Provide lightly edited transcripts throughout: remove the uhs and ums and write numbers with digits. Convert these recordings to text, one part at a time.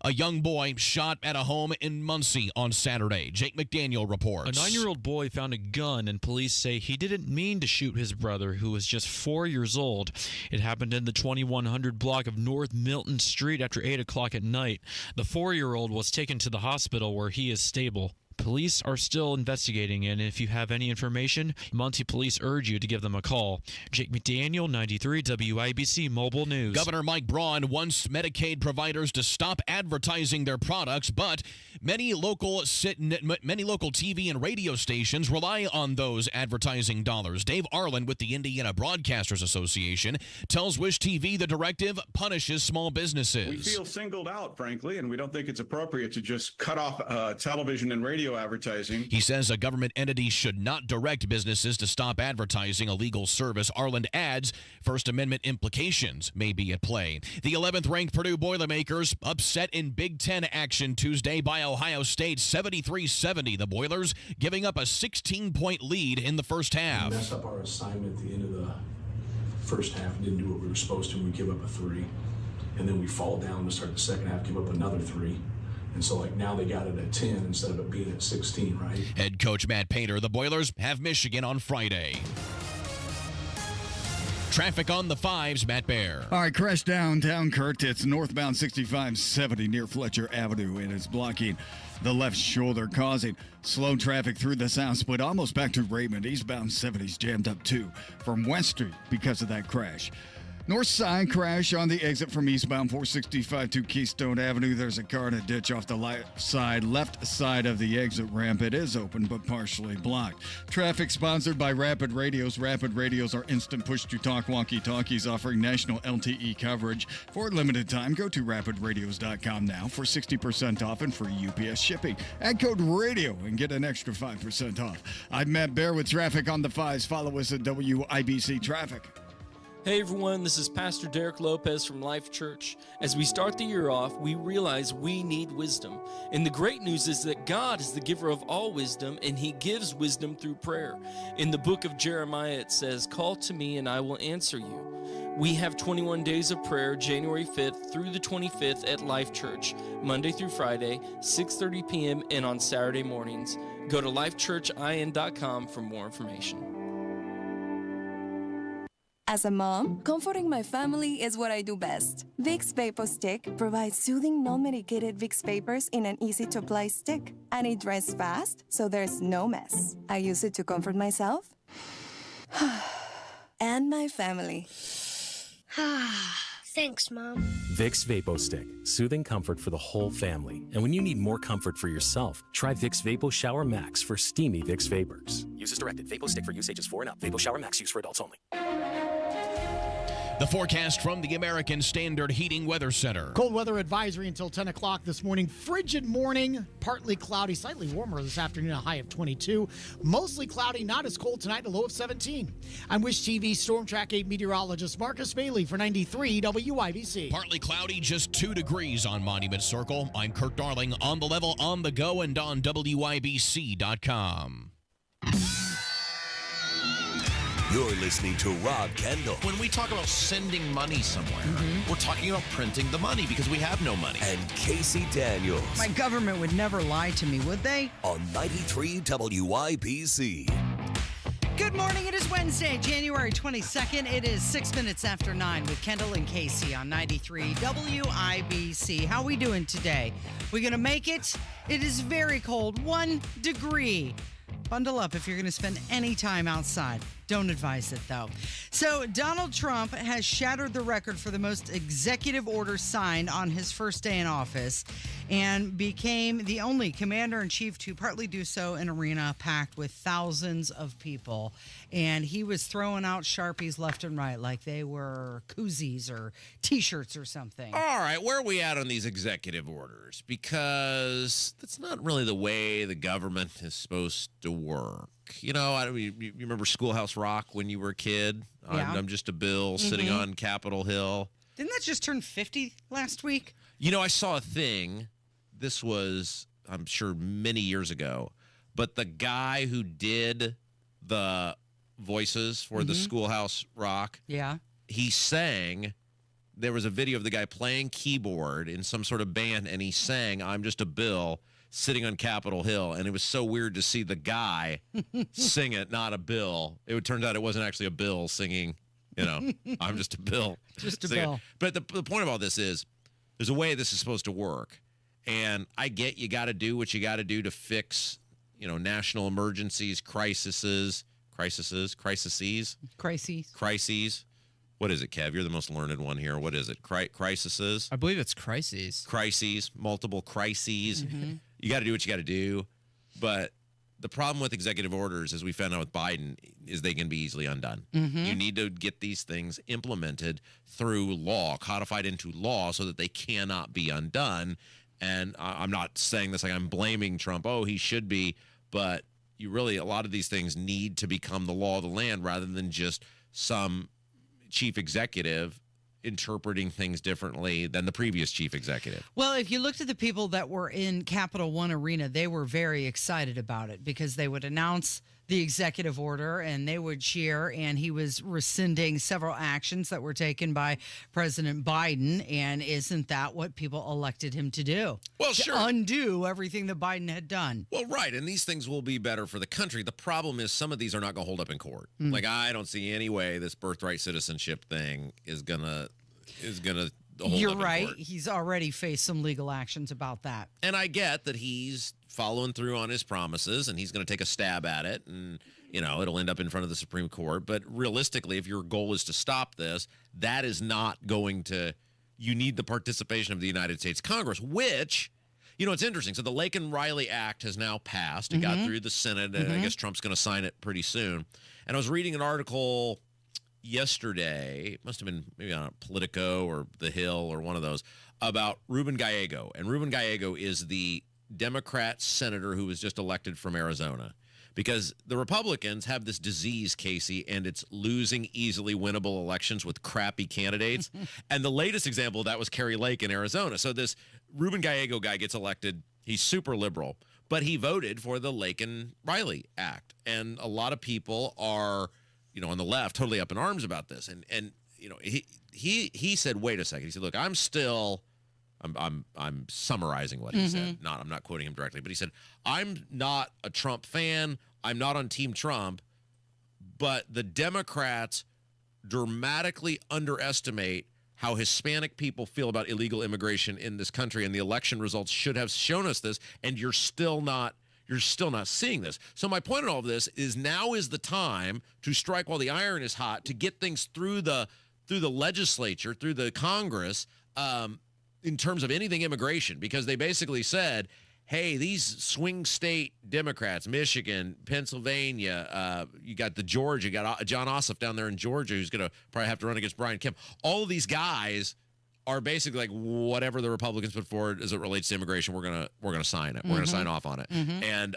A young boy shot at a home in Muncie on Saturday. Jake McDaniel reports. A 9-year-old boy found a gun, and police say he didn't mean to shoot his brother, who was just 4 years old. It happened in the 2100 block of North Milton Street after 8 o'clock at night. The 4-year-old was taken to the hospital where he is stable. Police are still investigating, and if you have any information, Muncie police urge you to give them a call. Jake McDaniel, 93 WIBC Mobile News. Governor Mike Braun wants Medicaid providers to stop advertising their products, but many local TV and radio stations rely on those advertising dollars. Dave Arlen with the Indiana Broadcasters Association tells Wish TV the directive punishes small businesses. We feel singled out, frankly, and we don't think it's appropriate to just cut off television and radio advertising. He says a government entity should not direct businesses to stop advertising a legal service. Arland adds First Amendment implications may be at play. The 11th-ranked Purdue Boilermakers upset in Big Ten action Tuesday by Ohio State 73-70. The Boilers giving up a 16-point lead in the first half. We messed up our assignment at the end of the first half and didn't do what we were supposed to. We give up a 3. And then we fall down to start the second half, give up another 3. And so, now they got it at 10 instead of it being at 16, right? Head coach Matt Painter, the Boilers have Michigan on Friday. Traffic on the 5s, Matt Bear. All right, crash downtown, Kurt. It's northbound 6570 near Fletcher Avenue. It is blocking the left shoulder, causing slow traffic through the south split, almost back to Raymond. Eastbound 70's jammed up, too, from West Street because of that crash. North side crash on the exit from eastbound 465 to Keystone Avenue. There's a car in a ditch off the left side of the exit ramp. It is open but partially blocked. Traffic sponsored by Rapid Radios. Rapid Radios are instant push-to-talk walkie-talkies offering national LTE coverage. For a limited time, go to rapidradios.com now for 60% off and free UPS shipping. Add code RADIO and get an extra 5% off. I'm Matt Bear with Traffic on the 5s. Follow us at WIBC Traffic. Hey everyone, this is Pastor Derek Lopez from Life Church. As we start the year off, we realize we need wisdom. And the great news is that God is the giver of all wisdom, and He gives wisdom through prayer. In the book of Jeremiah, it says, "Call to me and I will answer you." We have 21 days of prayer, January 5th through the 25th at Life Church, Monday through Friday, 6:30 p.m. and on Saturday mornings. Go to lifechurchin.com for more information. As a mom, comforting my family is what I do best. Vicks Vapor Stick provides soothing, non-medicated Vicks vapors in an easy-to-apply stick. And it dries fast, so there's no mess. I use it to comfort myself and my family. Thanks, Mom. Vicks Vapo Stick. Soothing comfort for the whole family. And when you need more comfort for yourself, try Vicks Vapo Shower Max for steamy Vicks Vapors. Use as directed. Vapo Stick for use ages 4 and up. Vapo Shower Max use for adults only. The forecast from the American Standard Heating Weather Center. Cold weather advisory until 10 o'clock this morning. Frigid morning, partly cloudy, slightly warmer this afternoon, a high of 22. Mostly cloudy, not as cold tonight, a low of 17. I'm Wish TV Storm Track 8 meteorologist Marcus Bailey for 93 WIBC. Partly cloudy, just 2 degrees on Monument Circle. I'm Kurt Darling, on the level, on the go, and on WIBC.com. You're listening to Rob Kendall. When we talk about sending money somewhere, we're talking about printing the money because we have no money. And Casey Daniels. My government would never lie to me, would they? On 93 WIBC. Good morning. It is Wednesday, January 22nd. It is 6 minutes after 9 with Kendall and Casey on 93 WIBC. How are we doing today? We're going to make it. It is very cold, 1 degree. Bundle up if you're going to spend any time outside. Don't advise it, though. So Donald Trump has shattered the record for the most executive orders signed on his first day in office and became the only commander-in-chief to partly do so in an arena packed with thousands of people. And he was throwing out Sharpies left and right like they were koozies or T-shirts or something. All right, where are we at on these executive orders? Because that's not really the way the government is supposed to work. You know, you remember Schoolhouse Rock when you were a kid? Yeah. I'm just a bill sitting on Capitol Hill. Didn't that just turn 50 last week? You know, I saw a thing. This was, I'm sure, many years ago. But the guy who did the voices for the Schoolhouse Rock, yeah, he sang there was a video of the guy playing keyboard in some sort of band, and he sang "I'm Just a Bill" sitting on Capitol Hill, and it was so weird to see the guy sing it, not a bill. It turns out it wasn't actually a bill singing, I'm just a bill. Just a singing. bill. But the point of all this is there's a way this is supposed to work. And I get you got to do what you got to do to fix, national emergencies, crises. What is it, Kev? You're the most learned one here. What is it? Crises? I believe it's crises. Crises, multiple crises. Mm-hmm. You got to do what you got to do. But the problem with executive orders, as we found out with Biden, is they can be easily undone. Mm-hmm. You need to get these things implemented through law, codified into law so that they cannot be undone. And I'm not saying this like I'm blaming Trump. Oh, he should be. But a lot of these things need to become the law of the land rather than just some chief executive interpreting things differently than the previous chief executive. Well, if you looked at the people that were in Capital One Arena, they were very excited about it because they would announce the executive order and they would cheer, and he was rescinding several actions that were taken by President Biden. And isn't that what people elected him to do? Well, to sure. undo everything that Biden had done. Well, right. And these things will be better for the country. The problem is some of these are not going to hold up in court. Like, I don't see any way this birthright citizenship thing is going to hold You're up in right. court. He's already faced some legal actions about that. And I get that he's following through on his promises and he's going to take a stab at it and, it'll end up in front of the Supreme Court. But realistically, if your goal is to stop this, that is not going to – you need the participation of the United States Congress, which – it's interesting. So the Laken Riley Act has now passed. It got through the Senate. And I guess Trump's going to sign it pretty soon. And I was reading an article yesterday, it must have been maybe on Politico or The Hill or one of those, about Ruben Gallego. And Ruben Gallego is the Democrat senator who was just elected from Arizona. Because the Republicans have this disease, Casey, and it's losing easily winnable elections with crappy candidates. And the latest example of that was Kerry Lake in Arizona. So this Ruben Gallego guy gets elected. He's super liberal, but he voted for the Laken Riley Act. And a lot of people are, on the left, totally up in arms about this. And he said, wait a second. He said, look, I'm summarizing what he said. I'm not quoting him directly, but he said, I'm not a Trump fan. I'm not on Team Trump, but the Democrats dramatically underestimate how Hispanic people feel about illegal immigration in this country, and the election results should have shown us this, and you're still not seeing this. So my point in all of this is now is the time to strike while the iron is hot, to get things through the legislature, through the Congress, in terms of anything immigration, because they basically said, hey, these swing state Democrats, Michigan, Pennsylvania, you got Georgia, you got John Ossoff down there in Georgia, who's going to probably have to run against Brian Kemp. All of these guys are basically like, whatever the Republicans put forward as it relates to immigration, we're gonna sign it. We're gonna sign off on it. And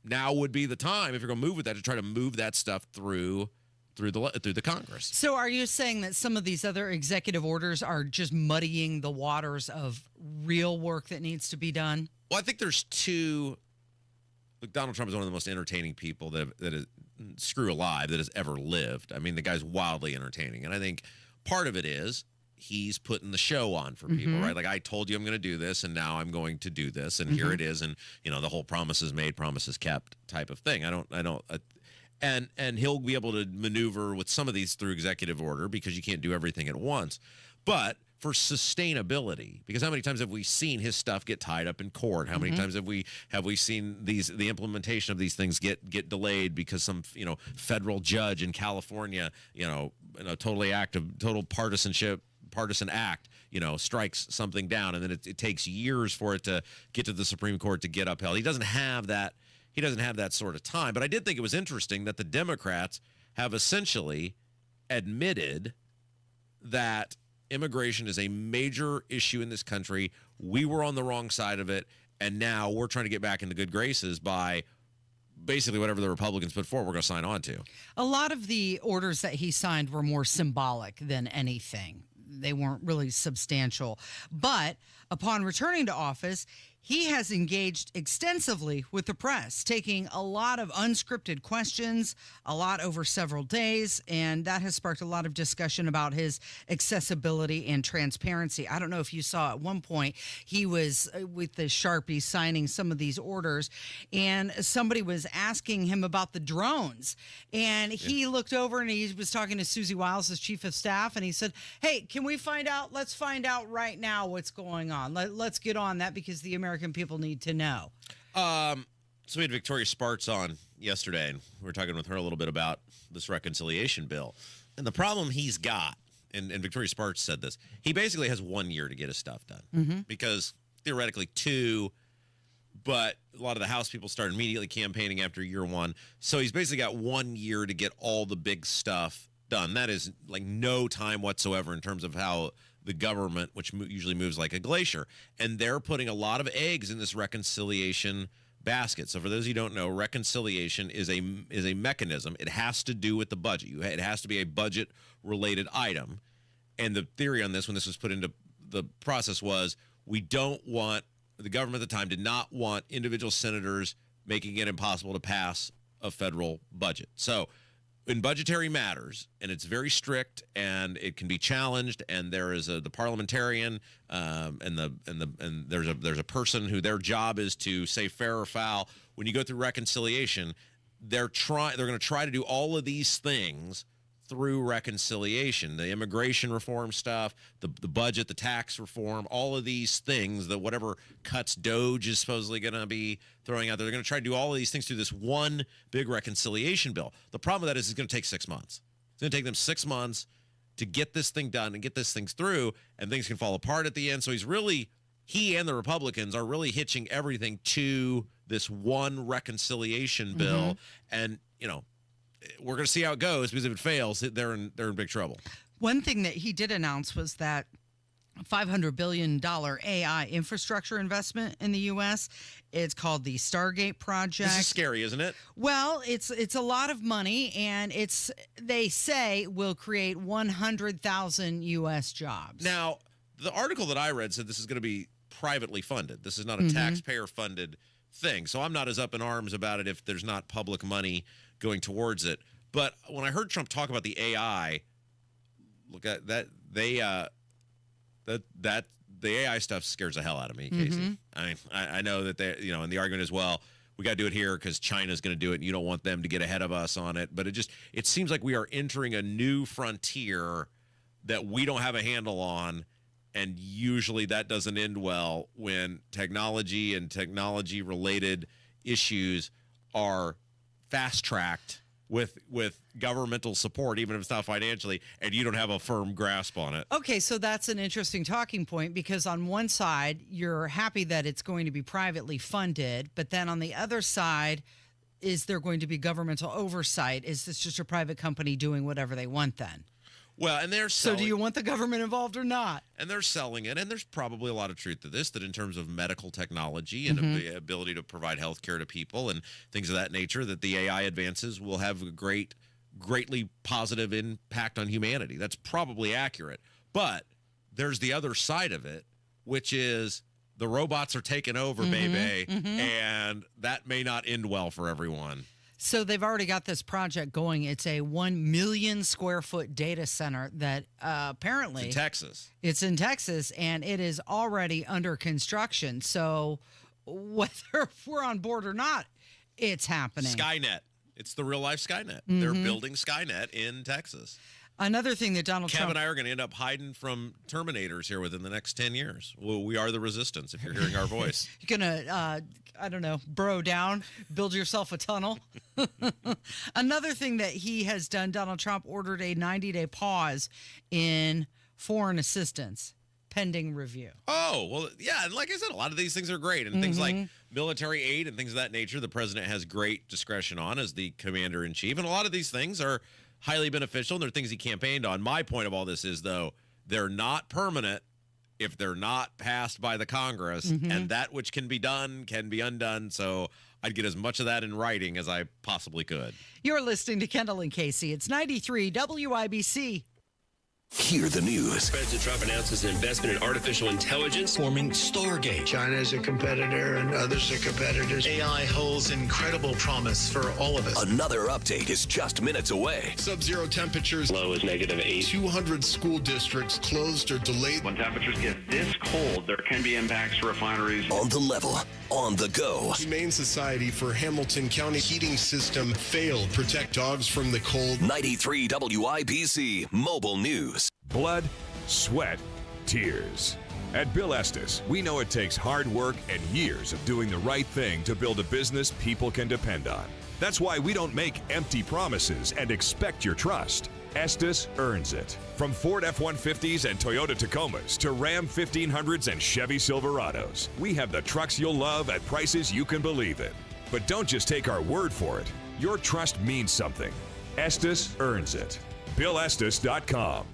now would be the time, if you're gonna move with that, to try to move that stuff through the Congress. So are you saying that some of these other executive orders are just muddying the waters of real work that needs to be done? Well, I think there's two. Look, Donald Trump is one of the most entertaining people that is screw alive that has ever lived. I mean, the guy's wildly entertaining, and I think part of it is he's putting the show on for people, right? Like, I told you I'm going to do this, and now I'm going to do this, and here it is, and the whole promises made, promises kept type of thing. And he'll be able to maneuver with some of these through executive order because you can't do everything at once. But for sustainability, because how many times have we seen his stuff get tied up in court? How many times have we seen the implementation of these things get delayed because some federal judge in California, in a total partisan act, strikes something down, and then it takes years for it to get to the Supreme Court to get upheld. He doesn't have that sort of time. But I did think it was interesting that the Democrats have essentially admitted that immigration is a major issue in this country. We were on the wrong side of it, and now we're trying to get back into good graces by basically whatever the Republicans put forward, we're going to sign on to. A lot of the orders that he signed were more symbolic than anything. They weren't really substantial. But upon returning to office, he has engaged extensively with the press, taking a lot of unscripted questions, a lot over several days, and that has sparked a lot of discussion about his accessibility and transparency. I don't know if you saw at one point, he was with the Sharpie signing some of these orders, and somebody was asking him about the drones, and he looked over and he was talking to Susie Wiles, his chief of staff, and he said, hey, can we find out? Let's find out right now what's going on. Let's get on that because the American people need to know. So we had Victoria Spartz on yesterday, and we were talking with her a little bit about this reconciliation bill. And the problem he's got, and Victoria Spartz said this, he basically has 1 year to get his stuff done. Because theoretically 2, but a lot of the House people start immediately campaigning after year 1. So he's basically got 1 year to get all the big stuff done. That is like no time whatsoever in terms of how the government, which usually moves like a glacier, and they're putting a lot of eggs in this reconciliation basket. So for those of you who don't know, reconciliation is a mechanism. It has to do with the budget. It has to be a budget related item. And the theory on this, when this was put into the process, was the government at the time did not want individual senators making it impossible to pass a federal budget. So in budgetary matters, and it's very strict, and it can be challenged, and there is the parliamentarian, and there's a person who their job is to say fair or foul. When you go through reconciliation, they're going to try to do all of these things through reconciliation, the immigration reform stuff, the budget, the tax reform, all of these things, that whatever cuts DOGE is supposedly going to be throwing out there, they're going to try to do all of these things through this one big reconciliation bill. The problem with that is it's going to take 6 months. It's going to take them 6 months to get this thing done and get this thing through, and things can fall apart at the end. So he and the Republicans are really hitching everything to this one reconciliation bill. And, we're going to see how it goes, because if it fails, they're in big trouble. One thing that he did announce was that $500 billion AI infrastructure investment in the U.S. It's called the Stargate project. This is scary, isn't it? Well, it's a lot of money, and they say will create 100,000 U.S. jobs. Now, the article that I read said this is going to be privately funded. This is not a taxpayer-funded thing. So I'm not as up in arms about it if there's not public money going towards it. But when I heard Trump talk about the AI, look at that, the AI stuff scares the hell out of me, Casey. I know that and the argument is, well, we got to do it here because China's going to do it, and you don't want them to get ahead of us on it. But it seems like we are entering a new frontier that we don't have a handle on. And usually that doesn't end well when technology and technology-related issues are fast-tracked with governmental support, even if it's not financially, and you don't have a firm grasp on it. Okay, so that's an interesting talking point, because on one side, you're happy that it's going to be privately funded, but then on the other side, is there going to be governmental oversight? Is this just a private company doing whatever they want then? Well, and they're selling. So do you want the government involved or not? And they're selling it, and there's probably a lot of truth to this, that in terms of medical technology and the ability to provide health care to people and things of that nature, that the AI advances will have a greatly positive impact on humanity. That's probably accurate. But there's the other side of it, which is the robots are taking over, baby, and that may not end well for everyone. So they've already got this project going. It's a 1 million square foot data center that apparently it's in Texas. It's in Texas, and it is already under construction. So whether we're on board or not, it's happening. Skynet. It's the real life Skynet. They're building Skynet in Texas. Another thing that Donald Trump... Kev and I are going to end up hiding from Terminators here within the next 10 years. Well, we are the resistance, if you're hearing our voice. You're going to, burrow down, build yourself a tunnel. Another thing that he has done, Donald Trump ordered a 90-day pause in foreign assistance pending review. Oh, well, yeah. And like I said, a lot of these things are great. And things like military aid and things of that nature, the president has great discretion on as the commander-in-chief. And a lot of these things are highly beneficial, and they're things he campaigned on. My point of all this is, though, they're not permanent if they're not passed by the Congress, and that which can be done can be undone. So I'd get as much of that in writing as I possibly could. You're listening to Kendall and Casey. It's 93 WIBC. Hear the news. President Trump announces an investment in artificial intelligence, forming Stargate. China is a competitor and others are competitors. AI holds incredible promise for all of us. Another update is just minutes away. Sub-zero temperatures. Low is -8. 200 school districts closed or delayed. When temperatures get this cold, there can be impacts to refineries. On the level, on the go. Humane Society for Hamilton County heating system failed. Protect dogs from the cold. 93 WIBC Mobile News. Blood, sweat, tears. At Bill Estes, we know it takes hard work and years of doing the right thing to build a business people can depend on. That's why we don't make empty promises and expect your trust. Estes earns it. From Ford F-150s and Toyota Tacomas to Ram 1500s and Chevy Silverados, we have the trucks you'll love at prices you can believe in. But don't just take our word for it. Your trust means something. Estes earns it. BillEstes.com.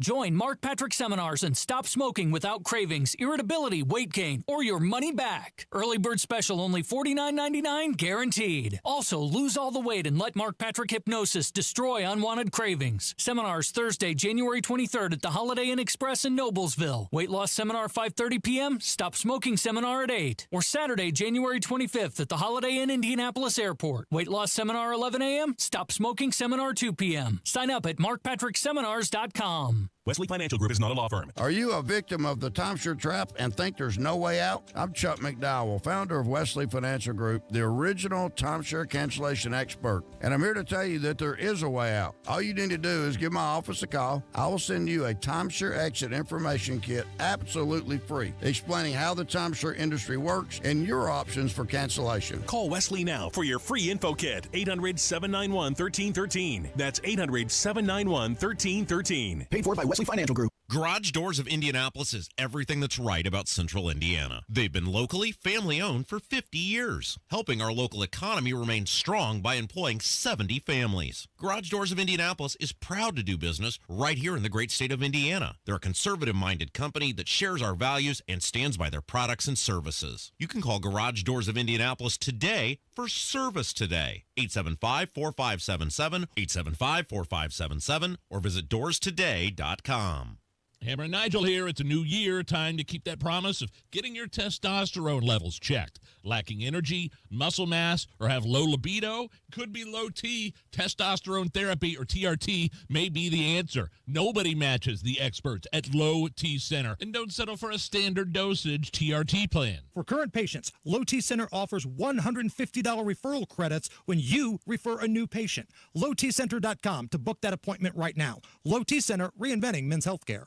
Join Mark Patrick Seminars and stop smoking without cravings, irritability, weight gain, or your money back. Early bird special only $49.99 guaranteed. Also, lose all the weight and let Mark Patrick Hypnosis destroy unwanted cravings. Seminars Thursday, January 23rd at the Holiday Inn Express in Noblesville. Weight loss seminar 5:30 p.m., stop smoking seminar at 8. Or Saturday, January 25th at the Holiday Inn Indianapolis Airport. Weight loss seminar 11 a.m., stop smoking seminar 2 p.m. Sign up at markpatrickseminars.com. Wesley Financial Group is not a law firm. Are you a victim of the timeshare trap and think there's no way out? I'm Chuck McDowell, founder of Wesley Financial Group, the original timeshare cancellation expert. And I'm here to tell you that there is a way out. All you need to do is give my office a call. I will send you a timeshare exit information kit absolutely free, explaining how the timeshare industry works and your options for cancellation. Call Wesley now for your free info kit. 800-791-1313. That's 800-791-1313. Paid for by Wesley Financial Group. Garage Doors of Indianapolis is everything that's right about Central Indiana. They've been locally family-owned for 50 years, helping our local economy remain strong by employing 70 families. Garage Doors of Indianapolis is proud to do business right here in the great state of Indiana. They're a conservative-minded company that shares our values and stands by their products and services. You can call Garage Doors of Indianapolis today for service today. 875-4577, 875-4577, or visit doorstoday.com. Hammer and Nigel here. It's a new year. Time to keep that promise of getting your testosterone levels checked. Lacking energy, muscle mass, or have low libido? Could be low T. Testosterone therapy, or TRT, may be the answer. Nobody matches the experts at Low T Center. And don't settle for a standard dosage TRT plan. For current patients, Low T Center offers $150 referral credits when you refer a new patient. LowTCenter.com to book that appointment right now. Low T Center, reinventing men's healthcare.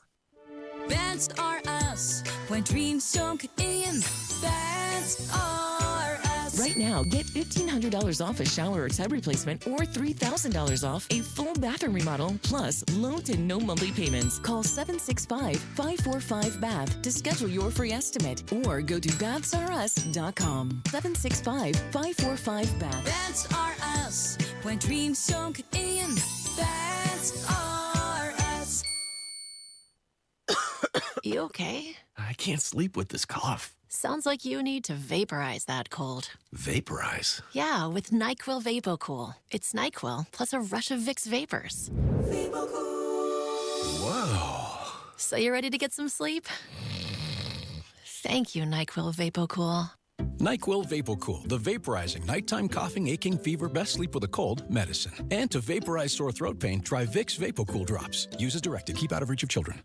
That's are us. When dreams don't get in, that's are us. Right now, get $1,500 off a shower or tub replacement or $3,000 off a full bathroom remodel, plus low to no monthly payments. Call 765-545-BATH to schedule your free estimate or go to bathsareus.com. 765-545-BATH. That's are us. When dreams don't get in, that's are us. You okay? I can't sleep with this cough. Sounds like you need to vaporize that cold. Vaporize? Yeah, with NyQuil VapoCool. It's NyQuil plus a rush of Vicks vapors. Whoa. So you ready to get some sleep? Thank you, NyQuil VapoCool. NyQuil VapoCool, the vaporizing nighttime coughing, aching, fever, best sleep with a cold medicine. And to vaporize sore throat pain, try Vicks VapoCool drops. Use as directed. Keep out of reach of children.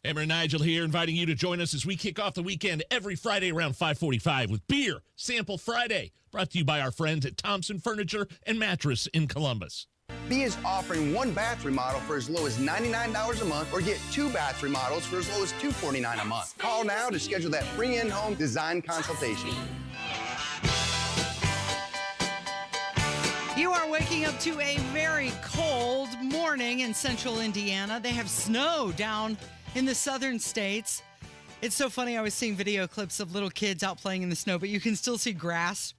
Hammer and Nigel here, inviting you to join us as we kick off the weekend every Friday around 5:45 with Beer Sample Friday, brought to you by our friends at Thompson Furniture and Mattress in Columbus. B is offering one bath remodel for as low as $99 a month, or get two bath remodels for as low as $249 a month. Call now to schedule that free in-home design consultation. You are waking up to a very cold morning in central Indiana. They have snow down in the southern states. It's so funny. I was seeing video clips of little kids out playing in the snow, but you can still see grass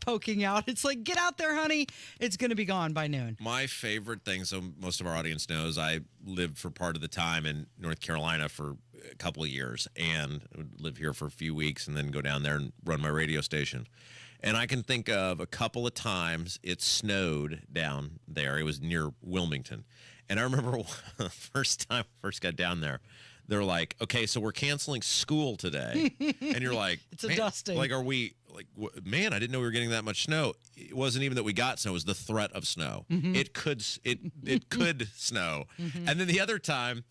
poking out. It's like, get out there, honey. It's going to be gone by noon. My favorite thing, so most of our audience knows, I lived for part of the time in North Carolina for a couple of years and would live here for a few weeks and then go down there and run my radio station. And I can think of a couple of times it snowed down there. It was near Wilmington. And I remember the first time I first got down there, they're like, okay, so we're canceling school today. And you're like, it's a dusting. Like, are we, like, man, I didn't know we were getting that much snow. It wasn't even that we got snow. It was the threat of snow. Mm-hmm. It could snow. Mm-hmm. And then the other time,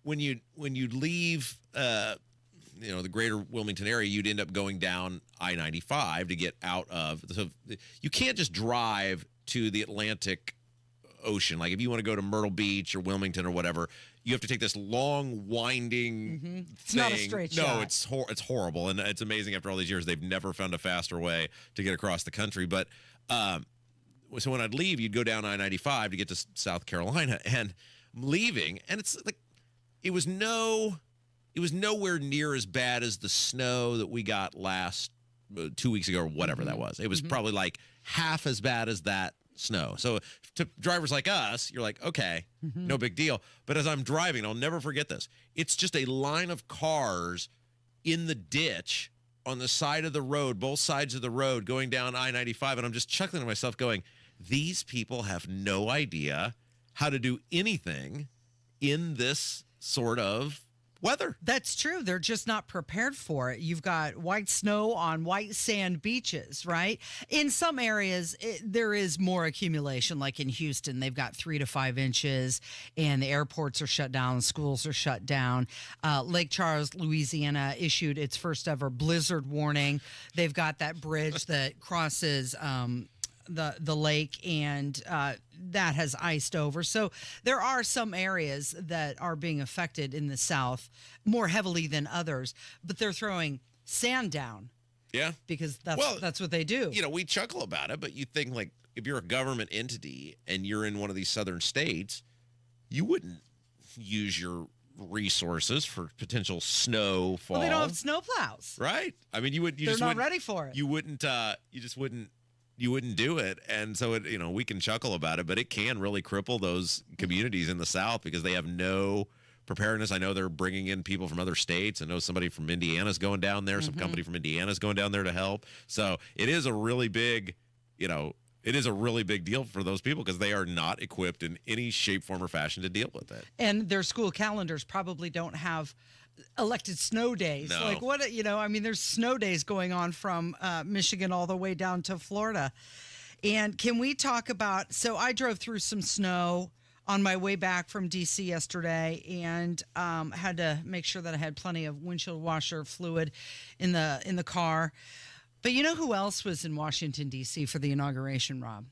when you leave, the greater Wilmington area, you'd end up going down I-95 to get out of. So you can't just drive to the Atlantic Ocean. Like if you want to go to Myrtle Beach or Wilmington or whatever, you have to take this long, winding thing. It's not a straight shot. No, it's horrible, and it's amazing. After all these years, they've never found a faster way to get across the country. But so when I'd leave, you'd go down I-95 to get to South Carolina, and I'm leaving, and it's like it was nowhere near as bad as the snow that we got last 2 weeks ago or whatever that was. It was probably like half as bad as that snow. So to drivers like us, you're like, okay, no big deal. But as I'm driving, I'll never forget this. It's just a line of cars in the ditch on the side of the road, both sides of the road, going down I-95. And I'm just chuckling to myself going, these people have no idea how to do anything in this sort of weather. That's true. They're just not prepared for it. You've got white snow on white sand beaches, right? In some areas, there is more accumulation, like in Houston. They've got 3 to 5 inches, and the airports are shut down, schools are shut down. Lake Charles, Louisiana, issued its first ever blizzard warning. They've got that bridge that crosses the lake, and that has iced over. So there are some areas that are being affected in the South more heavily than others, but they're throwing sand down. Yeah. Because that's what they do. We chuckle about it, but you think, like, if you're a government entity and you're in one of these southern states, you wouldn't use your resources for potential snowfall. Well, they don't have snowplows. Right. I mean, they're not ready for it. You wouldn't, you wouldn't do it. And so, we can chuckle about it, but it can really cripple those communities in the South because they have no preparedness. I know they're bringing in people from other states. I know somebody from Indiana's going down there. Some company from Indiana's going down there to help. So it is a really big, deal for those people because they are not equipped in any shape, form, or fashion to deal with it. And their school calendars probably don't have elected snow days. No. Like what, there's snow days going on from Michigan all the way down to Florida. And can we talk about, so I drove through some snow on my way back from DC yesterday and had to make sure that I had plenty of windshield washer fluid in the car. But you know who else was in Washington, D.C. for the inauguration, Rob?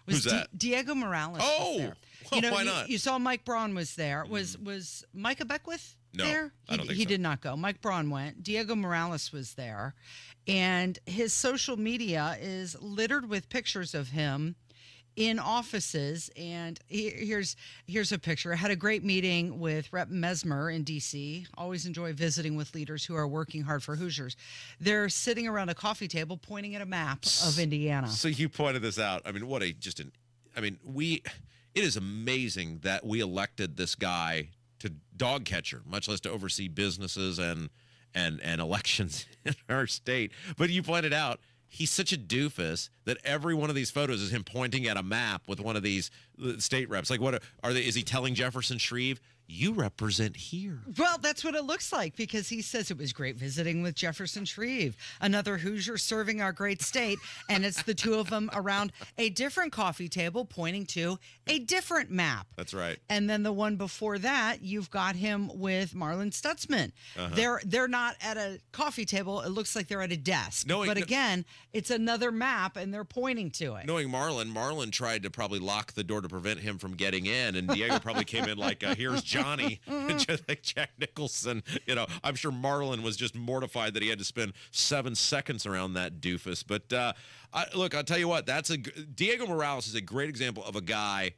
Who's that? Diego Morales was there. Well, why not? You saw Mike Braun was there. Was Micah Beckwith No, there? I don't think he so. did not go. Mike Braun went. Diego Morales was there. And his social media is littered with pictures of him in offices. And here's a picture. I had a great meeting with Rep. Mesmer in D.C. Always enjoy visiting with leaders who are working hard for Hoosiers. They're sitting around a coffee table pointing at a map of Indiana. So you pointed this out. I mean, it is amazing that we elected this guy to dog catcher, much less to oversee businesses and elections in our state. But you pointed out he's such a doofus that every one of these photos is him pointing at a map with one of these state reps. Like, what are they? Is he telling Jefferson Shreve, you represent here? Well, that's what it looks like because he says it was great visiting with Jefferson Shreve, another Hoosier serving our great state. And it's the two of them around a different coffee table pointing to a different map. That's right. And then the one before that, you've got him with Marlon Stutzman. They're not at a coffee table. It looks like they're at a desk. But again, it's another map and they're pointing to it. Knowing Marlon tried to probably lock the door to prevent him from getting in. And Diego probably came in like, here's Johnny, just like Jack Nicholson. I'm sure Marlon was just mortified that he had to spend 7 seconds around that doofus. But look, I'll tell you what, Diego Morales is a great example of a guy,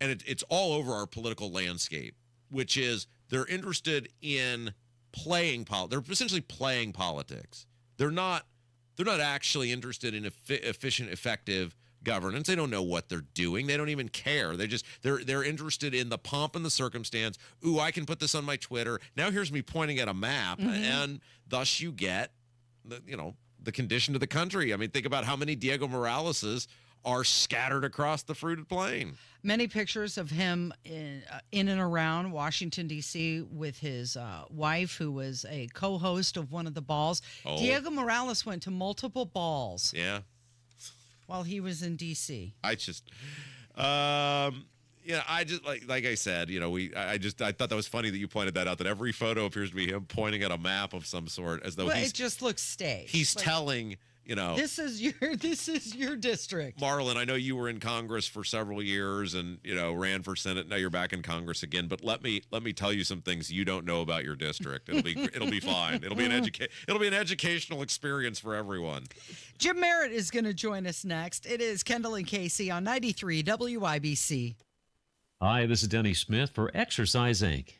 and it's all over our political landscape, which is they're interested in playing they're essentially playing politics. They're not actually interested in efficient, effective governance. They don't know what they're doing. They don't even care. They're interested in the pomp and the circumstance. Ooh, I can put this on my Twitter. Now here's me pointing at a map, and thus you get the condition of the country. I mean, think about how many Diego Moraleses are scattered across the fruited plain. Many pictures of him in and around Washington, D.C. with his wife, who was a co-host of one of the balls. Oh. Diego Morales went to multiple balls Yeah. while he was in D.C. I just, I just like I said, I thought that was funny that you pointed that out. That every photo appears to be him pointing at a map of some sort, as though it just looks staged. He's telling. This is your district. Marlon, I know you were in Congress for several years and, ran for Senate. Now you're back in Congress again. But let me tell you some things you don't know about your district. It'll be fine. It'll be an educational experience for everyone. Jim Merritt is going to join us next. It is Kendall and Casey on 93 WIBC. Hi, this is Denny Smith for Exercise Inc.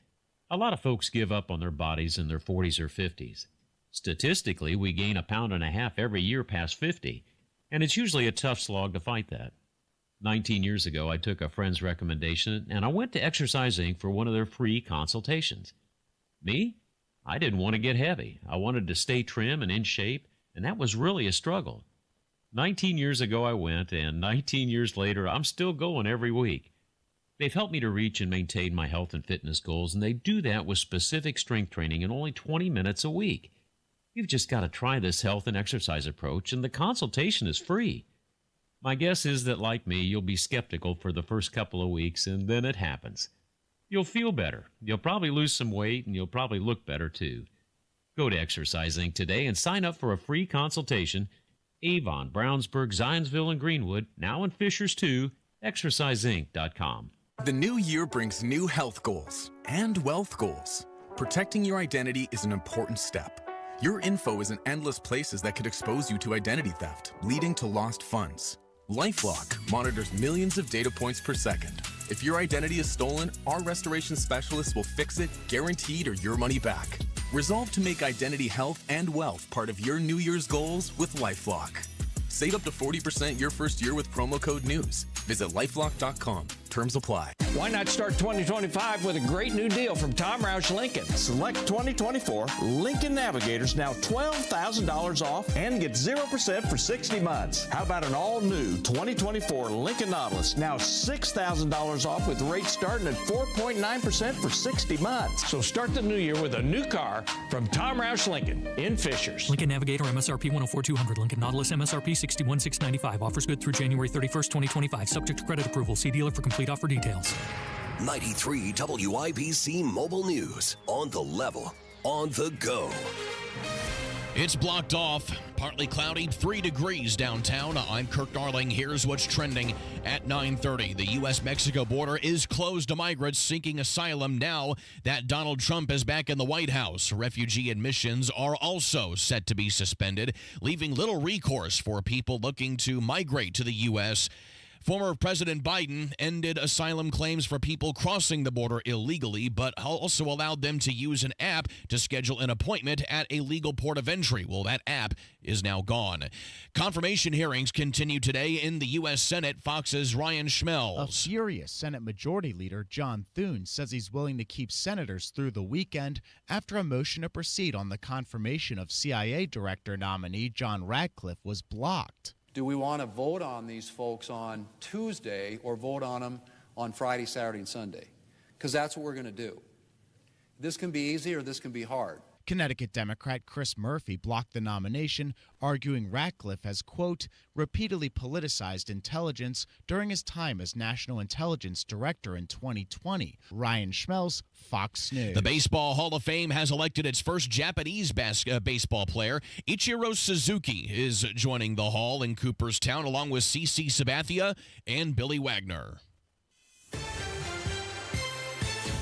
A lot of folks give up on their bodies in their 40s or 50s. Statistically, we gain 1.5 pounds every year past 50, and it's usually a tough slog to fight that. 19 years ago, I took a friend's recommendation, and I went to Exercise Inc. for one of their free consultations. Me? I didn't want to get heavy. I wanted to stay trim and in shape, and that was really a struggle. 19 years ago, I went, and 19 years later, I'm still going every week. They've helped me to reach and maintain my health and fitness goals, and they do that with specific strength training in only 20 minutes a week. You've just got to try this health and exercise approach, and the consultation is free. My guess is that, like me, you'll be skeptical for the first couple of weeks, and then it happens. You'll feel better. You'll probably lose some weight, and you'll probably look better, too. Go to Exercise Inc. today and sign up for a free consultation. Avon, Brownsburg, Zionsville, and Greenwood, now in Fishers, too. ExerciseInc.com. The new year brings new health goals and wealth goals. Protecting your identity is an important step. Your info is in endless places that could expose you to identity theft, leading to lost funds. LifeLock monitors millions of data points per second. If your identity is stolen, our restoration specialists will fix it, guaranteed, or your money back. Resolve to make identity health and wealth part of your New Year's goals with LifeLock. Save up to 40% your first year with promo code NEWS. Visit LifeLock.com. Terms apply. Why not start 2025 with a great new deal from Tom Roush Lincoln? Select 2024 Lincoln Navigators, now $12,000 off and get 0% for 60 months. How about an all-new 2024 Lincoln Nautilus, now $6,000 off with rates starting at 4.9% for 60 months. So start the new year with a new car from Tom Roush Lincoln in Fishers. Lincoln Navigator MSRP 104,200. Lincoln Nautilus MSRP 61,695. Offers good through January 31st, 2025. Subject to credit approval. See dealer for complete offer details. 93 WIBC Mobile News. On the level, on the go. It's blocked off, partly cloudy, 3 degrees downtown. I'm Kirk Darling. Here's what's trending at 9:30. The U.S.-Mexico border is closed to migrants seeking asylum now that Donald Trump is back in the White House. Refugee admissions are also set to be suspended, leaving little recourse for people looking to migrate to the U.S. Former President Biden ended asylum claims for people crossing the border illegally, but also allowed them to use an app to schedule an appointment at a legal port of entry. Well, that app is now gone. Confirmation hearings continue today in the U.S. Senate. Fox's Ryan Schmelz. A furious Senate Majority Leader John Thune says he's willing to keep senators through the weekend after a motion to proceed on the confirmation of CIA Director nominee John Radcliffe was blocked. Do we want to vote on these folks on Tuesday or vote on them on Friday, Saturday, and Sunday? Because that's what we're going to do. This can be easy or this can be hard. Connecticut Democrat Chris Murphy blocked the nomination, arguing Radcliffe has, quote, repeatedly politicized intelligence during his time as National Intelligence Director in 2020. Ryan Schmelz, Fox News. The Baseball Hall of Fame has elected its first Japanese baseball player. Ichiro Suzuki is joining the hall in Cooperstown, along with CC Sabathia and Billy Wagner.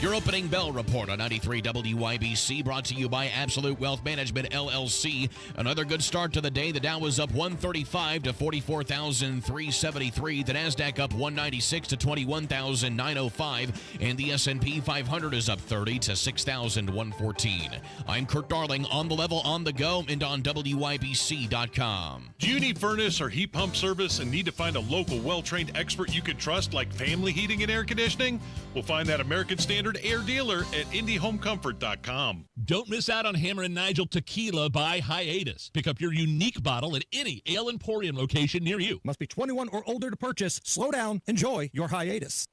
Your opening bell report on 93 WIBC, brought to you by Absolute Wealth Management, LLC. Another good start to the day. The Dow was up 135 to 44,373. The NASDAQ up 196 to 21,905. And the S&P 500 is up 30 to 6,114. I'm Kirk Darling, on the level, on the go, and on WIBC.com. Do you need furnace or heat pump service and need to find a local, well-trained expert you can trust, like Family Heating and Air Conditioning? We'll find that American Standard considered Air dealer at IndyHomeComfort.com. Don't miss out on Hammer and Nigel Tequila by Hiatus. Pick up your unique bottle at any Ale Emporium location near you. Must be 21 or older to purchase. Slow down. Enjoy your hiatus.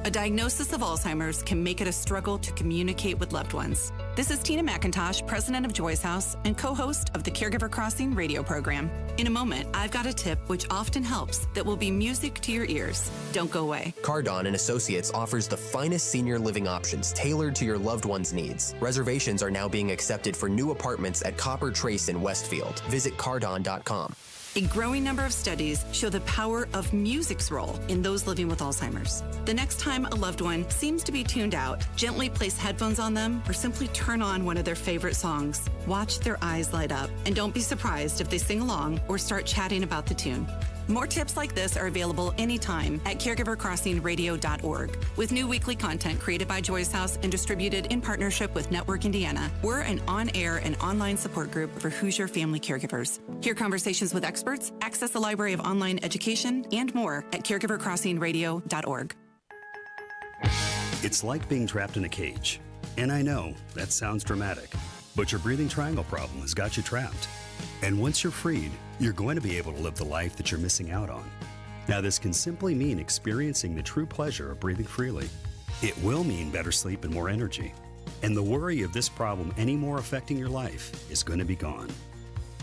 A diagnosis of Alzheimer's can make it a struggle to communicate with loved ones. This is Tina McIntosh, president of Joy's House and co-host of the Caregiver Crossing radio program. In a moment, I've got a tip which often helps that will be music to your ears. Don't go away. Cardon and Associates offers the finest senior living options tailored to your loved one's needs. Reservations are now being accepted for new apartments at Copper Trace in Westfield. Visit cardon.com. A growing number of studies show the power of music's role in those living with Alzheimer's. The next time a loved one seems to be tuned out, gently place headphones on them or simply turn on one of their favorite songs. Watch their eyes light up and don't be surprised if they sing along or start chatting about the tune. More tips like this are available anytime at caregivercrossingradio.org. With new weekly content created by Joy's House and distributed in partnership with Network Indiana, we're an on-air and online support group for Hoosier family caregivers. Hear conversations with experts, access a library of online education, and more at caregivercrossingradio.org. It's like being trapped in a cage. And I know that sounds dramatic, but your breathing triangle problem has got you trapped. And once you're freed, you're going to be able to live the life that you're missing out on. Now, this can simply mean experiencing the true pleasure of breathing freely. It will mean better sleep and more energy. And the worry of this problem anymore affecting your life is going to be gone.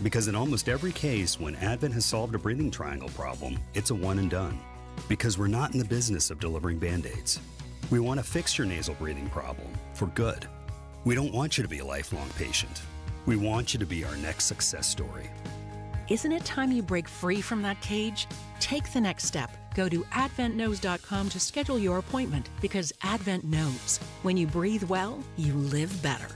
Because in almost every case, when Advent has solved a breathing triangle problem, it's a one and done. Because we're not in the business of delivering Band-Aids. We want to fix your nasal breathing problem for good. We don't want you to be a lifelong patient. We want you to be our next success story. Isn't it time you break free from that cage? Take the next step. Go to adventknows.com to schedule your appointment because Advent knows when you breathe well, you live better.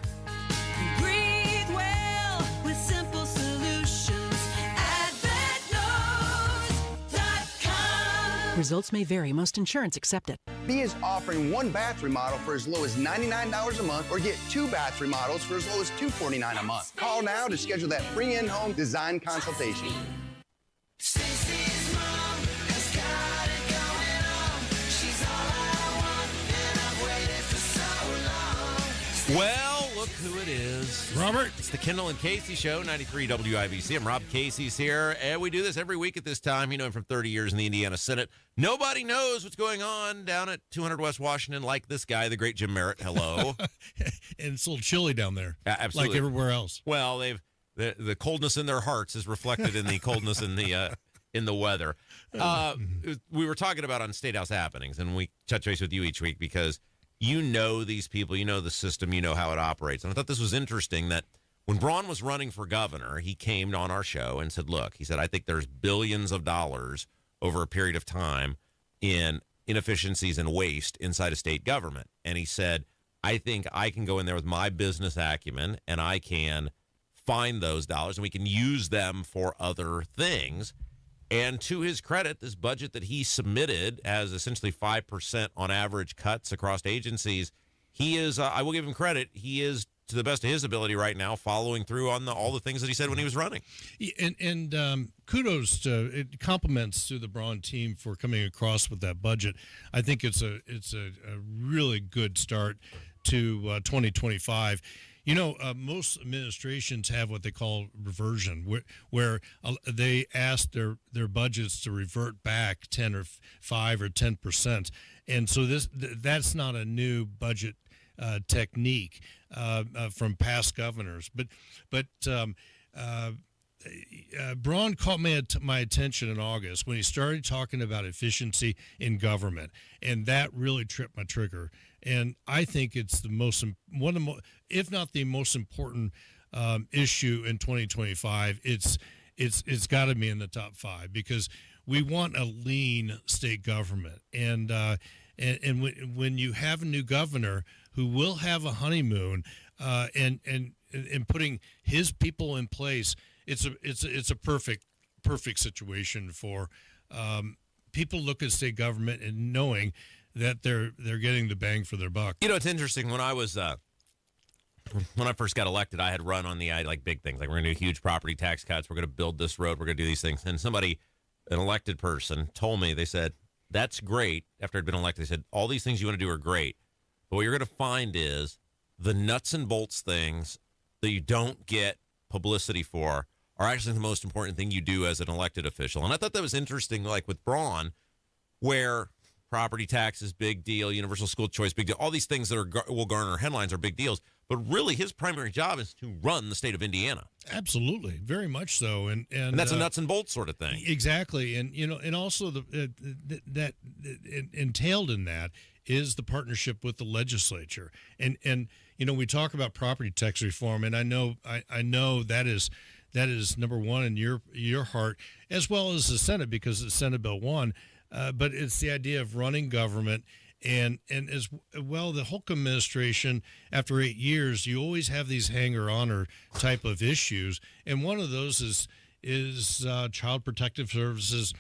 Breathe well with simple solutions. AdventKnows.com. Results may vary. Most insurance accepted. B is offering one bath remodel for as low as $99 a month or get two bath remodels for as low as $249 a month. Call now to schedule that free in-home design consultation. Stacey's mom has got it going on. She's all I want, and I've waited for so long. Well, look who it is. Robert. It's the Kendall and Casey Show, 93 WIBC. I'm Rob Casey's here, and we do this every week at this time. You know him from 30 years in the Indiana Senate. Nobody knows what's going on down at 200 West Washington like this guy, the great Jim Merritt. Hello. And it's a little chilly down there. Absolutely. Like everywhere else. Well, the coldness in their hearts is reflected in the coldness in the weather. We were talking about on State House Happenings, and we touch base with you each week because you know these people, you know the system, you know how it operates. And I thought this was interesting that when Braun was running for governor, he came on our show and said, look, he said, I think there's billions of dollars over a period of time in inefficiencies and waste inside of state government. And he said, I think I can go in there with my business acumen and I can find those dollars and we can use them for other things. And to his credit, this budget that he submitted as essentially 5% on average cuts across agencies, he is, I will give him credit, he is, to the best of his ability right now, following through on all the things that he said when he was running. And kudos to compliments to the Braun team for coming across with that budget. I think it's a really good start to 2025. You know, most administrations have what they call reversion, where they ask their budgets to revert back 10 or 5 or 10%, and so that's not a new budget technique from past governors. But Braun caught my attention in August when he started talking about efficiency in government, and that really tripped my trigger. And I think it's if not the most important issue in 2025. It's got to be in the top 5 because we want a lean state government, and when you have a new governor who will have a honeymoon, and putting his people in place, it's a perfect situation for people look at state government and knowing that they're getting the bang for their buck. You know, it's interesting. When I was when I first got elected, I had run on the like big things, like we're going to do huge property tax cuts, we're going to build this road, we're going to do these things. And an elected person, told me, they said, "That's great." After I'd been elected, they said, "All these things you want to do are great, But what you're going to find is the nuts and bolts things that you don't get publicity for are actually the most important thing you do as an elected official. And I thought that was interesting, like with Braun, where property taxes, big deal, universal school choice, big deal. All these things that will garner headlines are big deals. But really, his primary job is to run the state of Indiana. Absolutely, very much so, and that's a nuts and bolts sort of thing. Exactly, and also that entailed in that is the partnership with the legislature, and we talk about property tax reform, and I know that is number one in your heart, as well as the Senate, because it's Senate Bill 1. But it's the idea of running government, and as well, the Holcomb administration, after 8 years, you always have these hanger-oner type of issues, and one of those is Child Protective Services,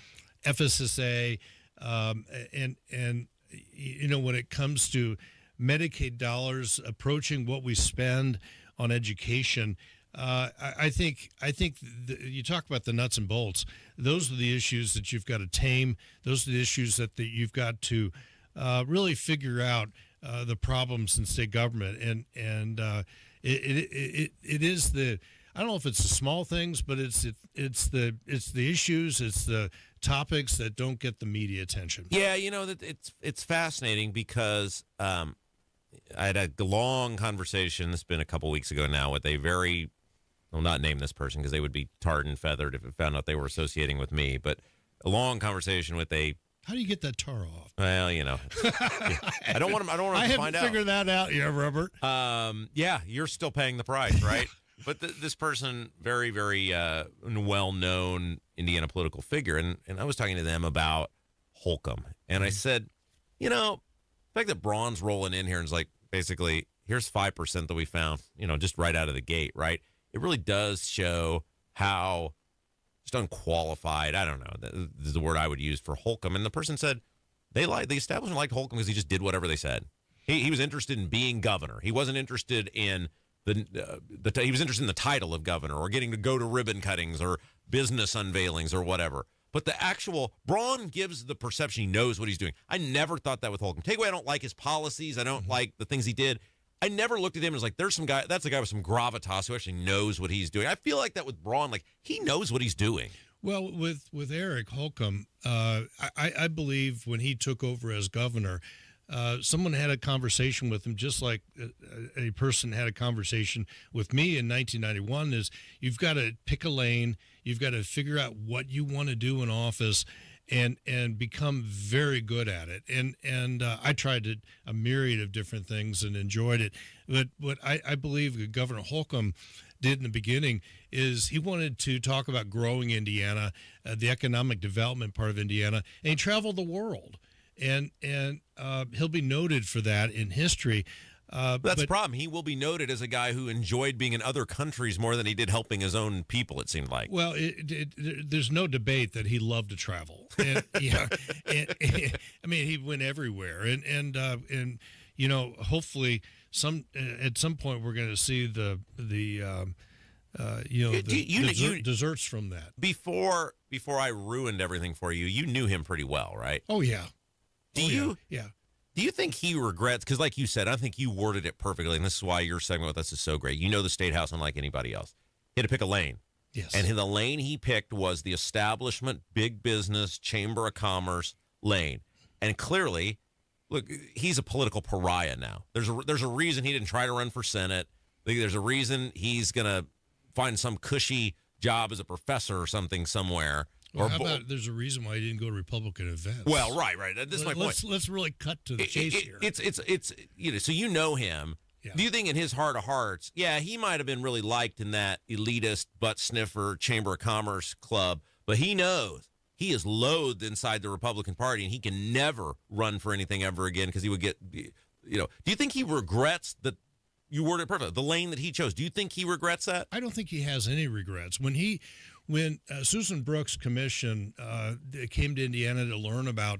FSSA, and when it comes to Medicaid dollars approaching what we spend on education. I think you talk about the nuts and bolts. Those are the issues that you've got to tame. Those are the issues that you've got to really figure out the problems in state government. And it is the, I don't know if it's the small things, but it's the issues, it's the topics that don't get the media attention. Yeah, it's fascinating because I had a long conversation. It's been a couple weeks ago now with a very. I'll not name this person because they would be tarred and feathered if it found out they were associating with me. But a long conversation with a. How do you get that tar off? Well, I don't want them. I don't want them to find out. I haven't figured that out yet, Robert. Yeah, you're still paying the price, right? But this person, very, very well-known Indiana political figure, and I was talking to them about Holcomb, and I said, the fact that Braun's rolling in here and is like, basically, here's 5% that we found, just right out of the gate, right? It really does show how just unqualified, I don't know, this is the word I would use for Holcomb. And the person said the establishment liked Holcomb because he just did whatever they said. He was interested in being governor. He wasn't interested in he was interested in the title of governor or getting to go to ribbon cuttings or business unveilings or whatever. But the actual Braun gives the perception he knows what he's doing. I never thought that with Holcomb. Take away, I don't like his policies. I don't like the things he did. I never looked at him as like, there's some guy, that's a guy with some gravitas who actually knows what he's doing. I feel like that with Braun, like he knows what he's doing. Well, with Eric Holcomb, I believe when he took over as governor, someone had a conversation with him, just like a person had a conversation with me in 1991, is you've got to pick a lane. You've got to figure out what you want to do in office and become very good at it. And I tried a myriad of different things and enjoyed it. But what I believe Governor Holcomb did in the beginning is he wanted to talk about growing Indiana, the economic development part of Indiana, and he traveled the world. And he'll be noted for that in history. That's the problem. He will be noted as a guy who enjoyed being in other countries more than he did helping his own people, it seemed like. Well, there's no debate that he loved to travel. And, I mean, he went everywhere. And hopefully at some point we're going to see the desserts from that. Before I ruined everything for you, you knew him pretty well, right? Oh, yeah. Yeah. Do you think he regrets, because like you said, I think you worded it perfectly, and this is why your segment with us is so great. You know the State House unlike anybody else. He had to pick a lane. Yes. And the lane he picked was the establishment, big business, Chamber of Commerce lane. And clearly, look, he's a political pariah now. There's a reason he didn't try to run for Senate. There's a reason he's going to find some cushy job as a professor or something somewhere. Well, how about there's a reason why he didn't go to Republican events? Well, right. This is my point. Let's really cut to the chase here. It's so you know him. Yeah. Do you think in his heart of hearts, he might have been really liked in that elitist butt sniffer Chamber of Commerce club, but he knows he is loathed inside the Republican Party and he can never run for anything ever again because he would get, do you think he regrets that? You worded it perfect. The lane that he chose. Do you think he regrets that? I don't think he has any regrets. When Susan Brooks' commission came to Indiana to learn about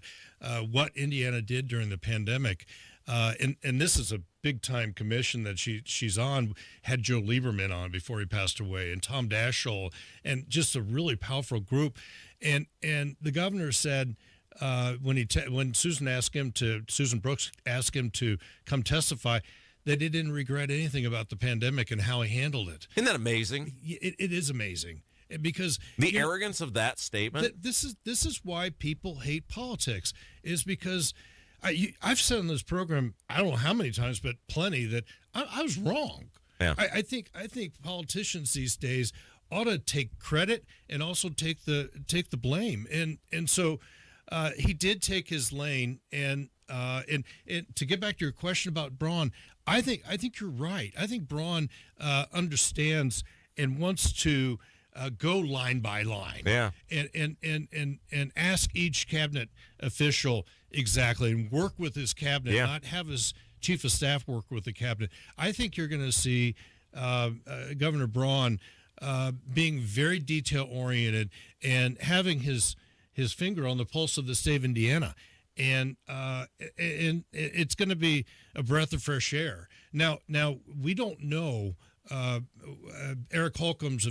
what Indiana did during the pandemic, and this is a big-time commission that she's on, had Joe Lieberman on before he passed away, and Tom Daschle, and just a really powerful group. And the governor said, when Susan Brooks asked him to come testify, that he didn't regret anything about the pandemic and how he handled it. Isn't that amazing? It is amazing, because the arrogance of that statement. This is why people hate politics, is because I've said on this program, I don't know how many times, but plenty, that I was wrong. Yeah. I think politicians these days ought to take credit and also take the blame, and so he did take his lane. And to get back to your question about Braun, I think you're right. I think Braun understands and wants to go line by line. Yeah. And ask each cabinet official exactly, and work with his cabinet, not have his chief of staff work with the cabinet. I think you're going to see Governor Braun being very detail oriented and having his finger on the pulse of the state of Indiana. And it's going to be a breath of fresh air. Now we don't know Eric Holcomb's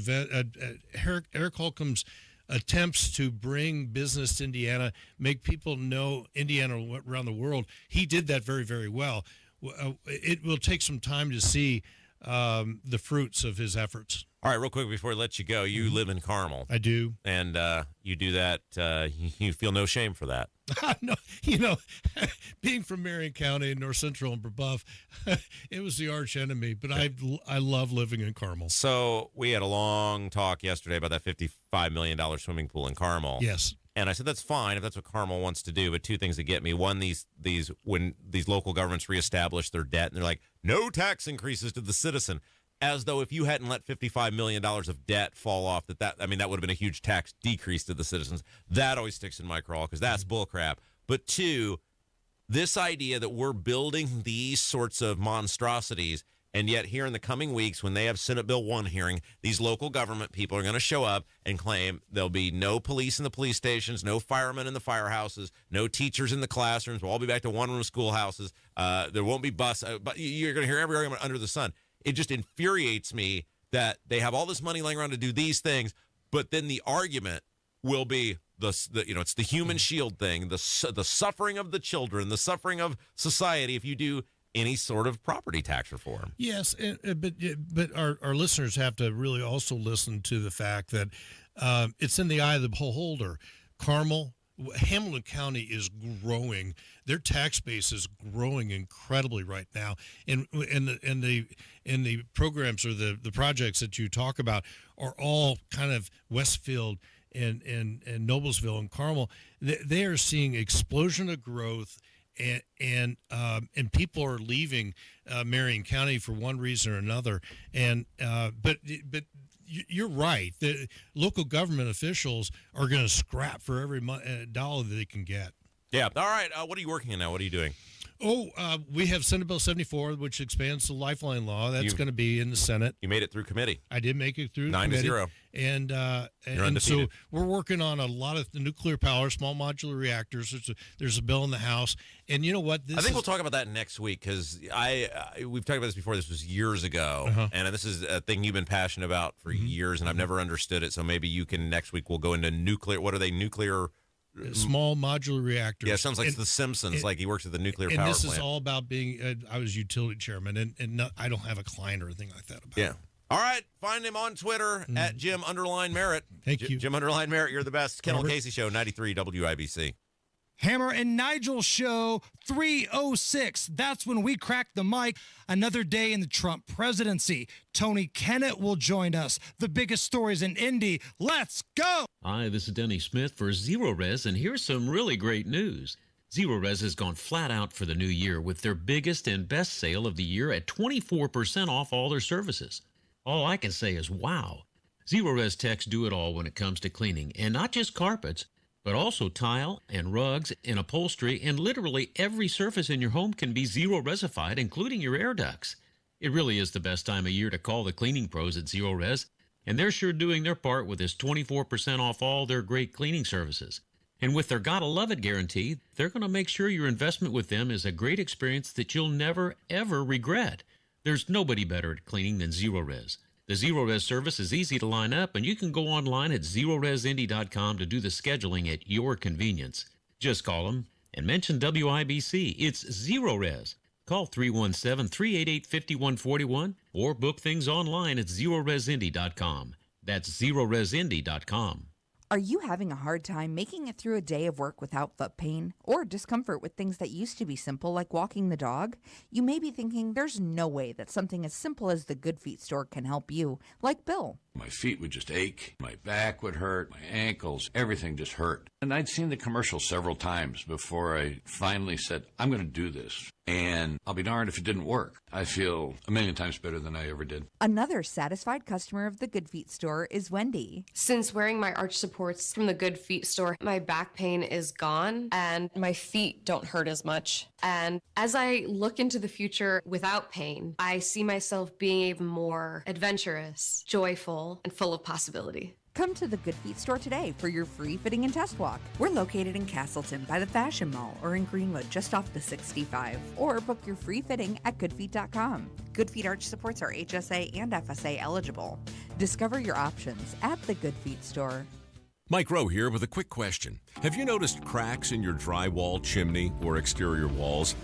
attempts to bring business to Indiana, make people know Indiana around the world. He did that very, very well. It will take some time to see the fruits of his efforts. All right, real quick before I let you go, you live in Carmel. I do. And you do that, you feel no shame for that. No, being from Marion County, North Central and Brebeuf, it was the arch enemy, but I love living in Carmel. So we had a long talk yesterday about that $55 million swimming pool in Carmel. Yes. And I said, that's fine if that's what Carmel wants to do, but two things that get me. One, when these local governments reestablish their debt, and they're like, no tax increases to the citizen. As though if you hadn't let $55 million of debt fall off, that would have been a huge tax decrease to the citizens. That always sticks in my craw because that's bullcrap. But two, this idea that we're building these sorts of monstrosities, and yet here in the coming weeks when they have Senate Bill 1 hearing, these local government people are going to show up and claim there'll be no police in the police stations, no firemen in the firehouses, no teachers in the classrooms. We'll all be back to one-room schoolhouses. There won't be bus. But you're going to hear every argument under the sun. It just infuriates me that they have all this money laying around to do these things, but then the argument will be it's the human shield thing, the suffering of the children, the suffering of society if you do any sort of property tax reform. Yes, but our listeners have to really also listen to the fact that it's in the eye of the beholder. Hamilton County is growing. Their tax base is growing incredibly right now, and the programs or the projects that you talk about are all kind of Westfield and Noblesville and Carmel. They are seeing explosion of growth, and people are leaving Marion County for one reason or another. And but you're right. The local government officials are going to scrap for every dollar that they can get. Yeah. All right. What are you working on now? What are you doing? We have Senate Bill 74, which expands the Lifeline law. That's going to be in the Senate. You made it through committee. I did make it through 9-0. And so we're working on a lot of the nuclear power, small modular reactors. There's a bill in the House. And you know what? I think we'll talk about that next week because we've talked about this before. This was years ago. And this is a thing you've been passionate about for years, and I've never understood it. So maybe you can next week we'll go into nuclear. What are they? Nuclear... Small modular reactors. Yeah, it sounds like The Simpsons, like he works at the nuclear power plant. And this is all about being, I was utility chairman, and I don't have a client or anything like that about it. All right, find him on Twitter at Jim_Merritt. Thank you. Jim_Merritt, you're the best. Kendall Casey Show, 93 WIBC. Hammer and Nigel Show 306. That's when we crack the mic. Another day in the Trump presidency. Tony Kennett will join us. The biggest stories in Indy. Let's go. Hi, this is Denny Smith for Zero Res, and here's some really great news. Zero Res has gone flat out for the new year with their biggest and best sale of the year at 24% off all their services. All I can say is wow. Zero Res techs do it all when it comes to cleaning, and not just carpets, but also tile and rugs and upholstery, and literally every surface in your home can be Zero Resified, including your air ducts. It really is the best time of year to call the cleaning pros at Zero Res, and they're sure doing their part with this 24% off all their great cleaning services. And with their Gotta Love It guarantee, they're going to make sure your investment with them is a great experience that you'll never, ever regret. There's nobody better at cleaning than Zero Res. The Zero Res service is easy to line up, and you can go online at ZeroResIndy.com to do the scheduling at your convenience. Just call them and mention WIBC. It's Zero Res. Call 317-388-5141 or book things online at ZeroResIndy.com. That's ZeroResIndy.com. Are you having a hard time making it through a day of work without foot pain or discomfort with things that used to be simple like walking the dog? You may be thinking there's no way that something as simple as the Good Feet store can help you, like Bill. My feet would just ache, my back would hurt, my ankles, everything just hurt. And I'd seen the commercial several times before I finally said, I'm going to do this. And I'll be darned if it didn't work. I feel a million times better than I ever did. Another satisfied customer of the Good Feet store is Wendy. Since wearing my arch supports from the Good Feet store, my back pain is gone and my feet don't hurt as much. And as I look into the future without pain, I see myself being even more adventurous, joyful, and full of possibility. Come to the Good Feet store today for your free fitting and test walk. We're located in Castleton by the Fashion Mall or in Greenwood just off the 65. Or book your free fitting at goodfeet.com. Good Feet arch supports are HSA and FSA eligible. Discover your options at the Good Feet store. Mike Rowe here with a quick question. Have you noticed cracks in your drywall, chimney, or exterior walls?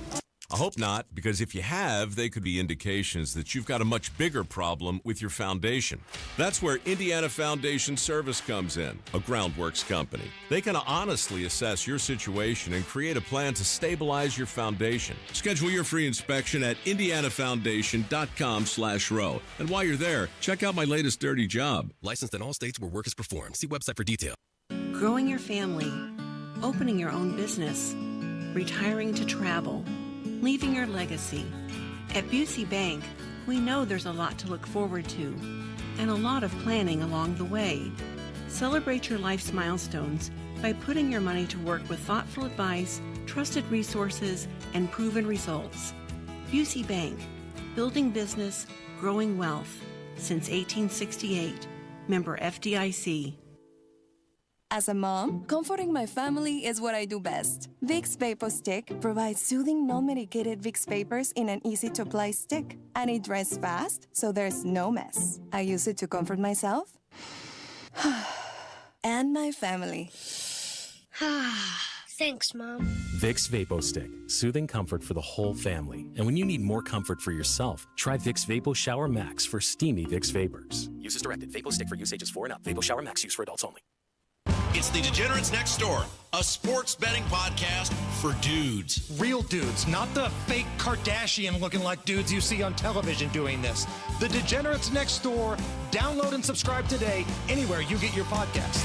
I hope not, because if you have, they could be indications that you've got a much bigger problem with your foundation. That's where Indiana Foundation Service comes in, a groundworks company. They can honestly assess your situation and create a plan to stabilize your foundation. Schedule your free inspection at indianafoundation.com/row. And while you're there, check out my latest dirty job. Licensed in all states where work is performed. See website for detail. Growing your family, opening your own business, retiring to travel, leaving your legacy. At Busey Bank, we know there's a lot to look forward to and a lot of planning along the way. Celebrate your life's milestones by putting your money to work with thoughtful advice, trusted resources, and proven results. Busey Bank, building business, growing wealth since 1868. Member FDIC. As a mom, comforting my family is what I do best. Vicks Vapor Stick provides soothing, non-medicated Vicks vapors in an easy-to-apply stick, and it dries fast, so there's no mess. I use it to comfort myself and my family. Thanks, Mom. Vicks Vapo Stick, soothing comfort for the whole family. And when you need more comfort for yourself, try Vicks Vapo Shower Max for steamy Vicks vapors. Use as directed. Vapo Stick for use ages 4 and up. Vapo Shower Max use for adults only. It's the Degenerates Next Door, a sports betting podcast for dudes. Real dudes, not the fake Kardashian-looking like dudes you see on television doing this. The Degenerates Next Door. Download and subscribe today anywhere you get your podcast.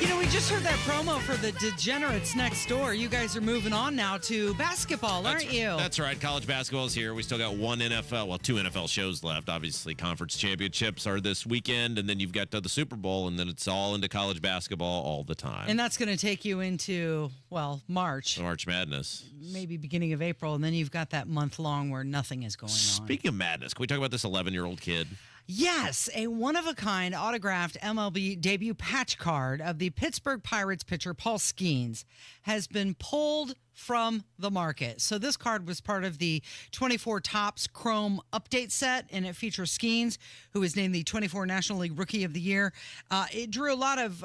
You know, we just heard that promo for the Degenerates Next Door. You guys are moving on now to basketball, aren't you? That's right. College basketball is here. We still got two NFL shows left. Obviously, conference championships are this weekend, and then you've got the Super Bowl, and then it's all into college basketball all the time. And that's going to take you into, March. March Madness. Maybe beginning of April, and then you've got that month long where nothing is going on. Speaking of madness, can we talk about this 11-year-old kid? Yes, a one-of-a-kind autographed MLB debut patch card of the Pittsburgh Pirates pitcher Paul Skeens has been pulled from the market. So this card was part of the 24 Topps Chrome update set, and it features Skeens, who was named the 24 National League Rookie of the Year. It drew a lot of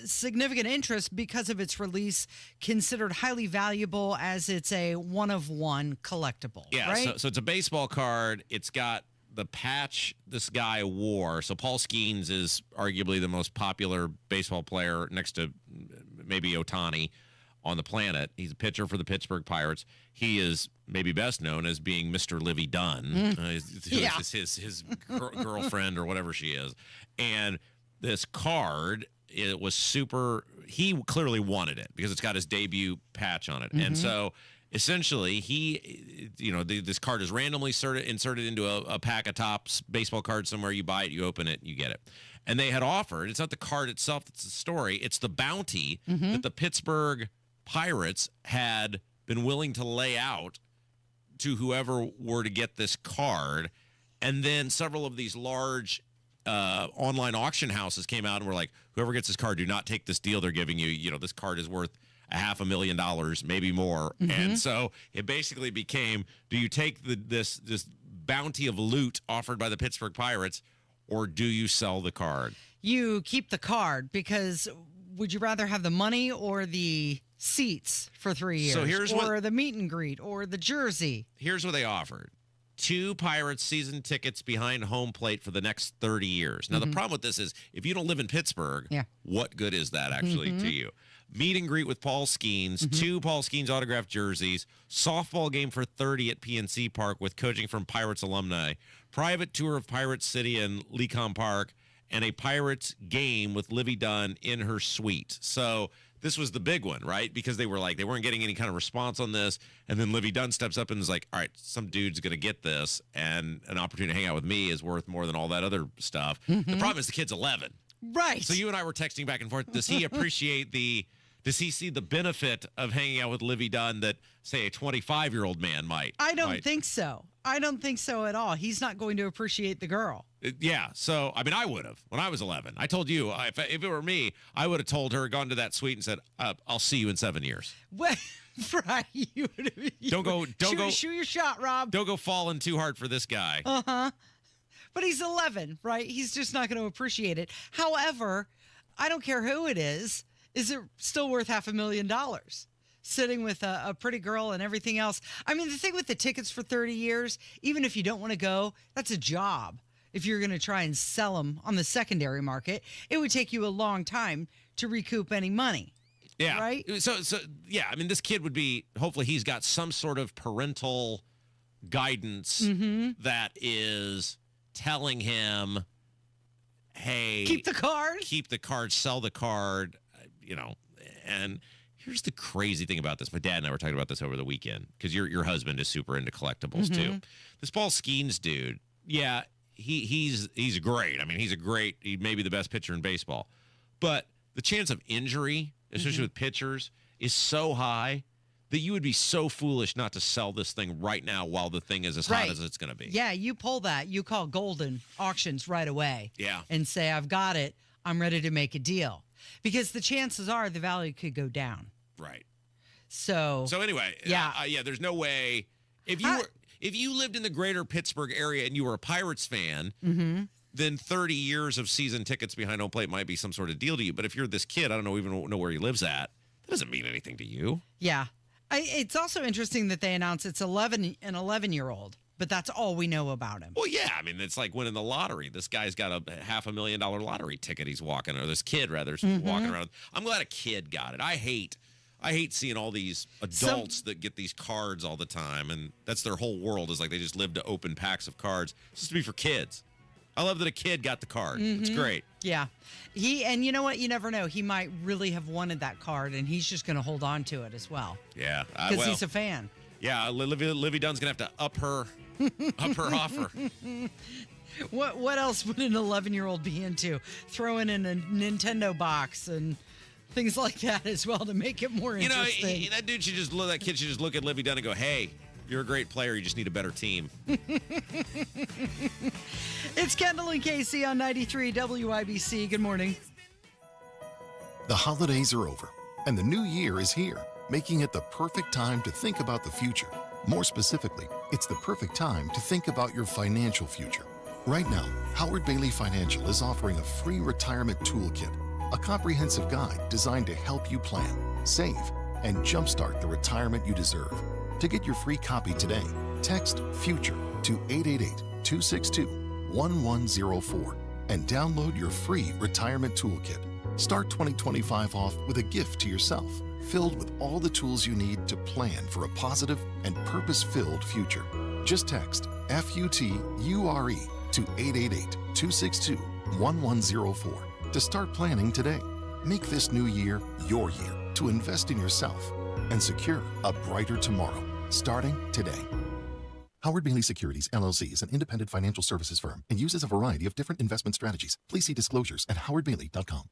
significant interest because of its release, considered highly valuable as it's a one-of-one collectible. Yeah, right? So it's a baseball card. It's got the patch this guy wore. So Paul Skeens is arguably the most popular baseball player next to maybe Ohtani on the planet. He's a pitcher for the Pittsburgh Pirates. He is maybe best known as being Mr. Livy Dunn. His girlfriend or whatever she is. And this card, it was super, he clearly wanted it because it's got his debut patch on it. And so essentially, this card is randomly inserted into a pack of Topps baseball cards somewhere. You buy it, you open it, you get it. And they had offered, it's not the card itself that's the story, it's the bounty that the Pittsburgh Pirates had been willing to lay out to whoever were to get this card. And then several of these large online auction houses came out and were like, whoever gets this card, do not take this deal they're giving you. You know, this card is worth $500,000, maybe more. And so it basically became, do you take this bounty of loot offered by the Pittsburgh Pirates, or do you sell the card? You keep the card because would you rather have the money or the seats for 3 years? So here's or the meet and greet or the jersey? Here's what they offered. 2 Pirates season tickets behind home plate for the next 30 years. Now, the problem with this is if you don't live in Pittsburgh, what good is that actually to you? Meet and greet with Paul Skeens, 2 Paul Skeens autographed jerseys, softball game for 30 at PNC Park with coaching from Pirates alumni, private tour of Pirates City and Lecom Park, and a Pirates game with Livy Dunn in her suite. So this was the big one, right? Because they weren't getting any kind of response on this. And then Livy Dunn steps up and is like, all right, some dude's going to get this. And an opportunity to hang out with me is worth more than all that other stuff. The problem is the kid's 11. Right. So you and I were texting back and forth. Does he does he see the benefit of hanging out with Livy Dunn that, say, a 25-year-old man might? I don't think so. I don't think so at all. He's not going to appreciate the girl. Yeah. So, I mean, I would have when I was 11. I told you, if it were me, I would have told her, gone to that suite and said, I'll see you in 7 years. Well, right. Don't go. Shoot your shot, Rob. Don't go falling too hard for this guy. Uh-huh. But he's 11, right? He's just not going to appreciate it. However, I don't care who it is. Is it still worth $500,000? Sitting with a pretty girl and everything else. I mean, the thing with the tickets for 30 years, even if you don't want to go, that's a job. If you're going to try and sell them on the secondary market, it would take you a long time to recoup any money. Yeah. Right? So yeah, I mean, this kid would be, hopefully he's got some sort of parental guidance that is telling him, hey, keep the card, sell the card, and here's the crazy thing about this. My dad and I were talking about this over the weekend because your husband is super into collectibles too. This Paul Skeens dude, yeah, he's great. I mean, he may be the best pitcher in baseball, but the chance of injury, especially with pitchers, is so high that you would be so foolish not to sell this thing right now while the thing is as hot as it's going to be. Yeah, you pull that. You call Golden Auctions right away. Yeah. And say, I've got it. I'm ready to make a deal. Because the chances are the value could go down. Right. So anyway, there's no way. If you lived in the greater Pittsburgh area and you were a Pirates fan, then 30 years of season tickets behind home plate might be some sort of deal to you. But if you're this kid, I don't even know where he lives at. That doesn't mean anything to you. Yeah. It's also interesting that they announce it's an 11-year-old, but that's all we know about him. Well, yeah. I mean, it's like winning the lottery. This guy's got a $500,000 lottery ticket he's walking, or this kid, rather, is walking around. I'm glad a kid got it. I hate seeing all these adults that get these cards all the time, and that's their whole world, is like they just live to open packs of cards. It's supposed to be for kids. I love that a kid got the card. It's great. Yeah. And you know what? You never know. He might really have wanted that card, and he's just going to hold on to it as well. Yeah. Because he's a fan. Yeah, Livy Dunn's going to have to up her offer. What else would an 11-year-old be into? Throwing in a Nintendo box and things like that as well to make it more interesting. That kid should just look at Livy Dunn and go, hey, you're a great player. You just need a better team. It's Kendall and Casey on 93 WIBC. Good morning. The holidays are over, and the new year is here, making it the perfect time to think about the future. More specifically, it's the perfect time to think about your financial future. Right now, Howard Bailey Financial is offering a free retirement toolkit, a comprehensive guide designed to help you plan, save, and jumpstart the retirement you deserve. To get your free copy today, text FUTURE to 888-262-1104 and download your free retirement toolkit. Start 2025 off with a gift to yourself, filled with all the tools you need to plan for a positive and purpose-filled future. Just text FUTURE to 888-262-1104 to start planning today. Make this new year your year to invest in yourself and secure a brighter tomorrow, starting today. Howard Bailey Securities, LLC is an independent financial services firm and uses a variety of different investment strategies. Please see disclosures at howardbailey.com.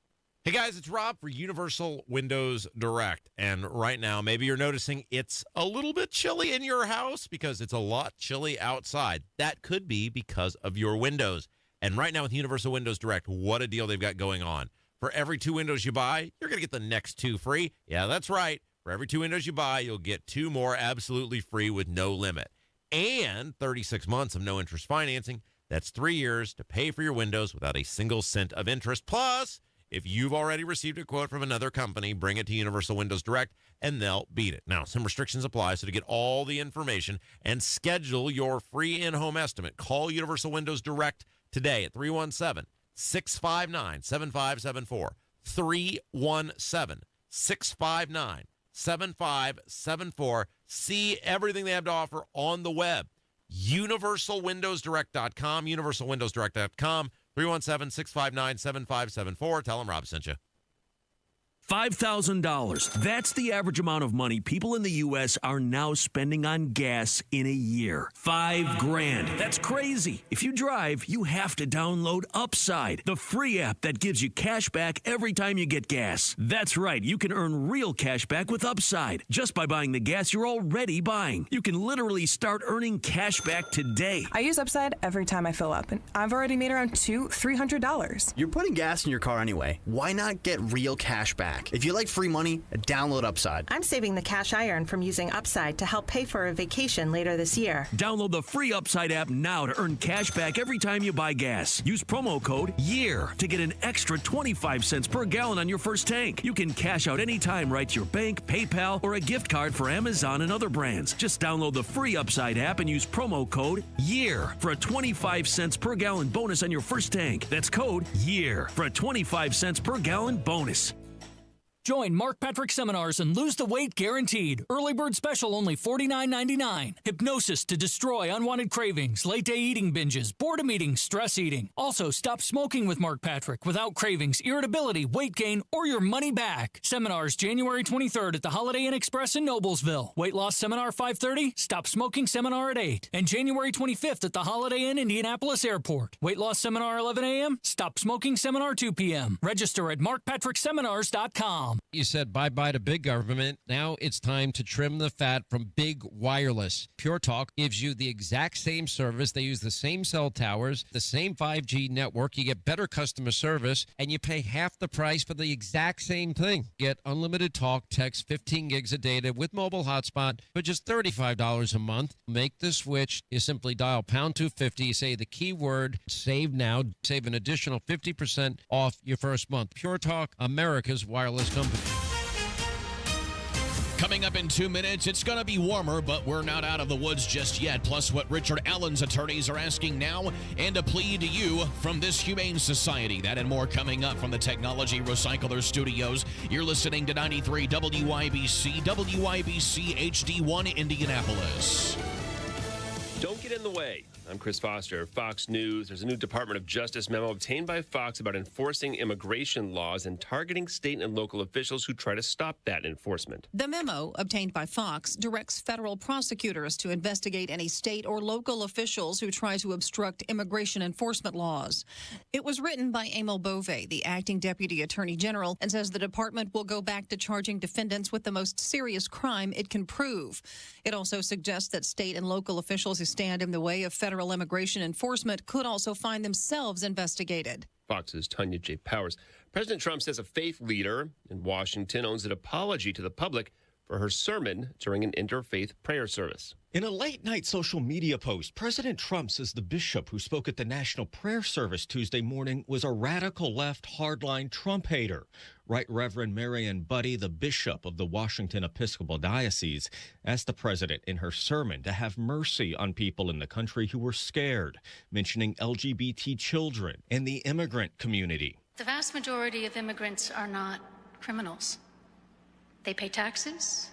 Hey guys, it's Rob for Universal Windows Direct. And right now, maybe you're noticing it's a little bit chilly in your house because it's a lot chilly outside. That could be because of your windows. And right now with Universal Windows Direct, what a deal they've got going on. For every 2 windows you buy, you're going to get the next 2 free. Yeah, that's right. For every 2 windows you buy, you'll get 2 more absolutely free with no limit. And 36 months of no interest financing. That's 3 years to pay for your windows without a single cent of interest. Plus, if you've already received a quote from another company, bring it to Universal Windows Direct, and they'll beat it. Now, some restrictions apply, so to get all the information and schedule your free in-home estimate, call Universal Windows Direct today at 317-659-7574. 317-659-7574. See everything they have to offer on the web. UniversalWindowsDirect.com, UniversalWindowsDirect.com, 317-659-7574. Tell them Rob sent you. $5,000. That's the average amount of money people in the U.S. are now spending on gas in a year. $5,000. That's crazy. If you drive, you have to download Upside, the free app that gives you cash back every time you get gas. That's right. You can earn real cash back with Upside just by buying the gas you're already buying. You can literally start earning cash back today. I use Upside every time I fill up, and I've already made around $300. You're putting gas in your car anyway. Why not get real cash back? If you like free money, download Upside. I'm saving the cash I earn from using Upside to help pay for a vacation later this year. Download the free Upside app now to earn cash back every time you buy gas. Use promo code YEAR to get an extra 25 cents per gallon on your first tank. You can cash out anytime right to your bank, PayPal, or a gift card for Amazon and other brands. Just download the free Upside app and use promo code YEAR for a 25 cents per gallon bonus on your first tank. That's code YEAR for a 25 cents per gallon bonus. Join Mark Patrick Seminars and lose the weight guaranteed. Early bird special only $49.99. Hypnosis to destroy unwanted cravings, late day eating binges, boredom eating, stress eating. Also, stop smoking with Mark Patrick without cravings, irritability, weight gain, or your money back. Seminars January 23rd at the Holiday Inn Express in Noblesville. Weight loss seminar 5:30, stop smoking seminar at 8. And January 25th at the Holiday Inn Indianapolis Airport. Weight loss seminar 11 a.m., stop smoking seminar 2 p.m. Register at markpatrickseminars.com. You said bye-bye to big government. Now it's time to trim the fat from Big Wireless. Pure Talk gives you the exact same service. They use the same cell towers, the same 5G network. You get better customer service, and you pay half the price for the exact same thing. Get unlimited talk, text, 15 gigs of data with mobile hotspot for just $35 a month. Make the switch. You simply dial pound 250. You say the keyword save now. Save an additional 50% off your first month. Pure Talk, America's wireless company. Coming up in 2 minutes, it's going to be warmer, but we're not out of the woods just yet. Plus, what Richard Allen's attorneys are asking now and a plea to you from this humane society. That and more coming up from the Technology Recycler Studios. You're listening to 93 WIBC, WIBC HD1 Indianapolis. Don't get in the way. I'm Chris Foster, Fox News. There's a new Department of Justice memo obtained by Fox about enforcing immigration laws and targeting state and local officials who try to stop that enforcement. The memo, obtained by Fox, directs federal prosecutors to investigate any state or local officials who try to obstruct immigration enforcement laws. It was written by Emil Bove, the acting deputy attorney general, and says the department will go back to charging defendants with the most serious crime it can prove. It also suggests that state and local officials who stand in the way of federal immigration enforcement could also find themselves investigated. Fox's Tanya J. Powers. President Trump says a faith leader in Washington owns an apology to the public for her sermon during an interfaith prayer service. In a late-night social media post, President Trump says the bishop who spoke at the National Prayer Service Tuesday morning was a radical left hardline Trump hater. Right Reverend Marian Buddy, the bishop of the Washington Episcopal Diocese, asked the president in her sermon to have mercy on people in the country who were scared, mentioning LGBT children and the immigrant community. The vast majority of immigrants are not criminals. They pay taxes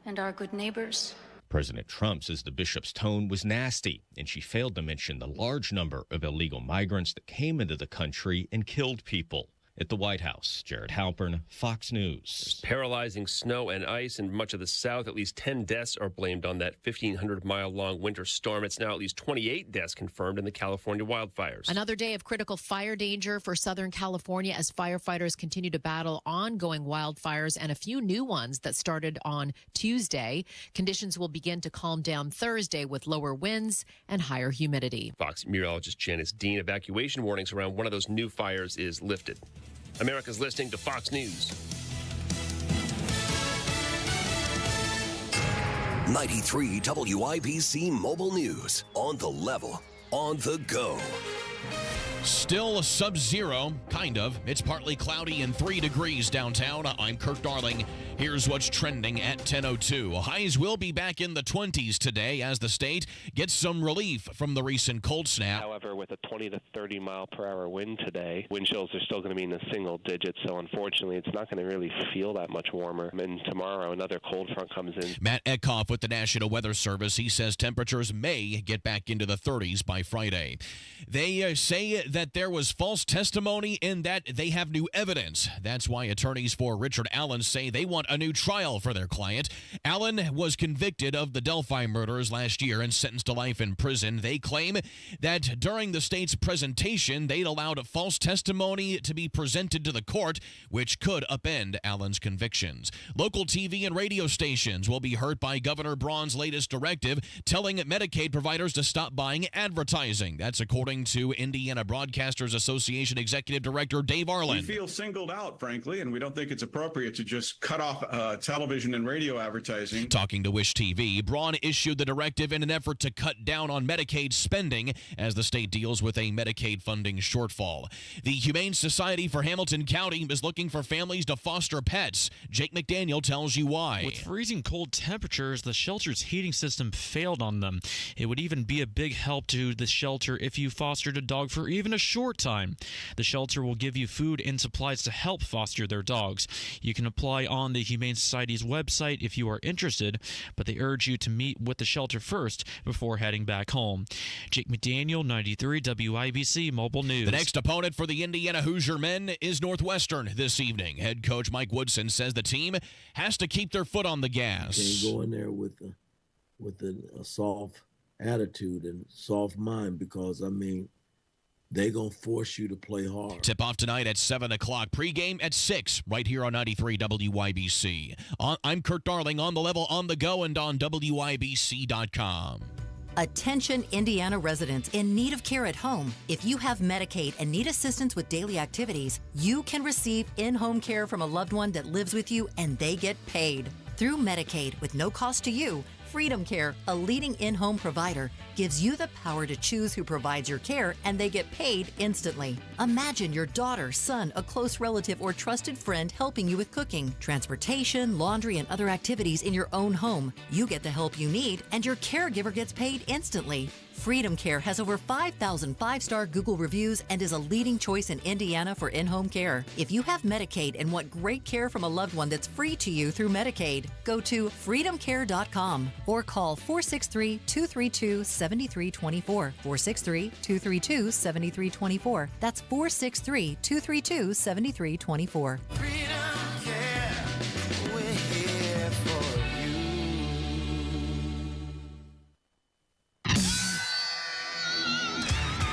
and are good neighbors. President Trump says the bishop's tone was nasty, and she failed to mention the large number of illegal migrants that came into the country and killed people. At the White House, Jared Halpern, Fox News. Paralyzing snow and ice in much of the South. At least 10 deaths are blamed on that 1,500-mile-long winter storm. It's now at least 28 deaths confirmed in the California wildfires. Another day of critical fire danger for Southern California as firefighters continue to battle ongoing wildfires and a few new ones that started on Tuesday. Conditions will begin to calm down Thursday with lower winds and higher humidity. Fox meteorologist Janice Dean. Evacuation warnings around one of those new fires is lifted. America's listening to Fox News. 93 WIBC Mobile News. On the level, on the go. Still sub-zero, kind of. It's partly cloudy and 3 degrees downtown. I'm Kirk Darling. Here's what's trending at 10:02. Highs will be back in the 20s today as the state gets some relief from the recent cold snap. However, with a 20 to 30 mile per hour wind today, wind chills are still going to be in the single digits. So unfortunately, it's not going to really feel that much warmer. And tomorrow, another cold front comes in. Matt Eckhoff with the National Weather Service. He says temperatures may get back into the 30s by Friday. They say that there was false testimony and that they have new evidence. That's why attorneys for Richard Allen say they want a new trial for their client. Allen was convicted of the Delphi murders last year and sentenced to life in prison. They claim that during the state's presentation, they'd allowed false testimony to be presented to the court, which could upend Allen's convictions. Local TV and radio stations will be hurt by Governor Braun's latest directive telling Medicaid providers to stop buying advertising. That's according to Indiana Broadcasters Association Executive Director Dave Arlen. We feel singled out, frankly, and we don't think it's appropriate to just cut off television and radio advertising. Talking to Wish TV, Braun issued the directive in an effort to cut down on Medicaid spending as the state deals with a Medicaid funding shortfall. The Humane Society for Hamilton County is looking for families to foster pets. Jake McDaniel tells you why. With freezing cold temperatures, the shelter's heating system failed on them. It would even be a big help to the shelter if you fostered a dog for even a short time. The shelter will give you food and supplies to help foster their dogs. You can apply on the Humane Society's website if you are interested, but they urge you to meet with the shelter first before heading back home. Jake McDaniel, 93 WIBC Mobile News. The next opponent for the Indiana Hoosier men is Northwestern this evening. Head coach Mike Woodson says the team has to keep their foot on the gas. You can't go in there with a soft attitude and soft mind because, I mean, they're going to force you to play hard. Tip-off tonight at 7 o'clock. Pre-game at 6, right here on 93 WIBC. I'm Kurt Darling, on the level, on the go, and on WIBC.com. Attention Indiana residents in need of care at home. If you have Medicaid and need assistance with daily activities, you can receive in-home care from a loved one that lives with you and they get paid. Through Medicaid with no cost to you, Freedom Care, a leading in-home provider, gives you the power to choose who provides your care and they get paid instantly. Imagine your daughter, son, a close relative, or trusted friend helping you with cooking, transportation, laundry, and other activities in your own home. You get the help you need and your caregiver gets paid instantly. Freedom Care has over 5,000 five-star Google reviews and is a leading choice in Indiana for in-home care. If you have Medicaid and want great care from a loved one that's free to you through Medicaid, go to freedomcare.com or call 463-232-7324. 463-232-7324. That's 463-232-7324.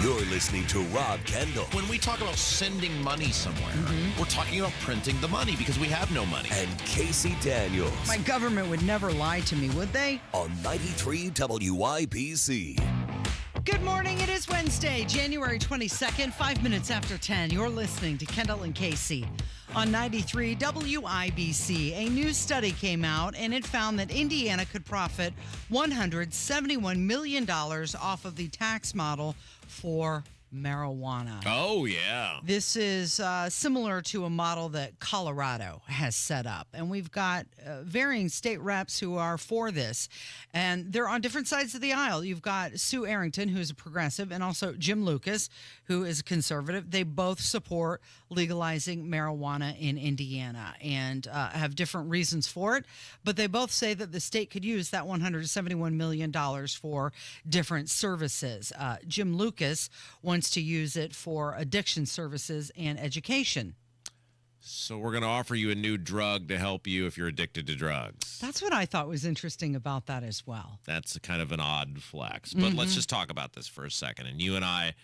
You're listening to Rob Kendall. When we talk about sending money somewhere, we're talking about printing the money because we have no money. And Casey Daniels. My government would never lie to me, would they? On 93 WIBC. Good morning. It is Wednesday, January 22nd, 5 minutes after 10. You're listening to Kendall and Casey on 93 WIBC. A new study came out, and it found that Indiana could profit $171 million off of the tax model for marijuana. Oh, yeah. This is similar to a model that Colorado has set up. And we've got varying state reps who are for this. And they're on different sides of the aisle. You've got Sue Arrington, who's a progressive, and also Jim Lucas, who is a conservative. They both support legalizing marijuana in Indiana and have different reasons for it. But they both say that the state could use that $171 million for different services. Jim Lucas wants to use it for addiction services and education. So we're going to offer you a new drug to help you if you're addicted to drugs. That's what I thought was interesting about that as well. That's kind of an odd flex. But let's just talk about this for a second. And you and I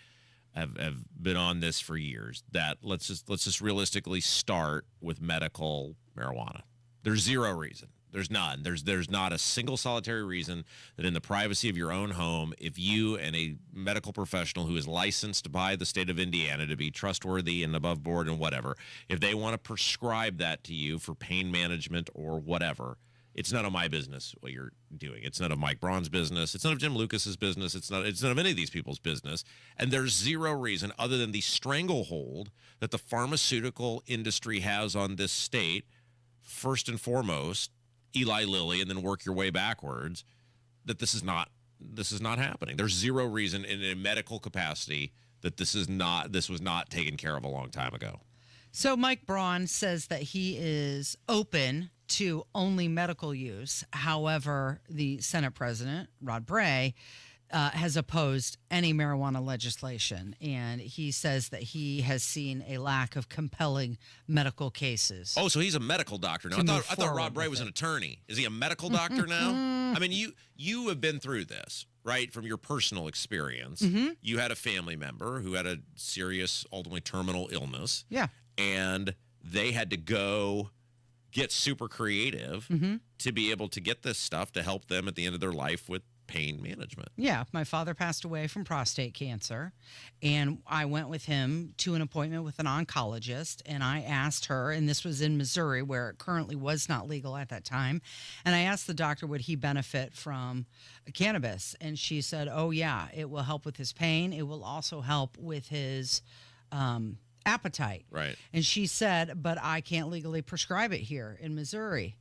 have been on this for years. That let's just realistically start with medical marijuana. There's zero reason. There's none. There's not a single solitary reason that in the privacy of your own home, if you and a medical professional who is licensed by the state of Indiana to be trustworthy and above board and whatever, if they want to prescribe that to you for pain management or whatever, it's none of my business what you're doing. It's none of Mike Braun's business. It's none of Jim Lucas's business. It's none of any of these people's business. And there's zero reason other than the stranglehold that the pharmaceutical industry has on this state, first and foremost, Eli Lilly, and then work your way backwards, that this is not happening. There's zero reason in a medical capacity that this was not taken care of a long time ago. So Mike Braun says that he is open to only medical use. However, the Senate President, Rod Bray, has opposed any marijuana legislation. And he says that he has seen a lack of compelling medical cases. Oh, so he's a medical doctor now. I thought Rod Bray was an attorney. Is he a medical doctor now? I mean, you have been through this, right, from your personal experience. Mm-hmm. You had a family member who had a serious, ultimately terminal illness. Yeah. And they had to go get super creative to be able to get this stuff to help them at the end of their life with pain management. Yeah, my father passed away from prostate cancer, and I went with him to an appointment with an oncologist, and I asked her, and this was in Missouri where it currently was not legal at that time, and I asked the doctor would he benefit from cannabis, and she said, oh yeah, it will help with his pain. It will also help with his appetite. Right. And she said, but I can't legally prescribe it here in Missouri.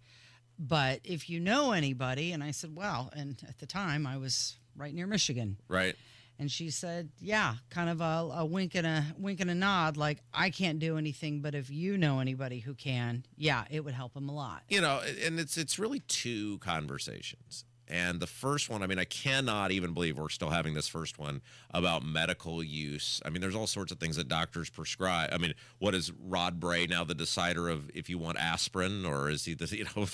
But if you know anybody, and I said, well, and at the time I was right near Michigan. Right. And she said, yeah, kind of a wink and a nod, like I can't do anything, but if you know anybody who can, yeah, it would help them a lot. You know, and it's really two conversations. And the first one, I mean, I cannot even believe we're still having this first one about medical use. I mean, there's all sorts of things that doctors prescribe. I mean, what is Rod Bray now the decider of if you want aspirin, or is he the, you know,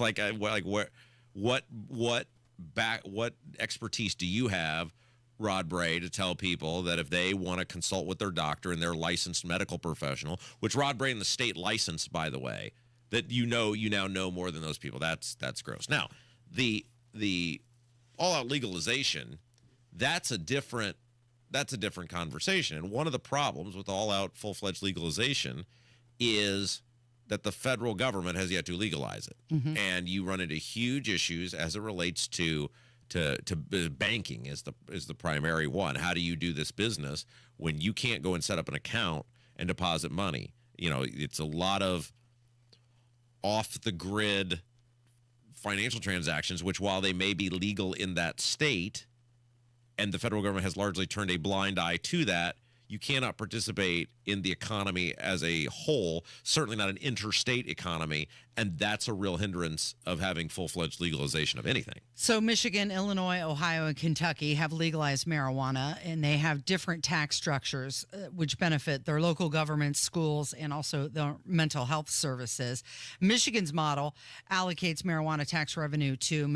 what expertise do you have, Rod Bray, to tell people that if they want to consult with their doctor and their licensed medical professional, which Rod Bray and the state licensed, by the way, that you now know more than those people. That's gross. Now, the all-out legalization, that's a different conversation. And one of the problems with all-out full-fledged legalization is that the federal government has yet to legalize it. Mm-hmm. And you run into huge issues as it relates to banking is the primary one. How do you do this business when you can't go and set up an account and deposit money? You know, it's a lot of off-the-grid financial transactions, which while they may be legal in that state, and the federal government has largely turned a blind eye to that, you cannot participate in the economy as a whole, certainly not an interstate economy, and that's a real hindrance of having full-fledged legalization of anything. So Michigan, Illinois, Ohio, and Kentucky have legalized marijuana, and they have different tax structures which benefit their local governments, schools, and also their mental health services. Michigan's model allocates marijuana tax revenue to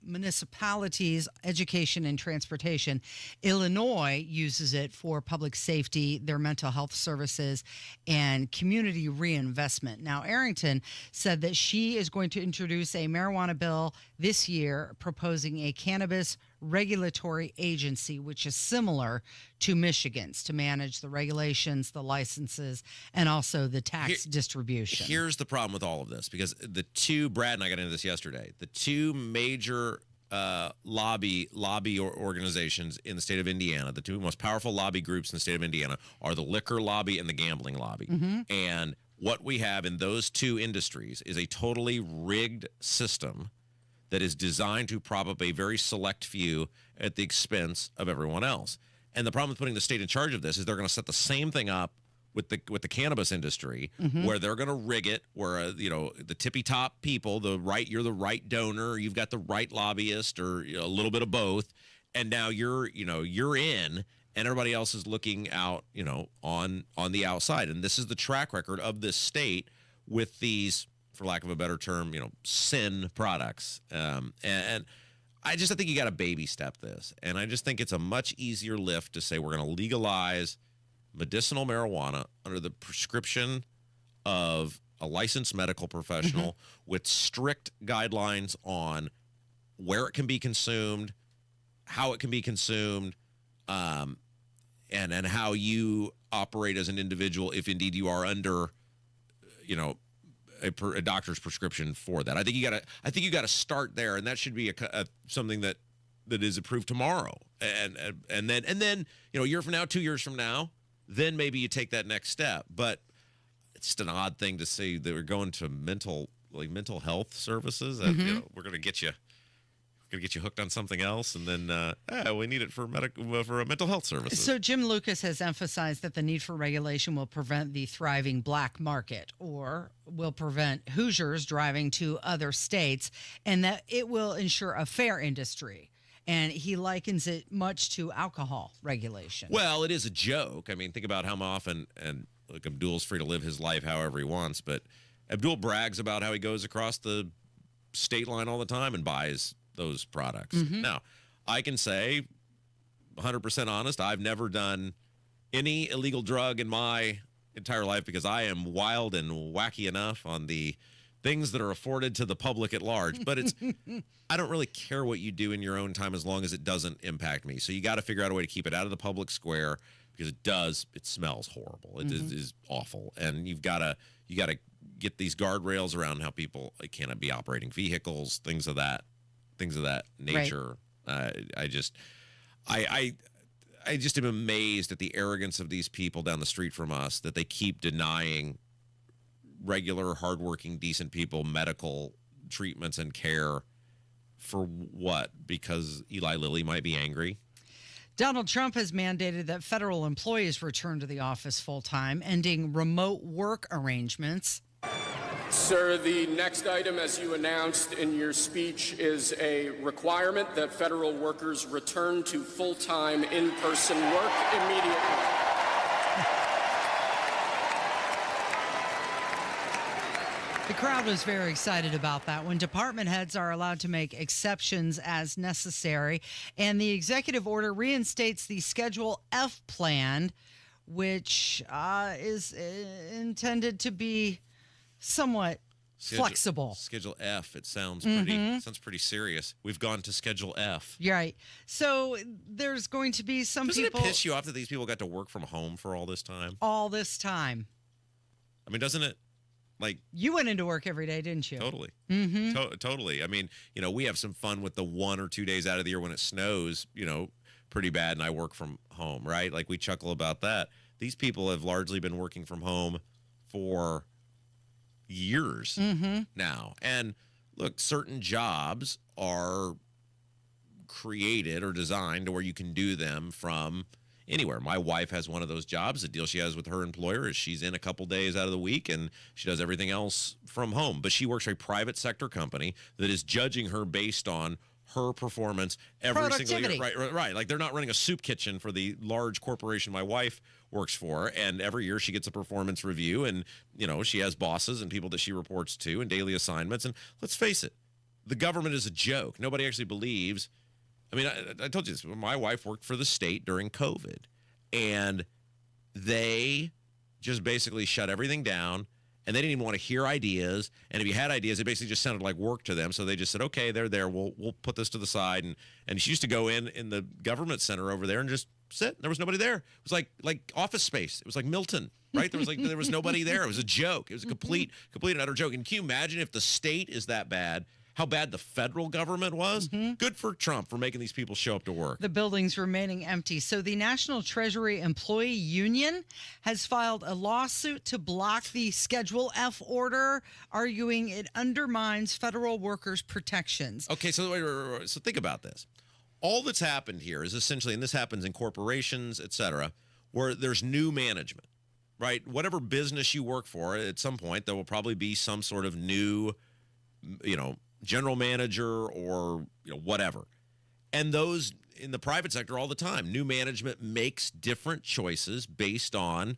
municipalities, education, and transportation. Illinois uses it for public safety, their mental health services, and community reinvestment. Now, Arrington said that she is going to introduce a marijuana bill this year proposing a cannabis regulatory agency, which is similar to Michigan's, to manage the regulations, the licenses, and also the tax distribution. Here's the problem with all of this, because Brad and I got into this yesterday, the two major lobby organizations in the state of Indiana, the two most powerful lobby groups in the state of Indiana, are the liquor lobby and the gambling lobby. Mm-hmm. And what we have in those two industries is a totally rigged system that is designed to prop up a very select few at the expense of everyone else. And the problem with putting the state in charge of this is they're going to set the same thing up with the cannabis industry, Mm-hmm. where they're going to rig it, where the tippy top people, you're the right donor, you've got the right lobbyist, or a little bit of both, and now you're in, and everybody else is looking out, on the outside. And this is the track record of this state with these, for lack of a better term, sin products. And I think you got to baby step this. And I just think it's a much easier lift to say we're going to legalize medicinal marijuana under the prescription of a licensed medical professional with strict guidelines on where it can be consumed, how it can be consumed, and how you operate as an individual if indeed you are under, a doctor's prescription for that. I think you got to start there, and that should be something that is approved tomorrow, and then a year from now, 2 years from now, then maybe you take that next step. But it's just an odd thing to say that we're going to mental health services. And, we're going to get you hooked on something else, and then we need it for a mental health services. So Jim Lucas has emphasized that the need for regulation will prevent the thriving black market, or will prevent Hoosiers driving to other states, and that it will ensure a fair industry. And he likens it much to alcohol regulation. Well, it is a joke. I mean, think about how often, and look, Abdul's free to live his life however he wants, but Abdul brags about how he goes across the state line all the time and buys those products. Now, I can say, 100% honest, I've never done any illegal drug in my entire life because I am wild and wacky enough on the things that are afforded to the public at large. But I don't really care what you do in your own time as long as it doesn't impact me. So you got to figure out a way to keep it out of the public square, because it smells horrible. It is awful. And you got to get these guardrails around how people cannot be operating vehicles, things of that nature. Right. I just am amazed at the arrogance of these people down the street from us, that they keep denying regular, hardworking, decent people medical treatments and care. For what? Because Eli Lilly might be angry? Donald Trump has mandated that federal employees return to the office full-time, ending remote work arrangements. Sir, the next item, as you announced in your speech, is a requirement that federal workers return to full-time in-person work immediately. The crowd was very excited about that one. Department heads are allowed to make exceptions as necessary, and the executive order reinstates the Schedule F plan, which is intended to be somewhat flexible. Schedule F, it sounds pretty serious. We've gone to Schedule F. You're right. So there's going to be some people... people... Doesn't it piss you off that these people got to work from home for all this time? All this time. I mean, doesn't it... Like, you went into work every day, didn't you? Totally. Totally. I mean, we have some fun with the 1 or 2 days out of the year when it snows, pretty bad, and I work from home, right? Like, we chuckle about that. These people have largely been working from home for years now. And look, certain jobs are created or designed to where you can do them from anywhere. My wife has one of those jobs. The deal she has with her employer is she's in a couple days out of the week, and she does everything else from home. But she works for a private sector company that is judging her based on her performance every single year. Right. Like, they're not running a soup kitchen for the large corporation my wife works for, and every year she gets a performance review, and she has bosses and people that she reports to and daily assignments. And let's face it, the government is a joke. Nobody actually believes. I mean, I told you this. My wife worked for the state during COVID, and they just basically shut everything down, and they didn't even want to hear ideas. And if you had ideas, it basically just sounded like work to them. So they just said, okay, they're there. We'll put this to the side. And she used to go in the government center over there and just sit. There was nobody there. It was like office space. It was like Milton, right? There was nobody there. It was a joke. It was a complete and utter joke. And can you imagine if the state is that bad? How bad the federal government was? Good for Trump for making these people show up to work. The building's remaining empty. So the National Treasury Employee Union has filed a lawsuit to block the Schedule F order, arguing it undermines federal workers' protections. Okay, so think about this. All that's happened here is essentially, and this happens in corporations, et cetera, where there's new management, right? Whatever business you work for, at some point, there will probably be some sort of new, general manager or whatever. And those in the private sector all the time, new management makes different choices based on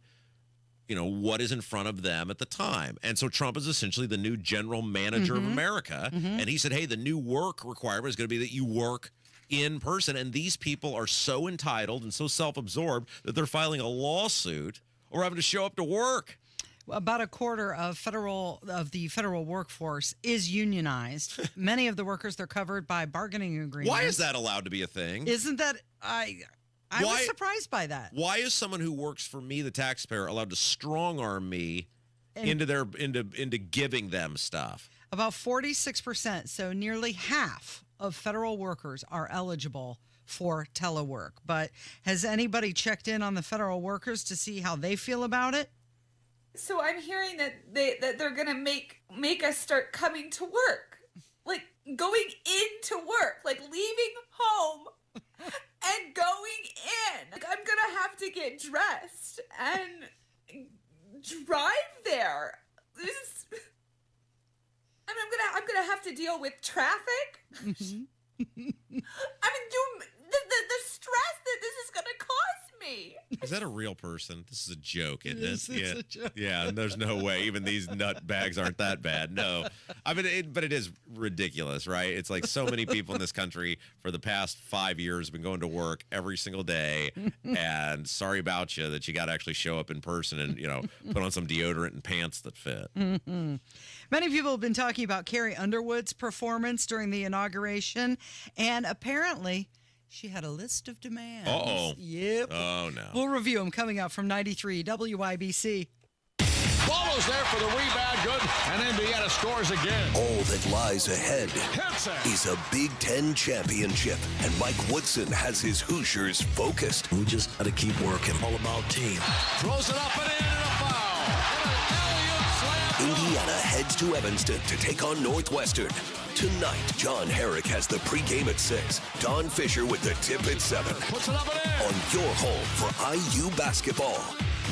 what is in front of them at the time. And so Trump is essentially the new general manager of America. And he said, hey, the new work requirement is going to be that you work in person. And these people are so entitled and so self-absorbed that they're filing a lawsuit or having to show up to work. About a quarter of the federal workforce is unionized. Many of the workers, they're covered by bargaining agreements. Why is that allowed to be a thing? Isn't that I was surprised by that. Why is someone who works for me, the taxpayer, allowed to strong arm me into giving them stuff. About 46%, so nearly half of federal workers are eligible for telework. But has anybody checked in on the federal workers to see how they feel about it? So I'm hearing that they're going to make us start coming to work, like going into work, like leaving home and going in. Like I'm going to have to get dressed and drive there. I'm gonna have to deal with traffic. I mean, the stress that this is gonna cause me. Is that a real person? This is a joke, isn't Yes, it? it's a joke. Yeah, and there's no way. Even these nut bags aren't that bad. No. I mean, but it is ridiculous, right? It's like so many people in this country for the past 5 years have been going to work every single day. And sorry about you that you got to actually show up in person and, put on some deodorant and pants that fit. Mm-hmm. Many people have been talking about Carrie Underwood's performance during the inauguration. And apparently, she had a list of demands. Uh-oh. Yep. Oh, no. We'll review them coming up from 93 WIBC. Swallows there for the rebound. Good. And Indiana scores again. All that lies ahead Hits it. is a Big Ten championship. And Mike Woodson has his Hoosiers focused. We just got to keep working. All about team. Throws it up and in and a foul. Indiana heads to Evanston to take on Northwestern. Tonight, John Herrick has the pregame at 6. Don Fisher with the tip at 7. Puts it up and in. On your home for IU basketball.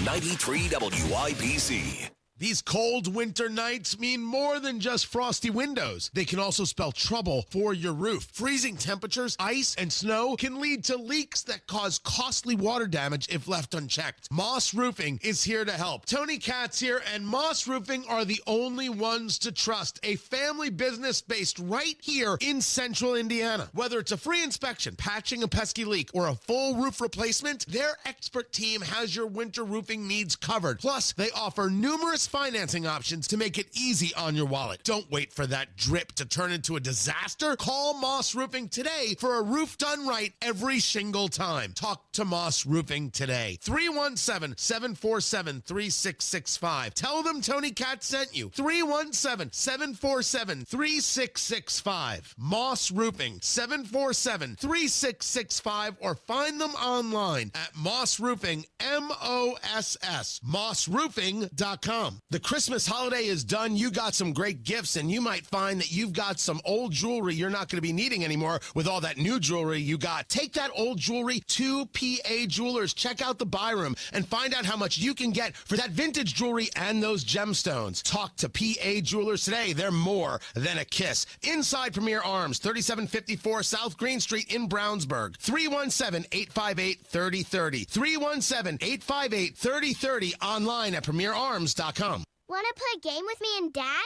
93 WIBC. These cold winter nights mean more than just frosty windows. They can also spell trouble for your roof. Freezing temperatures, ice, and snow can lead to leaks that cause costly water damage if left unchecked. Moss Roofing is here to help. Tony Katz here, and Moss Roofing are the only ones to trust. A family business based right here in central Indiana. Whether it's a free inspection, patching a pesky leak, or a full roof replacement, their expert team has your winter roofing needs covered. Plus, they offer numerous financing options to make it easy on your wallet. Don't wait for that drip to turn into a disaster. Call Moss Roofing today for a roof done right every single time. Talk to Moss Roofing today. 317-747-3665. Tell them Tony Katz sent you. 317-747-3665. Moss Roofing, 747-3665, or find them online at Moss Roofing, M-O-S-S, mossroofing.com. The Christmas holiday is done. You got some great gifts, and you might find that you've got some old jewelry you're not going to be needing anymore with all that new jewelry you got. Take that old jewelry to PA Jewelers. Check out the buy room and find out how much you can get for that vintage jewelry and those gemstones. Talk to PA Jewelers today. They're more than a kiss. Inside Premier Arms, 3754 South Green Street in Brownsburg. 317-858-3030. 317-858-3030. Online at premierarms.com. Want to play a game with me and Dad?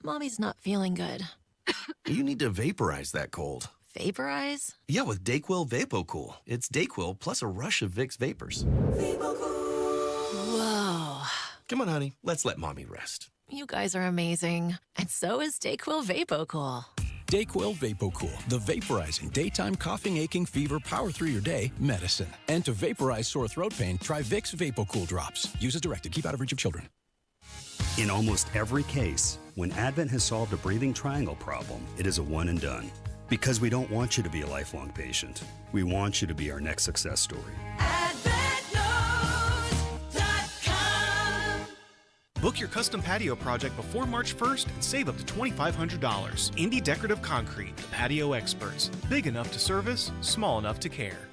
Mommy's not feeling good. You need to vaporize that cold. Vaporize? Yeah, with Dayquil VapoCool. It's Dayquil plus a rush of Vicks vapors. Whoa. Come on, honey. Let's let Mommy rest. You guys are amazing. And so is Dayquil VapoCool. Dayquil VapoCool, the vaporizing daytime coughing, aching, fever, power through your day medicine. And to vaporize sore throat pain, try Vicks VapoCool drops. Use as directed. Keep out of reach of children. In almost every case, when Advent has solved a breathing triangle problem, it is a one and done. Because we don't want you to be a lifelong patient. We want you to be our next success story. Book your custom patio project before March 1st and save up to $2,500. Indy Decorative Concrete, the patio experts. Big enough to service, small enough to care.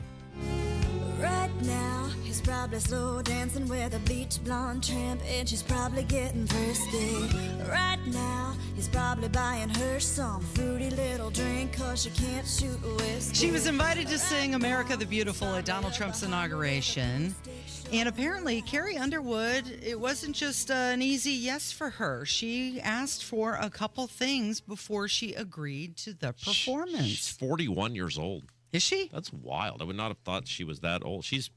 Right now, he's probably slow dancing with a bleach blonde tramp, and she's probably getting thirsty. Right now, he's probably buying her some fruity little drink, 'cause she can't shoot whiskey. She was invited to sing America the Beautiful at Donald Trump's inauguration. And apparently, Carrie Underwood, it wasn't just an easy yes for her. She asked for a couple things before she agreed to the performance. She's 41 years old. Is she? That's wild. I would not have thought she was that old. She's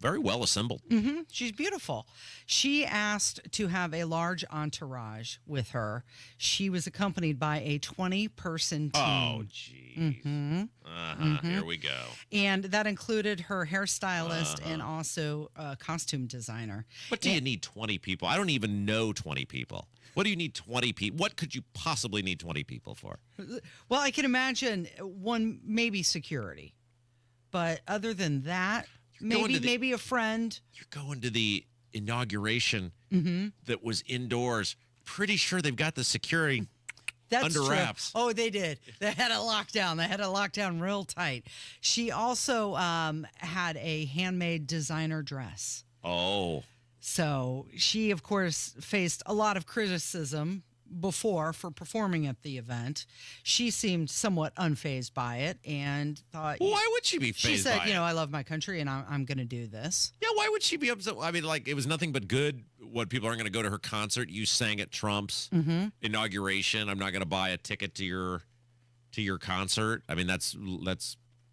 very well assembled. Mm-hmm. She's beautiful. She asked to have a large entourage with her. She was accompanied by a 20-person team. Oh, geez. Mm-hmm. Here we go. And that included her hairstylist and also a costume designer. What do you need 20 people? I don't even know 20 people. What do you need 20 people? What could you possibly need 20 people for? Well, I can imagine one, maybe security. But other than that, maybe a friend. You're going to the inauguration that was indoors. Pretty sure they've got the security under wraps. Oh, they did. They had a lockdown. They had a lockdown real tight. She also had a handmade designer dress. Oh. So she, of course, faced a lot of criticism before for performing at the event. She seemed somewhat unfazed by it and thought... Why would she be fazed by it? She said, I love my country and I'm going to do this. Yeah, why would she be upset? I mean, like, it was nothing but good. What, people aren't going to go to her concert? You sang at Trump's inauguration. I'm not going to buy a ticket to your concert. I mean, that's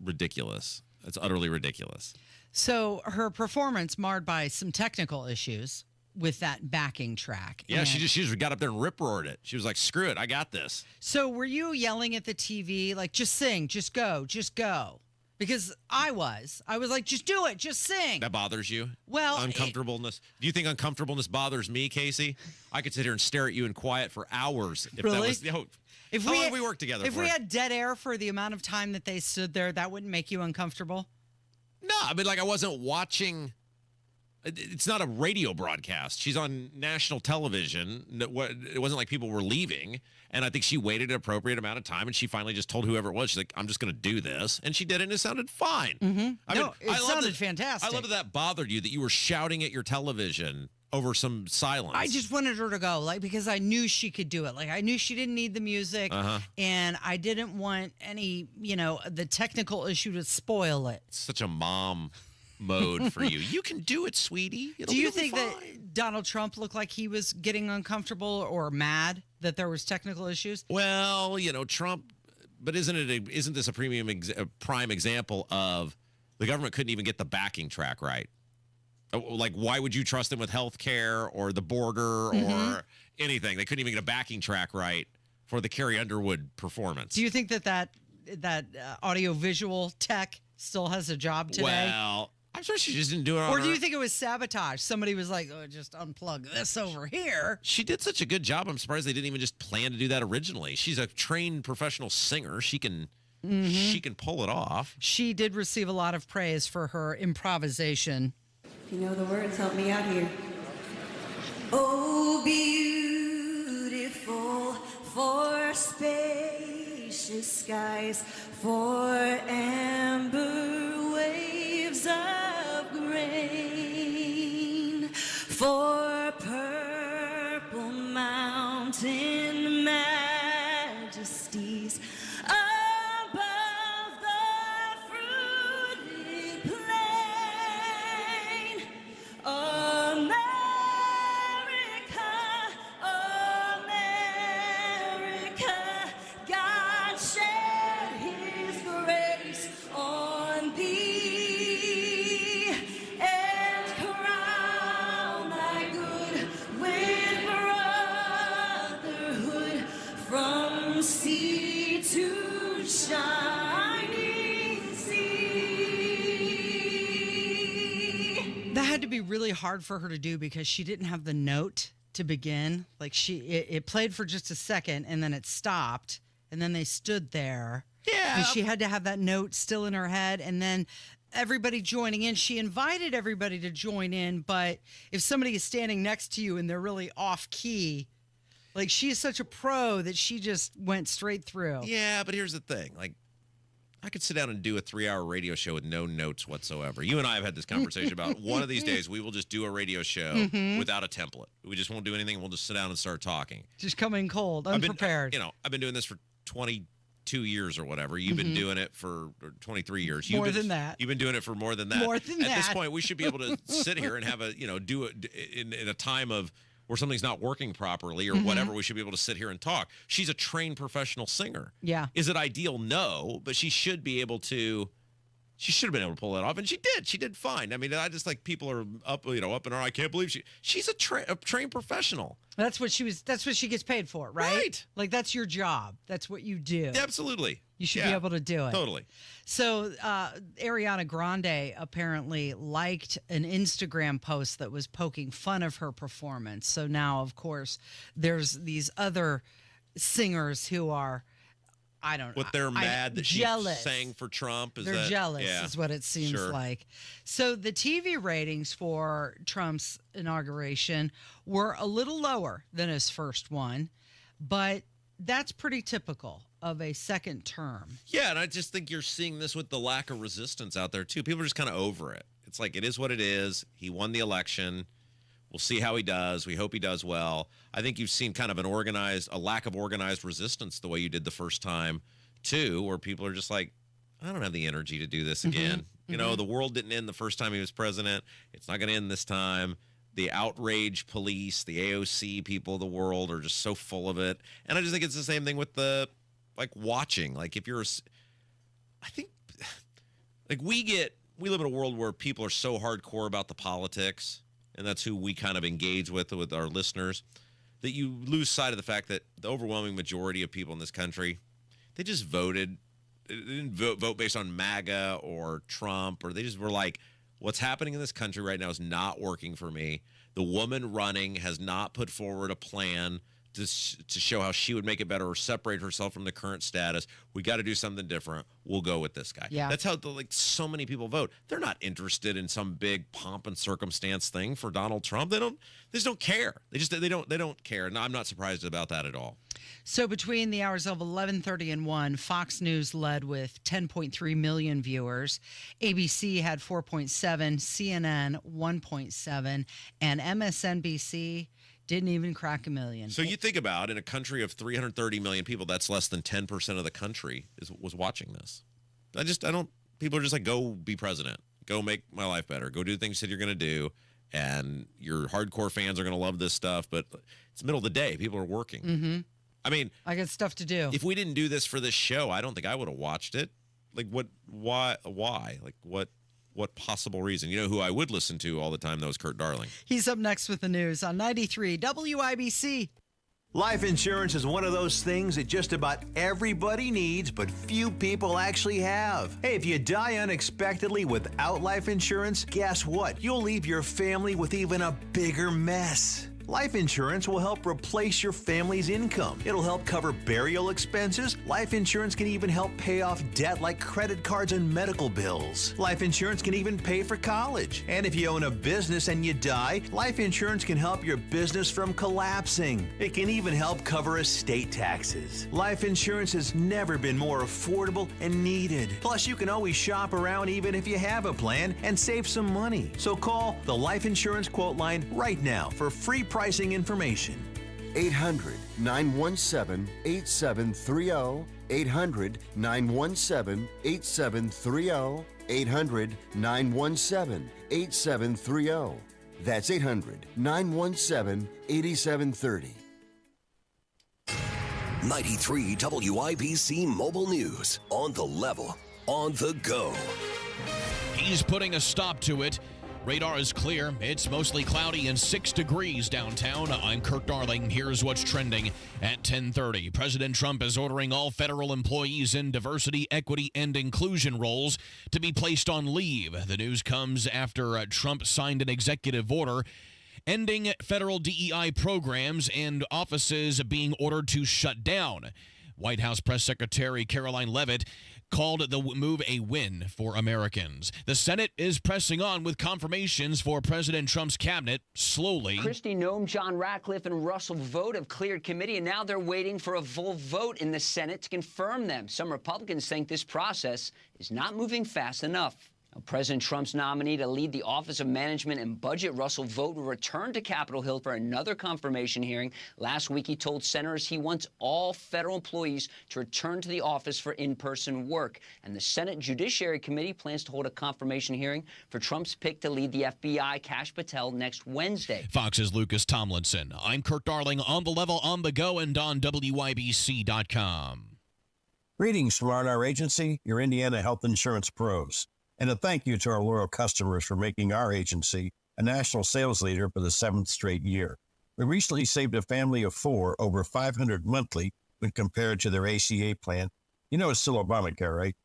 ridiculous. That's utterly ridiculous. So her performance marred by some technical issues with that backing track. Yeah, she just got up there and rip-roared it. She was like, screw it, I got this. So were you yelling at the TV, like, just sing, just go, just go? Because I was like, just do it, just sing. That bothers you? Well, uncomfortableness. Do you think uncomfortableness bothers me, Casey? I could sit here and stare at you in quiet for hours. If really? That was, how long have we worked together If for? we had dead air for the amount of time that they stood there, that wouldn't make you uncomfortable? No, I mean, like, I wasn't watching. It's not a radio broadcast. She's on national television. It wasn't like people were leaving. And I think she waited an appropriate amount of time, and she finally just told whoever it was, she's like, I'm just going to do this. And she did it, and it sounded fine. It sounded fantastic. I love that bothered you, that you were shouting at your television over some silence. I just wanted her to go, like, because I knew she could do it. Like, I knew she didn't need the music, and I didn't want any, the technical issue to spoil it. It's such a mom mode for you. You can do it, sweetie. Do you think that Donald Trump looked like he was getting uncomfortable or mad that there was technical issues? Well, Trump, but isn't this a prime example of the government couldn't even get the backing track right? Like, why would you trust them with health care or the border or anything? They couldn't even get a backing track right for the Carrie Underwood performance. Do you think that audio-visual tech still has a job today? Well, I'm sure she just didn't do it on Or do you think it was sabotage? Somebody was like, just unplug this over here. She did such a good job. I'm surprised they didn't even just plan to do that originally. She's a trained professional singer. She can pull it off. She did receive a lot of praise for her improvisation. If you know the words, help me out here. Oh, beautiful for spacious skies, for amber waves of grain, for purple mountain majesties above the fruited plain. America, America, God shed his grace on thee and crown thy good with brotherhood from sea to shining sea. That had to be really hard for her to do because she didn't have the note to begin. Like it played for just a second and then it stopped and then they stood there. Yeah. And she had to have that note still in her head and then everybody joining in. She invited everybody to join in, but if somebody is standing next to you and they're really off key, like she's such a pro that she just went straight through. Yeah, but here's the thing. Like, I could sit down and do a 3-hour radio show with no notes whatsoever. You and I have had this conversation about one of these days we will just do a radio show without a template. We just won't do anything. We'll just sit down and start talking. Just come in cold, unprepared. I've been doing this for 22 years or whatever. You've been doing it for 23 years. More than that. You've been doing it for more than that. More than At this that. point, we should be able to sit here and have do it in a time of where something's not working properly or whatever. We should be able to sit here and talk. She's a trained professional singer. Yeah. Is it ideal? No, but she should be able to She should have been able to pull that off, and she did. She did fine. I mean, I just like people are up in her. I can't believe she's a trained professional. That's what she gets paid for, right? Like that's your job. That's what you do. Yeah, absolutely. You should be able to do it. Totally. So Ariana Grande apparently liked an Instagram post that was poking fun of her performance. So now, of course, there's these other singers who are, I don't know. What they're mad that jealous. She sang for Trump. They're jealous is what it seems like. So the TV ratings for Trump's inauguration were a little lower than his first one, but that's pretty typical of a second term. Yeah, and I just think you're seeing this with the lack of resistance out there, too. People are just kind of over it. It's like, it is what it is. He won the election. We'll see how he does. We hope he does well. I think you've seen kind of a lack of organized resistance the way you did the first time, too, where people are just like, I don't have the energy to do this again. You know, the world didn't end the first time he was president. It's not going to end this time. The outrage police, the AOC people of the world are just so full of it. And I just think it's the same thing with the, like, watching. Like, if you're, I think, like, we live in a world where people are so hardcore about the politics, and that's who we kind of engage with our listeners, that you lose sight of the fact that the overwhelming majority of people in this country, they just voted. They didn't vote based on MAGA or Trump, or they just were like, what's happening in this country right now is not working for me. The woman running has not put forward a plan to show how she would make it better or separate herself from the current status. We got to do something different. We'll go with this guy. Yeah. That's how so many people vote. They're not interested in some big pomp and circumstance thing for Donald Trump. They just don't care. They don't care. And I'm not surprised about that at all. So between the hours of 11:30 and 1, Fox News led with 10.3 million viewers. ABC had 4.7, CNN 1.7, and MSNBC didn't even crack a million. So you think about, in a country of 330 million people, that's less than 10% of the country was watching this. People are just like, go be president. Go make my life better. Go do the things you said you're going to do. And your hardcore fans are going to love this stuff. But it's the middle of the day. People are working. Mm-hmm. I mean, I got stuff to do. If we didn't do this for this show, I don't think I would have watched it. Like, why? Like, what possible reason? You know who I would listen to all the time, though, is Kurt Darling. He's up next with the news on 93 WIBC. Life insurance is one of those things that just about everybody needs, but few people actually have. Hey, if you die unexpectedly without life insurance, guess what? You'll leave your family with even a bigger mess. Life insurance will help replace your family's income. It'll help cover burial expenses. Life insurance can even help pay off debt like credit cards and medical bills. Life insurance can even pay for college. And if you own a business and you die, life insurance can help your business from collapsing. It can even help cover estate taxes. Life insurance has never been more affordable and needed. Plus, you can always shop around even if you have a plan and save some money. So call the Life Insurance Quote Line right now for free pricing information. 800-917-8730. 800-917-8730. 800-917-8730. That's 800-917-8730. 93 WIBC Mobile News. On the level, on the go. He's putting a stop to it. Radar is clear. It's mostly cloudy and 6 degrees downtown. I'm Kurt Darling. Here's what's trending at 10:30. President Trump is ordering all federal employees in diversity, equity, and inclusion roles to be placed on leave. The news comes after Trump signed an executive order ending federal DEI programs and offices being ordered to shut down. White House Press Secretary Caroline Leavitt called the move a win for Americans. The Senate is pressing on with confirmations for President Trump's cabinet slowly. Kristi Noem, John Ratcliffe, and Russell Vogt have cleared committee, and now they're waiting for a full vote in the Senate to confirm them. Some Republicans think this process is not moving fast enough. Now, President Trump's nominee to lead the Office of Management and Budget, Russell Vogt, will return to Capitol Hill for another confirmation hearing. Last week, he told senators he wants all federal employees to return to the office for in-person work. And the Senate Judiciary Committee plans to hold a confirmation hearing for Trump's pick to lead the FBI, Kash Patel, next Wednesday. Fox's Lucas Tomlinson. I'm Kurt Darling, on the level, on the go, and on WIBC.com. Greetings from R&R Agency, your Indiana health insurance pros. And a thank you to our loyal customers for making our agency a national sales leader for the 7th straight year. We recently saved a family of 4 over $500 monthly when compared to their ACA plan. You know it's still Obamacare, right?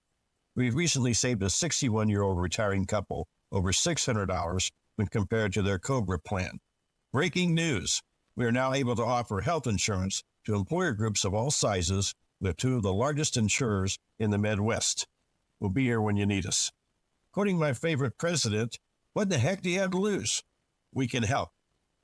We've recently saved a 61-year-old retiring couple over $600 when compared to their COBRA plan. Breaking news. We are now able to offer health insurance to employer groups of all sizes with 2 of the largest insurers in the Midwest. We'll be here when you need us. Quoting my favorite president, what the heck do you have to lose? We can help.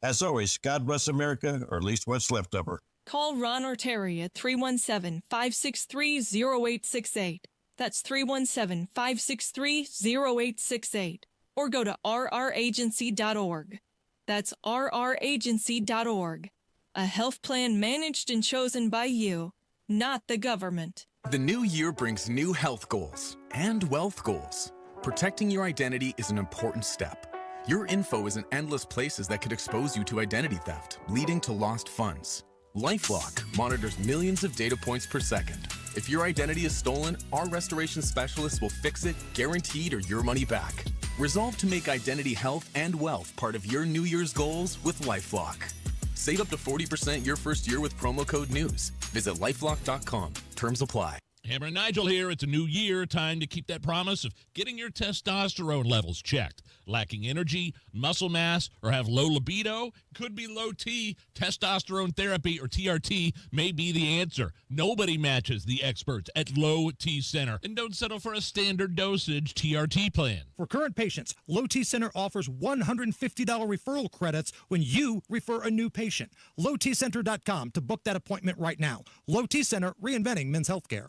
As always, God bless America, or at least what's left of her. Call Ron or Terry at 317-563-0868. That's 317-563-0868. Or go to rragency.org. That's rragency.org. A health plan managed and chosen by you, not the government. The new year brings new health goals and wealth goals. Protecting your identity is an important step. Your info is in endless places that could expose you to identity theft, leading to lost funds. LifeLock monitors millions of data points per second. If your identity is stolen, our restoration specialists will fix it, guaranteed, or your money back. Resolve to make identity health and wealth part of your New Year's goals with LifeLock. Save up to 40% your first year with promo code NEWS. Visit lifelock.com. Terms apply. Hammer and Nigel here. It's a new year. Time to keep that promise of getting your testosterone levels checked. Lacking energy, muscle mass, or have low libido? Could be low T. Testosterone therapy, or TRT, may be the answer. Nobody matches the experts at Low T Center. And don't settle for a standard dosage TRT plan. For current patients, Low T Center offers $150 referral credits when you refer a new patient. LowTCenter.com to book that appointment right now. Low T Center, reinventing men's healthcare.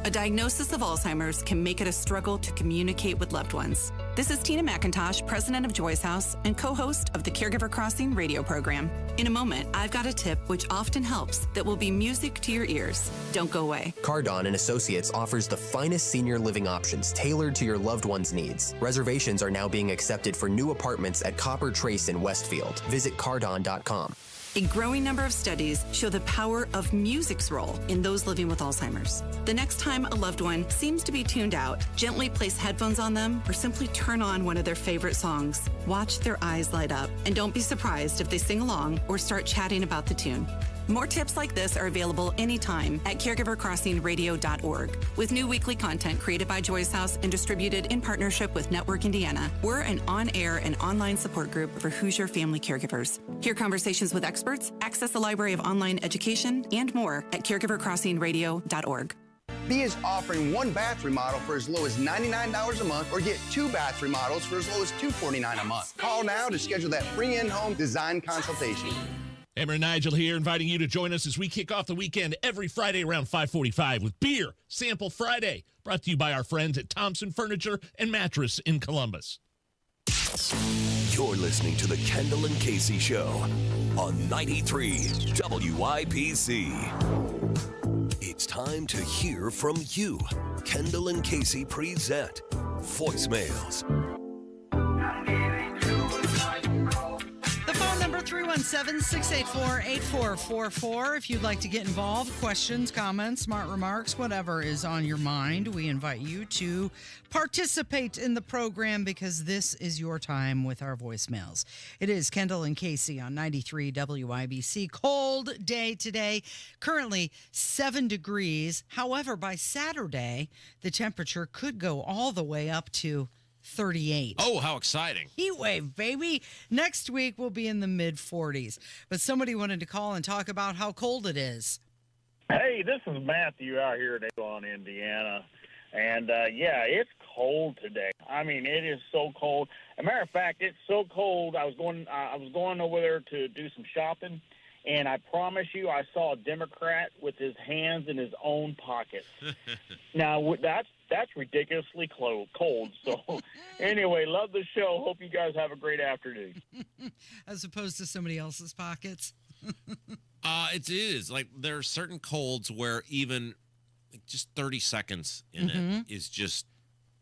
A diagnosis of Alzheimer's can make it a struggle to communicate with loved ones. This is Tina McIntosh, president of Joy's House and co-host of the Caregiver Crossing radio program. In a moment, I've got a tip which often helps that will be music to your ears. Don't go away. Cardon and Associates offers the finest senior living options tailored to your loved one's needs. Reservations are now being accepted for new apartments at Copper Trace in Westfield. Visit cardon.com. A growing number of studies show the power of music's role in those living with Alzheimer's. The next time a loved one seems to be tuned out, gently place headphones on them or simply turn on one of their favorite songs. Watch their eyes light up, and don't be surprised if they sing along or start chatting about the tune. More tips like this are available anytime at caregivercrossingradio.org. With new weekly content created by Joy's House and distributed in partnership with Network Indiana, we're an on-air and online support group for Hoosier family caregivers. Hear conversations with experts, access a library of online education, and more at caregivercrossingradio.org. B is offering 1 bath remodel for as low as $99 a month, or get 2 bath remodels for as low as $249 a month. Call now to schedule that free in-home design consultation. Hammer and Nigel here, inviting you to join us as we kick off the weekend every Friday around 5:45 with Beer Sample Friday, brought to you by our friends at Thompson Furniture and Mattress in Columbus. You're listening to the Kendall and Casey Show on 93 WIPC. It's time to hear from you. Kendall and Casey present Voicemails. 317-684-8444. If you'd like to get involved, questions, comments, smart remarks, whatever is on your mind, we invite you to participate in the program because this is your time with our voicemails. It is Kendall and Casey on 93 WIBC. Cold day today, currently 7 degrees. However, by Saturday, the temperature could go all the way up to 38. Oh, how exciting. Heat wave, baby. Next week we'll be in the mid 40s. But somebody wanted to call and talk about how cold it is. Hey, this is Matthew out here in Avon, Indiana. And yeah, it's cold today. I mean, it is so cold. As a matter of fact, it's so cold. I was going over there to do some shopping, and I promise you, I saw a Democrat with his hands in his own pockets. Now, that's ridiculously cold. So, anyway, love the show. Hope you guys have a great afternoon. As opposed to somebody else's pockets. It is. Like, there are certain colds where even like just 30 seconds in it is just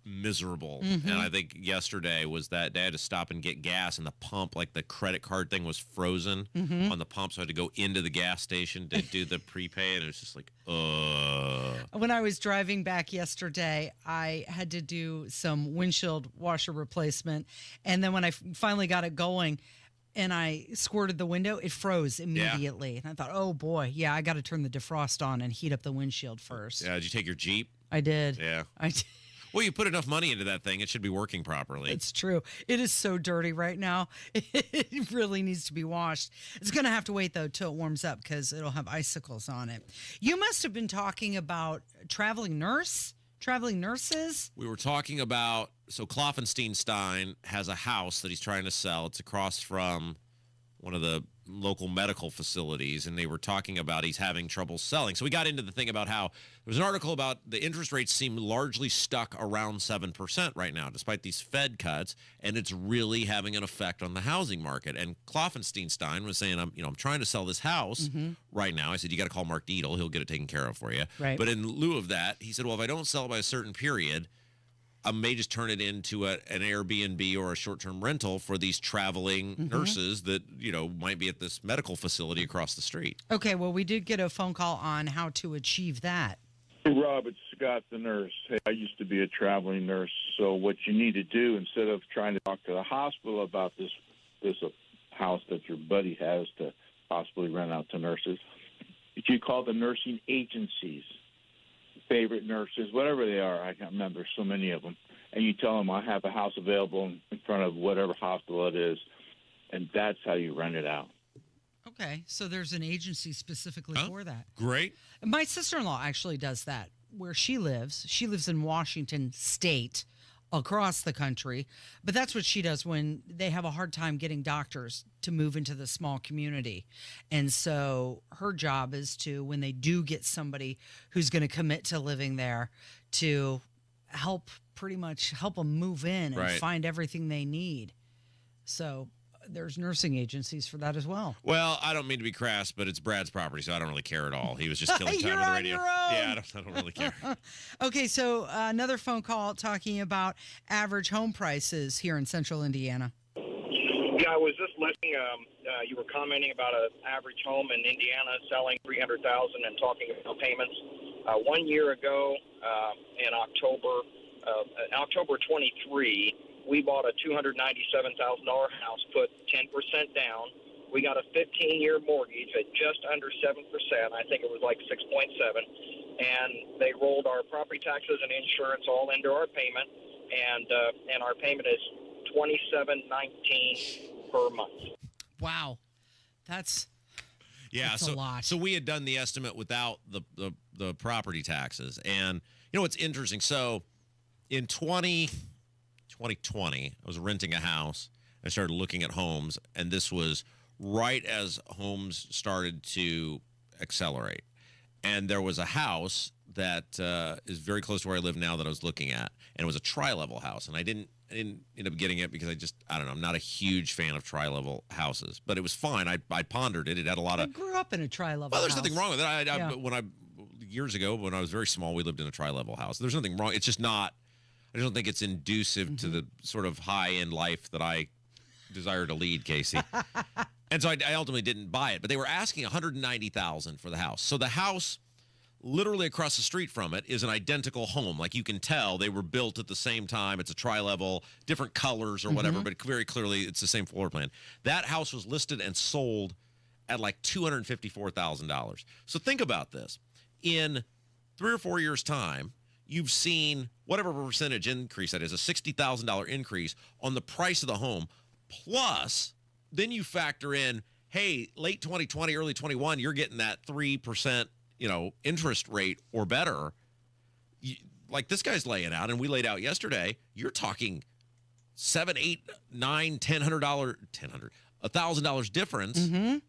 miserable. Mhm. And I think yesterday was that they had to stop and get gas, and the pump, like the credit card thing, was frozen Mhm. on the pump, so I had to go into the gas station to do the prepay, and it was just like, When I was driving back yesterday, I had to do some windshield washer replacement. And then when I finally got it going and I squirted the window, it froze immediately. And I thought, oh boy, yeah, I got to turn the defrost on and heat up the windshield first. Yeah, did you take your Jeep? I did. Yeah. I did. Well, you put enough money into that thing, it should be working properly. It's true. It is so dirty right now. It really needs to be washed. It's going to have to wait, though, till it warms up because it'll have icicles on it. You must have been talking about traveling nurses. We were talking about, so Kloffenstein has a house that he's trying to sell. It's across from one of the local medical facilities, and they were talking about he's having trouble selling. So we got into the thing about how there was an article about the interest rates seem largely stuck around 7% right now, despite these Fed cuts, and it's really having an effect on the housing market. And Kloffenstein was saying, I'm trying to sell this house right now. I said, you got to call Mark Deedle. He'll get it taken care of for you. Right. But in lieu of that, he said, well, if I don't sell it by a certain period, I may just turn it into an Airbnb or a short-term rental for these traveling nurses that, might be at this medical facility across the street. Okay, well, we did get a phone call on how to achieve that. Hey, Rob, it's Scott the nurse. Hey, I used to be a traveling nurse. So what you need to do, instead of trying to talk to the hospital about this house that your buddy has to possibly rent out to nurses, if you call the nursing agencies, favorite nurses, whatever they are, I can't remember, so many of them, and you tell them I have a house available in front of whatever hospital it is, and that's how you rent it out. Okay, so there's an agency specifically for that. Great. My sister-in-law actually does that where she lives. She lives in Washington State, across the country, but that's what she does when they have a hard time getting doctors to move into the small community. And so her job is to, when they do get somebody who's going to commit to living there, to pretty much help them move in and find everything they need. So there's nursing agencies for that as well. Well, I don't mean to be crass, but it's Brad's property, so I don't really care at all. He was just killing time on the radio. Yeah, I don't really care. Okay, so another phone call talking about average home prices here in central Indiana. Yeah, I was just listening. You were commenting about an average home in Indiana selling $300,000 and talking about payments. 1 year ago, in October 23, we bought a $297,000 house, put 10% down. We got a 15-year mortgage at just under 7%. I think it was like 6.7. And they rolled our property taxes and insurance all into our payment, and our payment is $27.19 per month. Wow, that's a lot. So we had done the estimate without the property taxes, and what's interesting. So in 2020, I was renting a house. I started looking at homes, and this was right as homes started to accelerate. And there was a house that is very close to where I live now that I was looking at, and it was a tri-level house. And I didn't end up getting it because I don't know, I'm not a huge fan of tri-level houses, but it was fine. I pondered it. It had a lot of. I grew up in a tri-level. Well, there's house. nothing wrong with it. Years ago when I was very small, we lived in a tri-level house. There's nothing wrong. It's just not. I don't think it's inducive to the sort of high-end life that I desire to lead, Casey. And so I ultimately didn't buy it. But they were asking $190,000 for the house. So the house, literally across the street from it, is an identical home. Like you can tell, they were built at the same time. It's a tri-level, different colors or whatever, but very clearly it's the same floor plan. That house was listed and sold at like $254,000. So think about this. In 3 or 4 years' time, you've seen whatever percentage increase that is, a $60,000 increase on the price of the home. Plus, then you factor in, hey, late 2020, early 21, you're getting that 3%, interest rate or better. Like this guy's laying out, and we laid out yesterday, you're talking $700, $800, $900, $1,000 difference.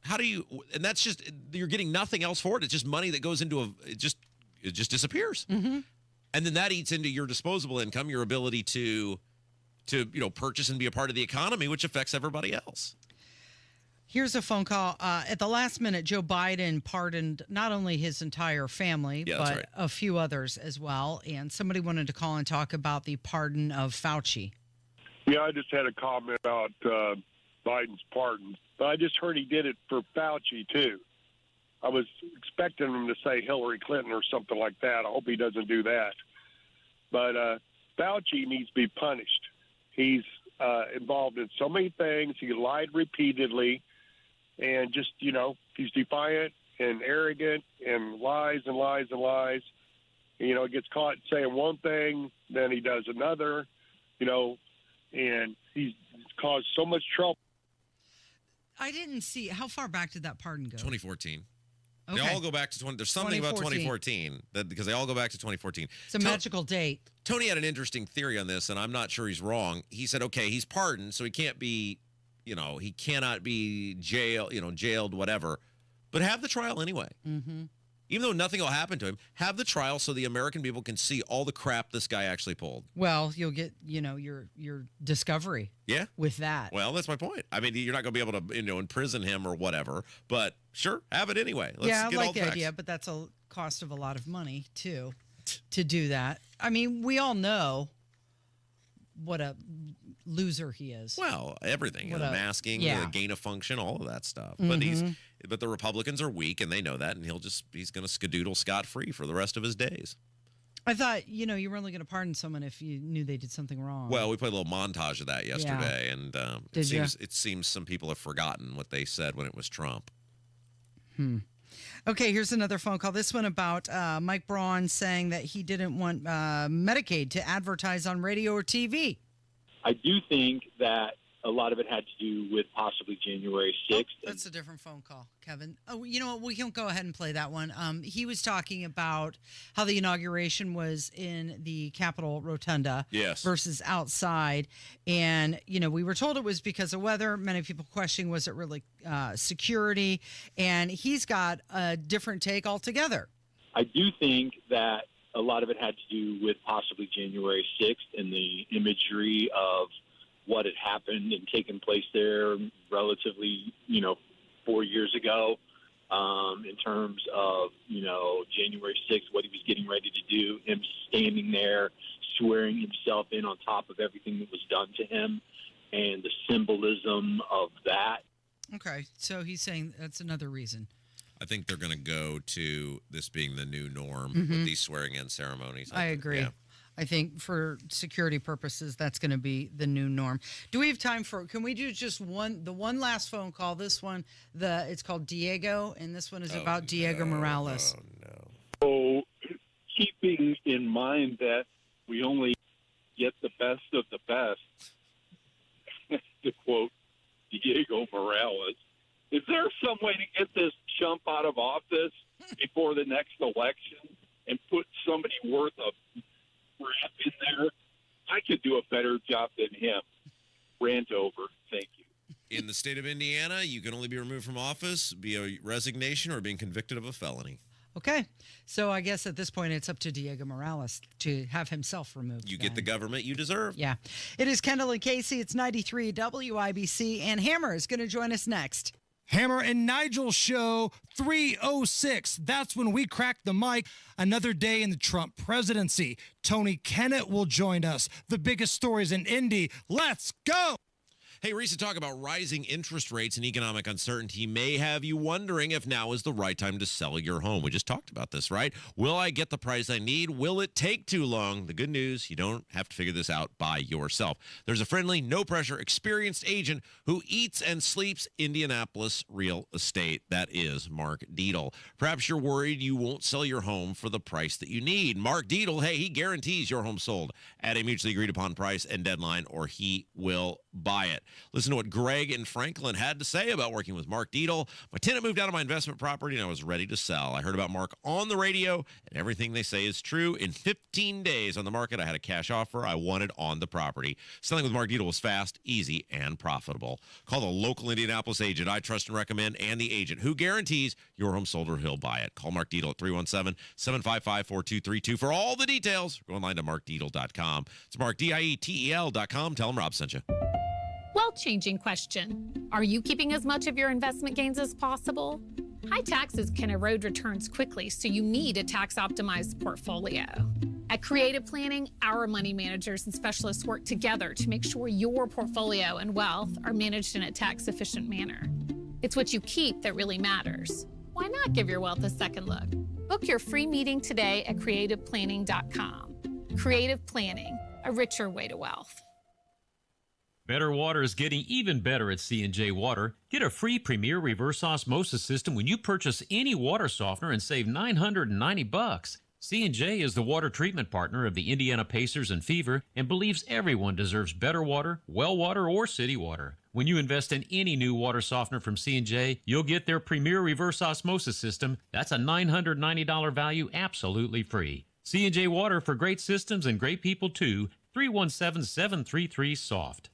How do you, and that's just, you're getting nothing else for it. It's just money that goes into it just disappears. And then that eats into your disposable income, your ability to purchase and be a part of the economy, which affects everybody else. Here's a phone call. At the last minute, Joe Biden pardoned not only his entire family, but a few others as well. And somebody wanted to call and talk about the pardon of Fauci. Yeah, I just had a comment about Biden's pardon. But I just heard he did it for Fauci, too. I was expecting him to say Hillary Clinton or something like that. I hope he doesn't do that. But Fauci needs to be punished. He's involved in so many things. He lied repeatedly. And just, he's defiant and arrogant and lies and lies and lies. And, gets caught saying one thing, then he does another, and he's caused so much trouble. I didn't see. How far back did that pardon go? 2014. Okay. They all go back to There's something about 2014 because they all go back to 2014. It's a magical date. Tony had an interesting theory on this, and I'm not sure he's wrong. He said, okay, he's pardoned, so he can't be, he cannot be jailed, whatever. But have the trial anyway. Mm-hmm. Even though nothing will happen to him, have the trial so the American people can see all the crap this guy actually pulled. Well, you'll get, your discovery. Yeah. With that. Well, that's my point. I mean, you're not going to be able to, imprison him or whatever, but sure, have it anyway. Let's I get like all the facts. idea, but that's a cost of a lot of money, too, to do that. I mean, we all know what a loser he is. Well, everything, the masking, the gain of function, all of that stuff. Mm-hmm. But the Republicans are weak, and they know that, and he's going to skedoodle scot-free for the rest of his days. I thought, you were only going to pardon someone if you knew they did something wrong. Well, we played a little montage of that yesterday, and it seems some people have forgotten what they said when it was Trump. Okay, here's another phone call. This one about Mike Braun saying that he didn't want Medicaid to advertise on radio or TV. I do think that a lot of it had to do with possibly January 6th. That's a different phone call, Kevin. Oh, you know what? We can go ahead and play that one. He was talking about how the inauguration was in the Capitol Rotunda versus outside. And, we were told it was because of weather. Many people questioning, was it really security? And he's got a different take altogether. I do think that a lot of it had to do with possibly January 6th and the imagery of what had happened and taken place there relatively, 4 years ago, in terms of, January 6th, what he was getting ready to do, him standing there, swearing himself in on top of everything that was done to him, and the symbolism of that. Okay, so he's saying that's another reason. I think they're going to go to this being the new norm with these swearing-in ceremonies. I agree. Yeah. I think for security purposes, that's going to be the new norm. Do we have time can we do just the one last phone call? This one, it's called Diego, and this one is about Diego Morales. So keeping in mind that we only get the best of the best, to quote Diego Morales, is there some way to get this chump out of office before the next election and put somebody worth of crap in there? I could do a better job than him. Rant over. Thank you. In the state of Indiana, you can only be removed from office via resignation or being convicted of a felony. Okay. So I guess at this point, it's up to Diego Morales to have himself removed. You get the government you deserve. Yeah. It is Kendall and Casey. It's 93 WIBC, and Hammer is going to join us next. Hammer and Nigel show 306. That's when we crack the mic. Another day in the Trump presidency. Tony Kennett will join us. The biggest stories in Indy. Let's go. Hey, recent talk about rising interest rates and economic uncertainty may have you wondering if now is the right time to sell your home. We just talked about this, right? Will I get the price I need? Will it take too long? The good news, you don't have to figure this out by yourself. There's a friendly, no-pressure, experienced agent who eats and sleeps Indianapolis real estate. That is Mark Dietl. Perhaps you're worried you won't sell your home for the price that you need. Mark Dietl, hey, he guarantees your home sold at a mutually agreed upon price and deadline, or he will buy it. Listen to what Greg and Franklin had to say about working with Mark Dietl. My tenant moved out of my investment property and I was ready to sell. I heard about Mark on the radio and everything they say is true. In 15 days on the market, I had a cash offer I wanted on the property. Selling with Mark Dietl was fast, easy, and profitable. Call the local Indianapolis agent I trust and recommend, and the agent who guarantees your home sold or he'll buy it. Call Mark Dietl at 317-755-4232 for all the details. Go online to markdietl.com. It's Mark, Dietel.com. Tell him Rob sent you. Well-changing question. Are you keeping as much of your investment gains as possible? High taxes can erode returns quickly, so you need a tax-optimized portfolio. At Creative Planning, our money managers and specialists work together to make sure your portfolio and wealth are managed in a tax-efficient manner. It's what you keep that really matters. Why not give your wealth a second look? Book your free meeting today at creativeplanning.com. Creative Planning, a richer way to wealth. Better water is getting even better at C&J Water. Get a free Premier Reverse Osmosis System when you purchase any water softener and save $990. C&J is the water treatment partner of the Indiana Pacers and Fever and believes everyone deserves better water, well water, or city water. When you invest in any new water softener from C&J, you'll get their Premier Reverse Osmosis System. That's a $990 value absolutely free. C&J Water for great systems and great people too. 317-733-SOFT.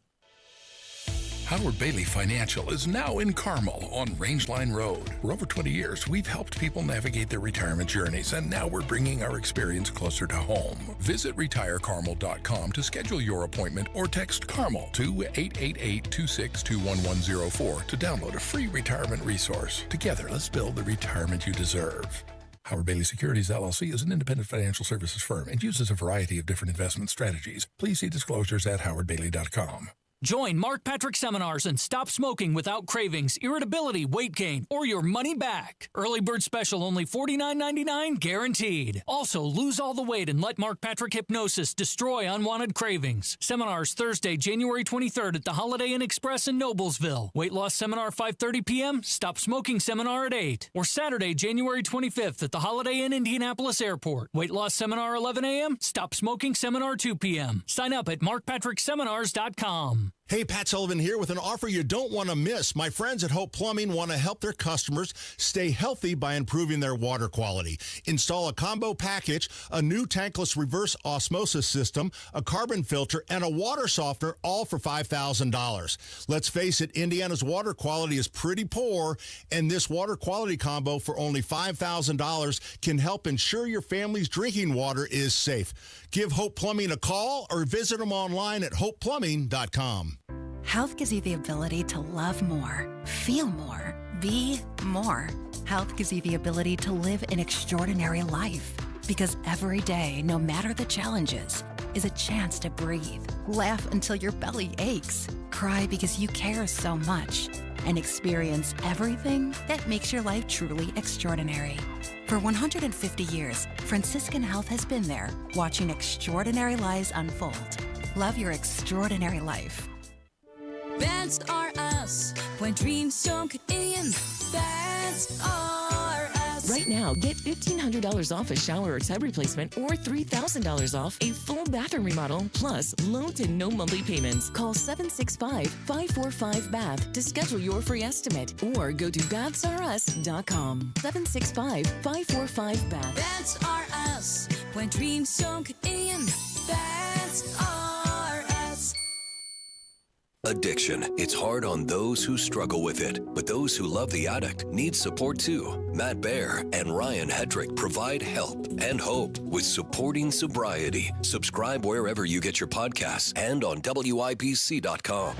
Howard Bailey Financial is now in Carmel on Rangeline Road. For over 20 years, we've helped people navigate their retirement journeys, and now we're bringing our experience closer to home. Visit retirecarmel.com to schedule your appointment or text Carmel to 888-262-1104 to download a free retirement resource. Together, let's build the retirement you deserve. Howard Bailey Securities, LLC is an independent financial services firm and uses a variety of different investment strategies. Please see disclosures at howardbailey.com. Join Mark Patrick Seminars and stop smoking without cravings, irritability, weight gain, or your money back. Early bird special only $49.99 guaranteed. Also, lose all the weight and let Mark Patrick Hypnosis destroy unwanted cravings. Seminars Thursday, January 23rd at the Holiday Inn Express in Noblesville. Weight loss seminar 5:30 p.m., stop smoking seminar at 8. Or Saturday, January 25th at the Holiday Inn Indianapolis Airport. Weight loss seminar 11 a.m., stop smoking seminar 2 p.m. Sign up at markpatrickseminars.com. Hey, Pat Sullivan here with an offer you don't want to miss. My friends at Hope Plumbing want to help their customers stay healthy by improving their water quality. Install a combo package, a new tankless reverse osmosis system, a carbon filter, and a water softener, all for $5,000. Let's face it, Indiana's water quality is pretty poor, and this water quality combo for only $5,000 can help ensure your family's drinking water is safe. Give Hope Plumbing a call or visit them online at hopeplumbing.com. Health gives you the ability to love more, feel more, be more. Health gives you the ability to live an extraordinary life. Because every day, no matter the challenges, is a chance to breathe, laugh until your belly aches, cry because you care so much, and experience everything that makes your life truly extraordinary. For 150 years, Franciscan Health has been there, watching extraordinary lives unfold. Love your extraordinary life. That's are us. When dreams don't get in, that's are us. Right now, get $1,500 off a shower or tub replacement or $3,000 off a full bathroom remodel, plus low to no monthly payments. Call 765-545-BATH to schedule your free estimate or go to bathsareus.com. 765-545-BATH. That's are us. When dreams don't get in, that's are us. Addiction. It's hard on those who struggle with it, but those who love the addict need support too. Matt Baer and Ryan Hedrick provide help and hope with Supporting Sobriety. Subscribe wherever you get your podcasts and on WIPC.com.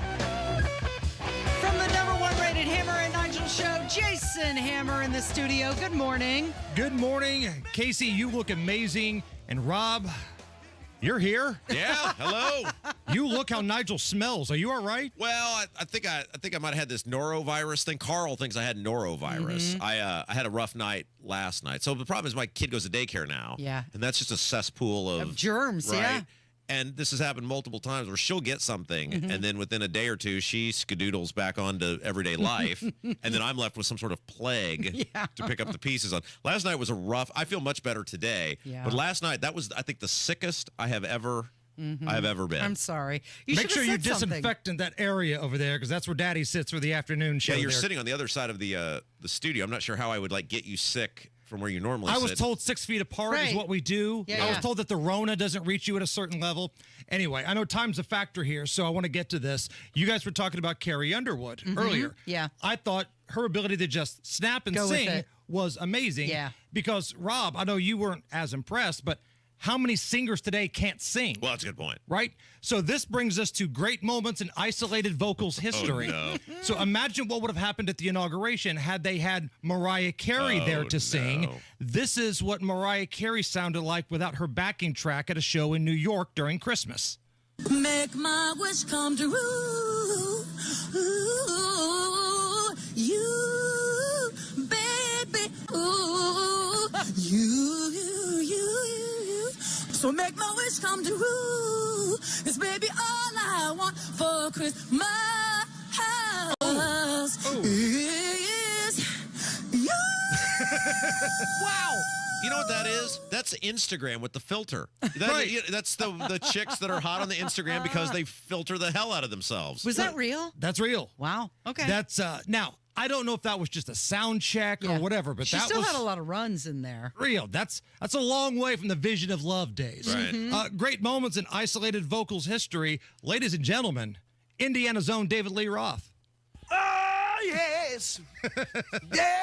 From the #1 rated Hammer and Nigel show, Jason Hammer in the studio. Good morning. Good morning. Casey, you look amazing. And Rob, you're here. Yeah, hello. You look how Nigel smells. Are you all right? Well, I think I might have had this norovirus thing. Carl thinks I had norovirus. I had a rough night last night. So the problem is my kid goes to daycare now. Yeah. And that's just a cesspool of germs, right? yeah. And this has happened multiple times where she'll get something, and then within a day or two, she skadoodles back onto everyday life, and then I'm left with some sort of plague to pick up the pieces on. Last night was a rough. I feel much better today, but last night that was, I think, the sickest I have ever been. I'm sorry. Make sure you disinfect in that area over there, because that's where Daddy sits for the afternoon show. Yeah, you're there. sitting on the other side of the studio. I'm not sure how I would get you sick from where you normally sit. I was told 6 feet apart is what we do. I was told that the Rona doesn't reach you at a certain level. Anyway, I know time's a factor here, so I want to get to this. You guys were talking about Carrie Underwood earlier. Yeah. I thought her ability to just snap and Go with sing it. was amazing. Yeah. Because, Rob, I know you weren't as impressed, but how many singers today can't sing? Well, that's a good point. Right? So this brings us to great moments in isolated vocals history. Oh, no. So imagine what would have happened at the inauguration had they had Mariah Carey there to sing. No. This is what Mariah Carey sounded like without her backing track at a show in New York during Christmas. Make my wish come true. Ooh, you, baby. Ooh, you. So make my wish come true. It's baby all I want for Christmas is you. Wow. You know what that is? That's Instagram with the filter. That's the chicks that are hot on the Instagram because they filter the hell out of themselves. Was that real? That's real. Wow. Okay. That's now, I don't know if that was just a sound check or whatever, but she that still was had a lot of runs in there. real. That's a long way from the Vision of Love days. Right. Great moments in isolated vocals history. Ladies and gentlemen, Indiana's own David Lee Roth. Oh, yes. Yeah.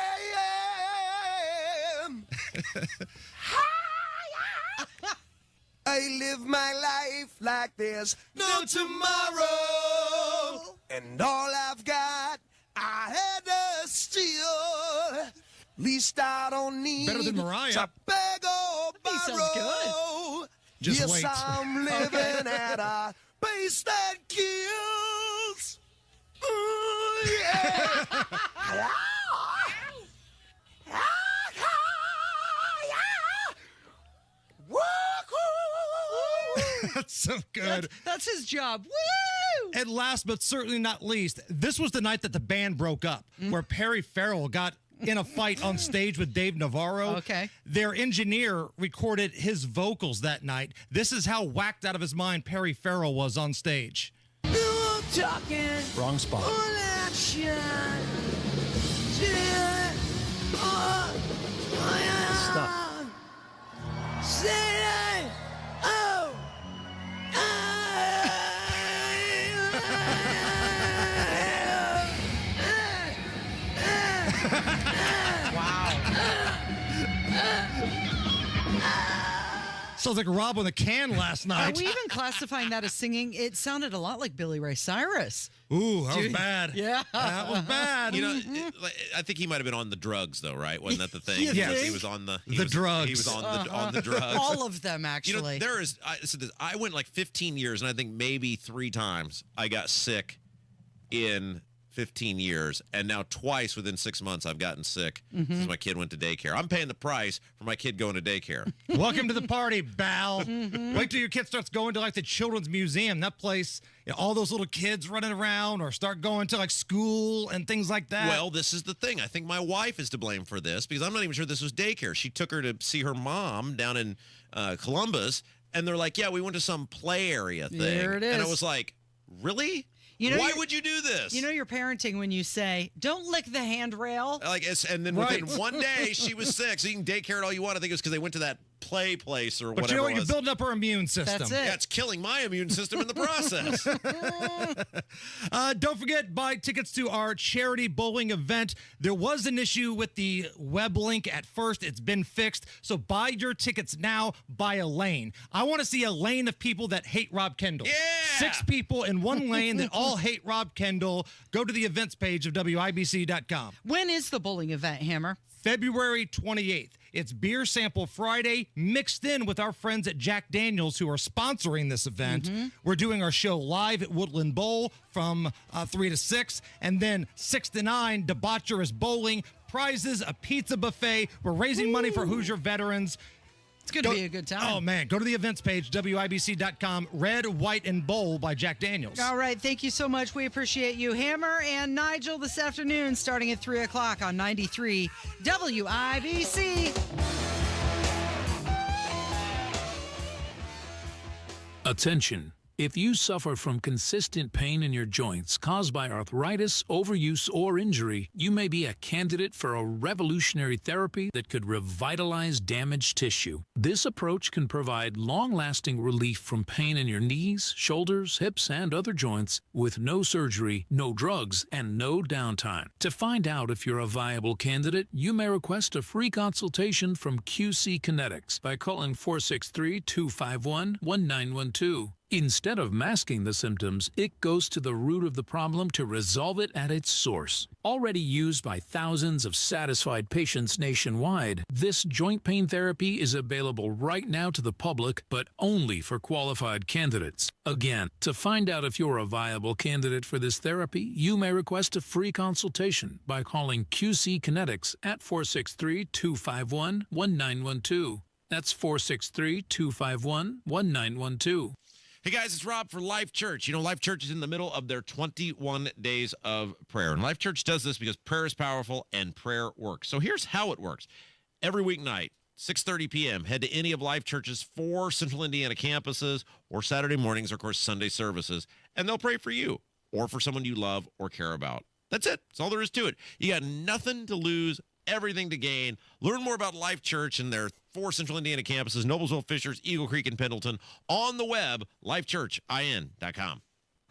I live my life like there's no tomorrow, and all I've got I had to steal. Least I don't need Better than Mariah. to beg or borrow. He sounds good. Just yes, wait. I'm living at a pace that kills. Ooh, yeah. That's so good. That's his job. Woo! And last but certainly not least, this was the night that the band broke up, where Perry Farrell got in a fight on stage with Dave Navarro. Okay. Their engineer recorded his vocals that night. This is how whacked out of his mind Perry Farrell was on stage. Talking Wrong spot. all action. Stop. Say oh. Sounds like Rob on the can last Are night. we even classifying that as singing? It sounded a lot like Billy Ray Cyrus. Ooh, that was bad. Yeah. That was bad. You know, I think he might have been on the drugs, though, right? Wasn't that the thing? Yes. He was on the drugs. He was on the drugs. All of them, actually. You know, I went like 15 years, and I think maybe 3 times I got sick in 15 years, and now twice within 6 months I've gotten sick since my kid went to daycare. I'm paying the price for my kid going to daycare. Welcome to the party, Bal. Wait till your kid starts going to like the Children's Museum. That place, all those little kids running around, or start going to like school and things like that. Well, this is the thing. I think my wife is to blame for this because I'm not even sure this was daycare. She took her to see her mom down in Columbus, and they're like, yeah, we went to some play area thing. There it is. And I was like, really? Why would you do this? You know you're parenting when you say, don't lick the handrail. And then within one day, she was sick. So you can daycare it all you want. I think it was because they went to that play place or but whatever you know what? it You're was. building up her immune system. That's it. Yeah, it's killing my immune system in the process. Don't forget, buy tickets to our charity bowling event. There was an issue with the web link at first. It's been fixed. So buy your tickets now. Buy a lane. I want to see a lane of people that hate Rob Kendall. Yeah! 6 people in one lane that all hate Rob Kendall. Go to the events page of WIBC.com. When is the bowling event, Hammer? February 28th. It's Beer Sample Friday mixed in with our friends at Jack Daniels who are sponsoring this event. We're doing our show live at Woodland Bowl from 3 to 6. And then 6 to 9, Debaucherous Bowling, prizes, a pizza buffet. We're raising money for Hoosier veterans. It's going to be a good time. Oh, man. Go to the events page, WIBC.com. Red, White, and Bowl by Jack Daniels. All right. Thank you so much. We appreciate you. Hammer and Nigel this afternoon starting at 3 o'clock on 93 WIBC. Attention. If you suffer from consistent pain in your joints caused by arthritis, overuse, or injury, you may be a candidate for a revolutionary therapy that could revitalize damaged tissue. This approach can provide long-lasting relief from pain in your knees, shoulders, hips, and other joints with no surgery, no drugs, and no downtime. To find out if you're a viable candidate, you may request a free consultation from QC Kinetics by calling 463-251-1912. Instead of masking the symptoms, it goes to the root of the problem to resolve it at its source. Already used by thousands of satisfied patients nationwide, this joint pain therapy is available right now to the public, but only for qualified candidates. Again, to find out if you're a viable candidate for this therapy, you may request a free consultation by calling QC Kinetics at 463-251-1912. That's 463-251-1912. Hey guys, it's Rob for Life Church. You know, Life Church is in the middle of their 21 days of prayer. And Life Church does this because prayer is powerful and prayer works. So here's how it works. Every weeknight, 6:30 p.m., head to any of Life Church's 4 Central Indiana campuses, or Saturday mornings, or of course Sunday services, and they'll pray for you or for someone you love or care about. That's it. That's all there is to it. You got nothing to lose, everything to gain. Learn more about Life Church and their 4 Central Indiana campuses, Noblesville, Fishers, Eagle Creek, and Pendleton, on the web, lifechurchin.com.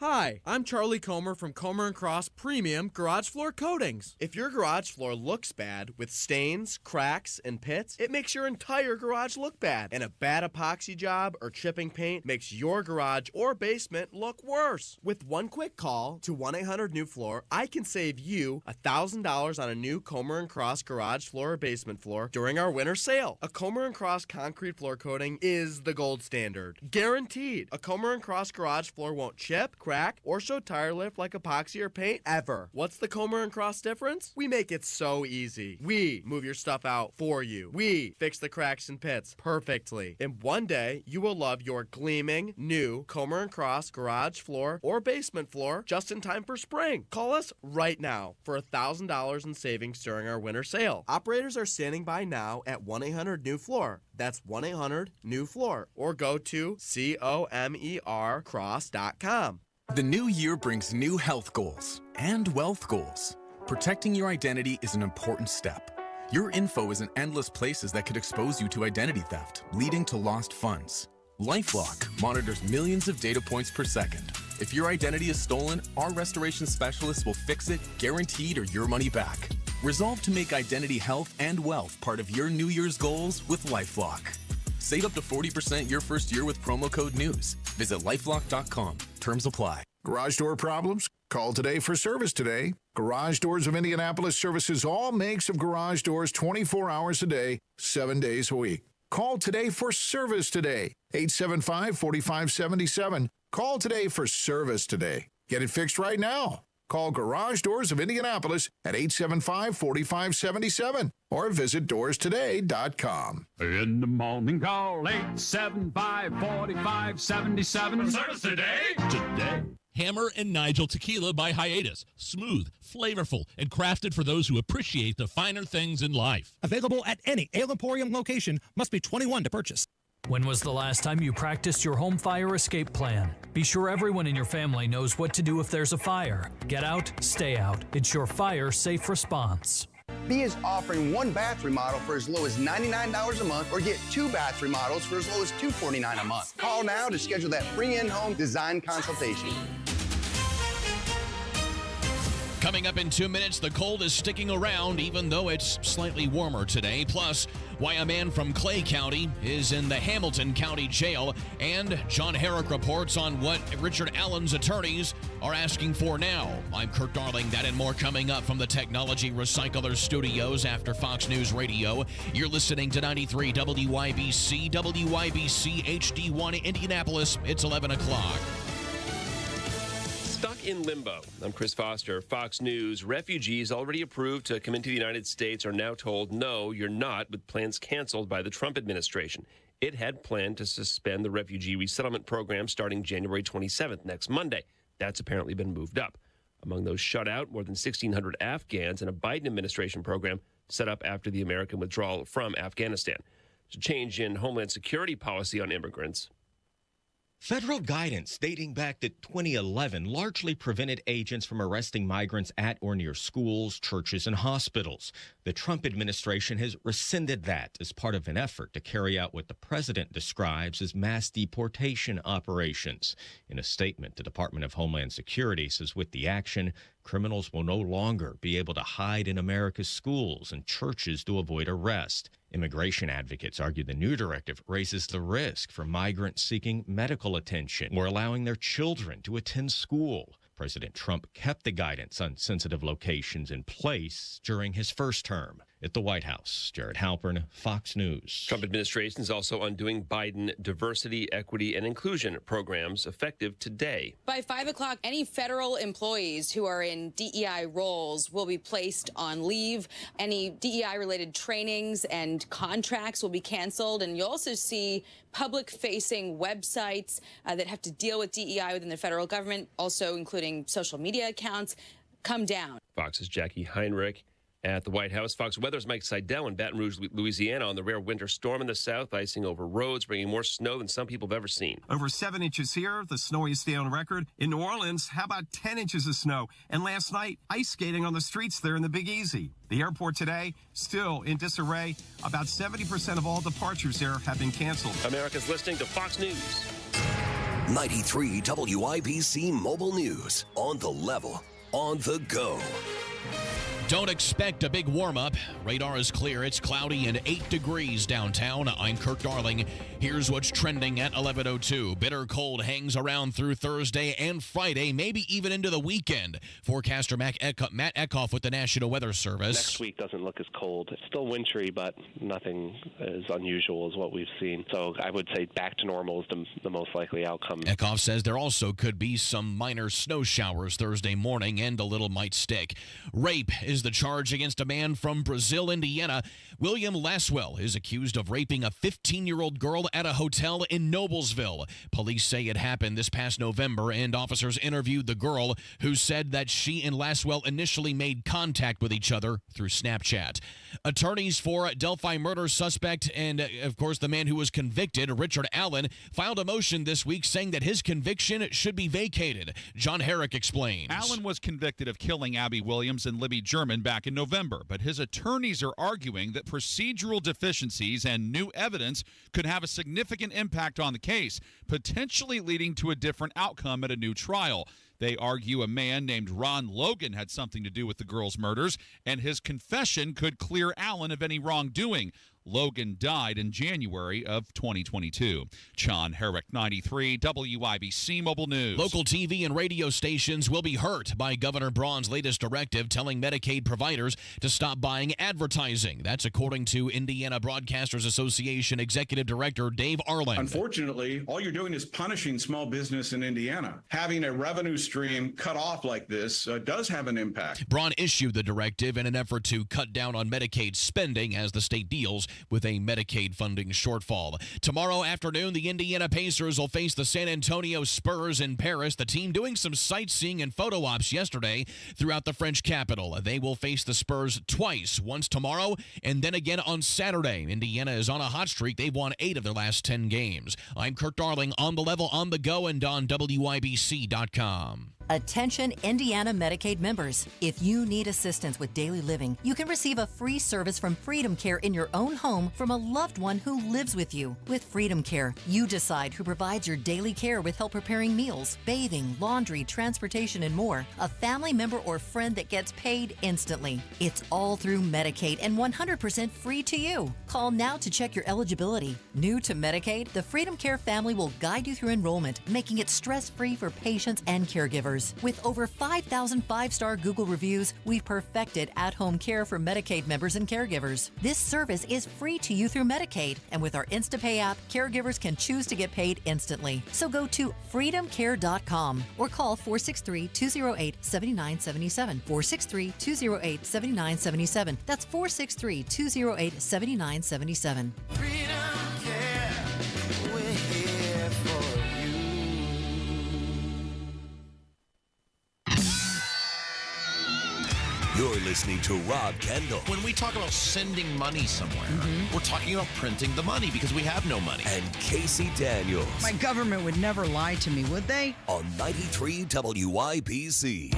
Hi, I'm Charlie Comer from Comer & Cross Premium Garage Floor Coatings. If your garage floor looks bad with stains, cracks, and pits, it makes your entire garage look bad. And a bad epoxy job or chipping paint makes your garage or basement look worse. With one quick call to 1-800-NEW-FLOOR, I can save you $1,000 on a new Comer & Cross garage floor or basement floor during our winter sale. A Comer & Cross concrete floor coating is the gold standard. Guaranteed. A Comer & Cross garage floor won't chip, crack, or show tire lift like epoxy or paint ever. What's the Comer & Cross difference? We make it so easy. We move your stuff out for you. We fix the cracks and pits perfectly. In one day, you will love your gleaming new Comer & Cross garage floor or basement floor just in time for spring. Call us right now for $1,000 in savings during our winter sale. Operators are standing by now at 1-800-NEW-FLOOR. That's 1-800-NEW-FLOOR. Or go to COMERcross.com. The new year brings new health goals and wealth goals. Protecting your identity is an important step. Your info is in endless places that could expose you to identity theft, leading to lost funds. LifeLock monitors millions of data points per second. If your identity is stolen, our restoration specialists will fix it, guaranteed, or your money back. Resolve to make identity health and wealth part of your New Year's goals with LifeLock. Save up to 40% your first year with promo code NEWS. Visit lifelock.com. Terms apply. Garage door problems? Call today for service today. Garage Doors of Indianapolis services all makes of garage doors 24 hours a day, 7 days a week. Call today for service today. 875-4577. Call today for service today. Get it fixed right now. Call Garage Doors of Indianapolis at 875-4577 or visit doorstoday.com. In the morning, call 875-4577. Service today? Today. Hammer and Nigel Tequila by Hiatus. Smooth, flavorful, and crafted for those who appreciate the finer things in life. Available at any Ale Emporium location. Must be 21 to purchase. When was the last time you practiced your home fire escape plan? Be sure everyone in your family knows what to do if there's a fire. Get out, stay out. It's your fire safe response. B is offering 1 bath remodel for as low as $99 a month, or get 2 bath remodels for as low as $249 a month. Call now to schedule that free in-home design consultation. Coming up in 2 minutes, the cold is sticking around even though it's slightly warmer today. Plus, why a man from Clay County is in the Hamilton County Jail. And John Herrick reports on what Richard Allen's attorneys are asking for now. I'm Kurt Darling. That and more coming up from the Technology Recycler Studios after Fox News Radio. You're listening to 93 WIBC, WIBC HD1 Indianapolis. It's 11 o'clock. Stuck in limbo. I'm Chris Foster, Fox News. Refugees already approved to come into the United States are now told, no, you're not, with plans canceled by the Trump administration. It had planned to suspend the refugee resettlement program starting January 27th, next Monday. That's apparently been moved up. Among those shut out, more than 1,600 Afghans in a Biden administration program set up after the American withdrawal from Afghanistan. It's a change in Homeland Security policy on immigrants. Federal guidance dating back to 2011 largely prevented agents from arresting migrants at or near schools, churches, and hospitals. The Trump administration has rescinded that as part of an effort to carry out what the president describes as mass deportation operations. In a statement, the Department of Homeland Security says with the action, criminals will no longer be able to hide in America's schools and churches to avoid arrest. Immigration advocates argue the new directive raises the risk for migrants seeking medical attention or allowing their children to attend school. President Trump kept the guidance on sensitive locations in place during his first term. At the White House, Jared Halpern, Fox News. Trump administration is also undoing Biden diversity, equity, and inclusion programs effective today. By 5 o'clock, any federal employees who are in DEI roles will be placed on leave. Any DEI-related trainings and contracts will be canceled. And you'll also see public-facing websites that have to deal with DEI within the federal government, also including social media accounts, come down. Fox's Jackie Heinrich. At the White House, Fox Weather's Mike Seidel in Baton Rouge, Louisiana, on the rare winter storm in the south, icing over roads, bringing more snow than some people have ever seen. Over 7 inches here, the snowiest day on record. In New Orleans, how about 10 inches of snow? And last night, ice skating on the streets there in the Big Easy. The airport today, still in disarray. About 70% of all departures there have been canceled. America's listening to Fox News. 93 WIBC Mobile News. On the level, on the go. Don't expect a big warm-up. Radar is clear. It's cloudy and 8 degrees downtown. I'm Kirk Darling. Here's what's trending at 11:02. Bitter cold hangs around through Thursday and Friday, maybe even into the weekend. Forecaster Matt Eckhoff with the National Weather Service. Next week doesn't look as cold. It's still wintry, but nothing as unusual as what we've seen. So I would say back to normal is the most likely outcome. Eckhoff says there also could be some minor snow showers Thursday morning and a little might stick. Rape is the charge against a man from Brazil, Indiana. William Laswell is accused of raping a 15-year-old girl at a hotel in Noblesville. Police say it happened this past November, and officers interviewed the girl, who said that she and Laswell initially made contact with each other through Snapchat. Attorneys for Delphi murder suspect and, of course, the man who was convicted, Richard Allen, filed a motion this week saying that his conviction should be vacated. John Herrick explains. Allen was convicted of killing Abby Williams and Libby German back in November, but his attorneys are arguing that procedural deficiencies and new evidence could have a significant impact on the case, potentially leading to a different outcome at a new trial. They argue a man named Ron Logan had something to do with the girls' murders, and his confession could clear Allen of any wrongdoing. Logan died in January of 2022. John Herrick, 93 WIBC Mobile News. Local TV and radio stations will be hurt by Governor Braun's latest directive telling Medicaid providers to stop buying advertising. That's according to Indiana Broadcasters Association Executive Director Dave Arland. Unfortunately, all you're doing is punishing small business in Indiana. Having a revenue stream cut off like this does have an impact. Braun issued the directive in an effort to cut down on Medicaid spending as the state deals with a Medicaid funding shortfall. Tomorrow afternoon, the Indiana Pacers will face the San Antonio Spurs in Paris. The team doing some sightseeing and photo ops yesterday throughout the French capital. They will face the Spurs twice, once tomorrow and then again on Saturday. Indiana is on a hot streak. They've won 8 of their last 10 games. I'm Kirk Darling, on the level, on the go, and on WIBC.com. Attention Indiana Medicaid members. If you need assistance with daily living, you can receive a free service from Freedom Care in your own home from a loved one who lives with you. With Freedom Care, you decide who provides your daily care with help preparing meals, bathing, laundry, transportation, and more. A family member or friend that gets paid instantly. It's all through Medicaid and 100% free to you. Call now to check your eligibility. New to Medicaid, the Freedom Care family will guide you through enrollment, making it stress-free for patients and caregivers. With over 5,000 five-star Google reviews, we've perfected at-home care for Medicaid members and caregivers. This service is free to you through Medicaid, and with our InstaPay app, caregivers can choose to get paid instantly. So go to freedomcare.com or call 463-208-7977. 463-208-7977. That's 463-208-7977. You're listening to Rob Kendall. When we talk about sending money somewhere, we're talking about printing the money because we have no money. And Casey Daniels. My government would never lie to me, would they? On 93 WIPC.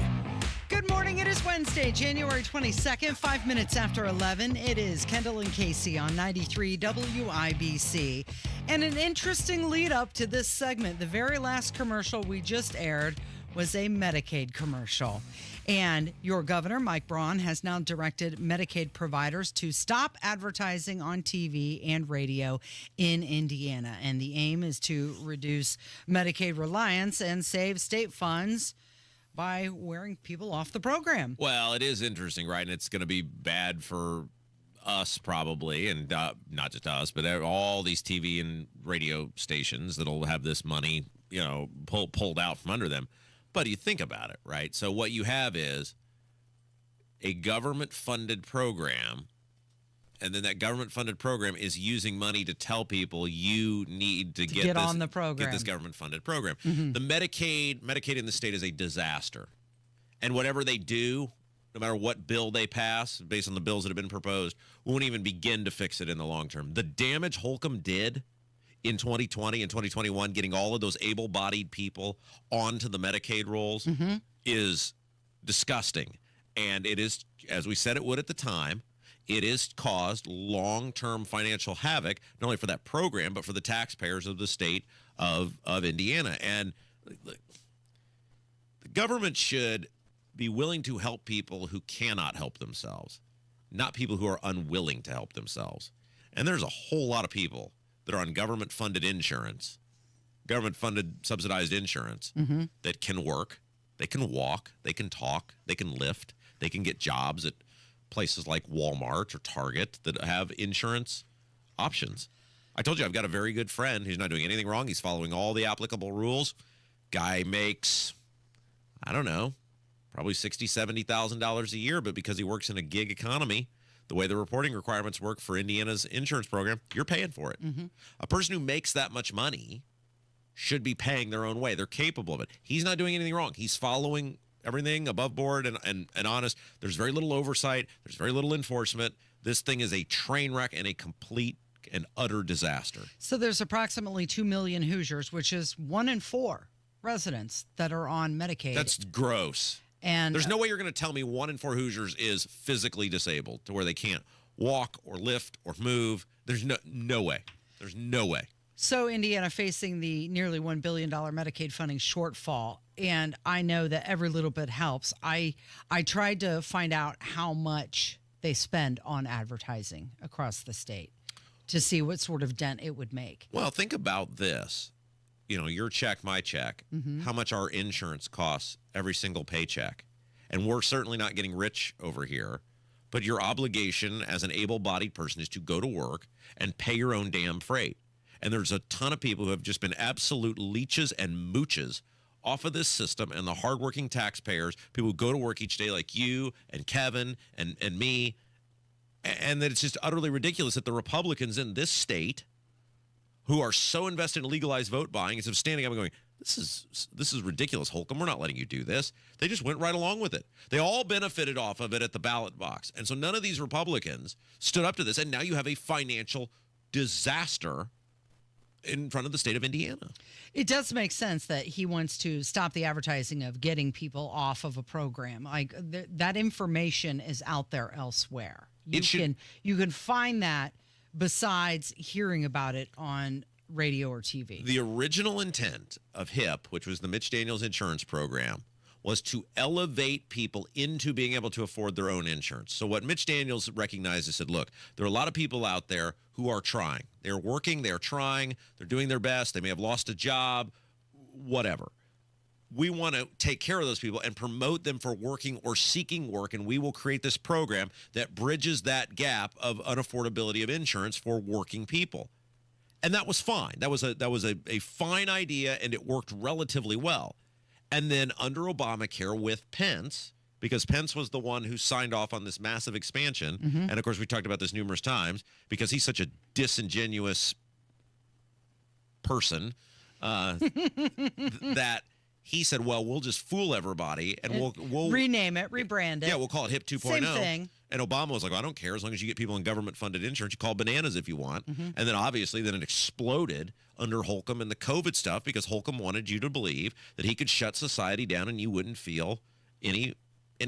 Good morning. It is Wednesday, January 22nd, 5 minutes after 11. It is Kendall and Casey on 93 WIBC. And an interesting lead up to this segment. The very last commercial we just aired was a Medicaid commercial. And your governor, Mike Braun, has now directed Medicaid providers to stop advertising on TV and radio in Indiana. And the aim is to reduce Medicaid reliance and save state funds by wearing people off the program. Well, it is interesting, right? And it's going to be bad for us probably, and not just us, but all these TV and radio stations that'll have this money, pulled out from under them. But you think about it, right? So what you have is a government-funded program, and then that government-funded program is using money to tell people you need to get on the program. Get this government-funded program. Mm-hmm. The Medicaid in the state is a disaster. And whatever they do, no matter what bill they pass, based on the bills that have been proposed, won't even begin to fix it in the long term. The damage Holcomb did in 2020 and 2021, getting all of those able-bodied people onto the Medicaid rolls is disgusting. And it is, as we said it would at the time, it has caused long-term financial havoc, not only for that program, but for the taxpayers of the state of Indiana. And the government should be willing to help people who cannot help themselves, not people who are unwilling to help themselves. And there's a whole lot of people that are on government-funded insurance, government-funded subsidized insurance, that can work, they can walk, they can talk, they can lift, they can get jobs at places like Walmart or Target that have insurance options. I told you I've got a very good friend who's not doing anything wrong. He's following all the applicable rules. Guy makes, I don't know, probably $60,000, $70,000 a year, but because he works in a gig economy, the way the reporting requirements work for Indiana's insurance program, you're paying for it. A person who makes that much money should be paying their own way. They're capable of it. He's not doing anything wrong. He's following everything above board and honest. There's very little oversight. There's very little enforcement. This thing is a train wreck and a complete and utter disaster. So there's approximately 2 million Hoosiers, which is 1 in 4 residents that are on Medicaid. That's gross. And there's no way you're going to tell me 1 in 4 Hoosiers is physically disabled to where they can't walk or lift or move. There's no way. There's no way. So Indiana facing the nearly $1 billion Medicaid funding shortfall, and I know that every little bit helps. I tried to find out how much they spend on advertising across the state to see what sort of dent it would make. Well, think about this. Your check, my check, how much our insurance costs every single paycheck. And we're certainly not getting rich over here, but your obligation as an able-bodied person is to go to work and pay your own damn freight. And there's a ton of people who have just been absolute leeches and mooches off of this system, and the hardworking taxpayers, people who go to work each day like you and Kevin and me, and that it's just utterly ridiculous that the Republicans in this state who are so invested in legalized vote buying, instead of standing up and going, this is ridiculous, Holcomb, we're not letting you do this. They just went right along with it. They all benefited off of it at the ballot box. And so none of these Republicans stood up to this, and now you have a financial disaster in front of the state of Indiana. It does make sense that he wants to stop the advertising of getting people off of a program. Like that information is out there elsewhere. You can find that besides hearing about it on radio or TV. The original intent of HIP, which was the Mitch Daniels insurance program, was to elevate people into being able to afford their own insurance. So what Mitch Daniels recognized is said, look, there are a lot of people out there who are trying. They're working, they're trying, they're doing their best, they may have lost a job, whatever. We want to take care of those people and promote them for working or seeking work, and we will create this program that bridges that gap of unaffordability of insurance for working people. And that was fine. That was a fine idea, and it worked relatively well. And then under Obamacare with Pence, because Pence was the one who signed off on this massive expansion, and of course we talked about this numerous times, because he's such a disingenuous person that he said, well, we'll just fool everybody and we'll rename it, rebrand it. Yeah, we'll call it HIP 2.0. Same thing. And Obama was like, well, I don't care. As long as you get people in government-funded insurance, you call bananas if you want. And then obviously then it exploded under Holcomb and the COVID stuff because Holcomb wanted you to believe that he could shut society down and you wouldn't feel any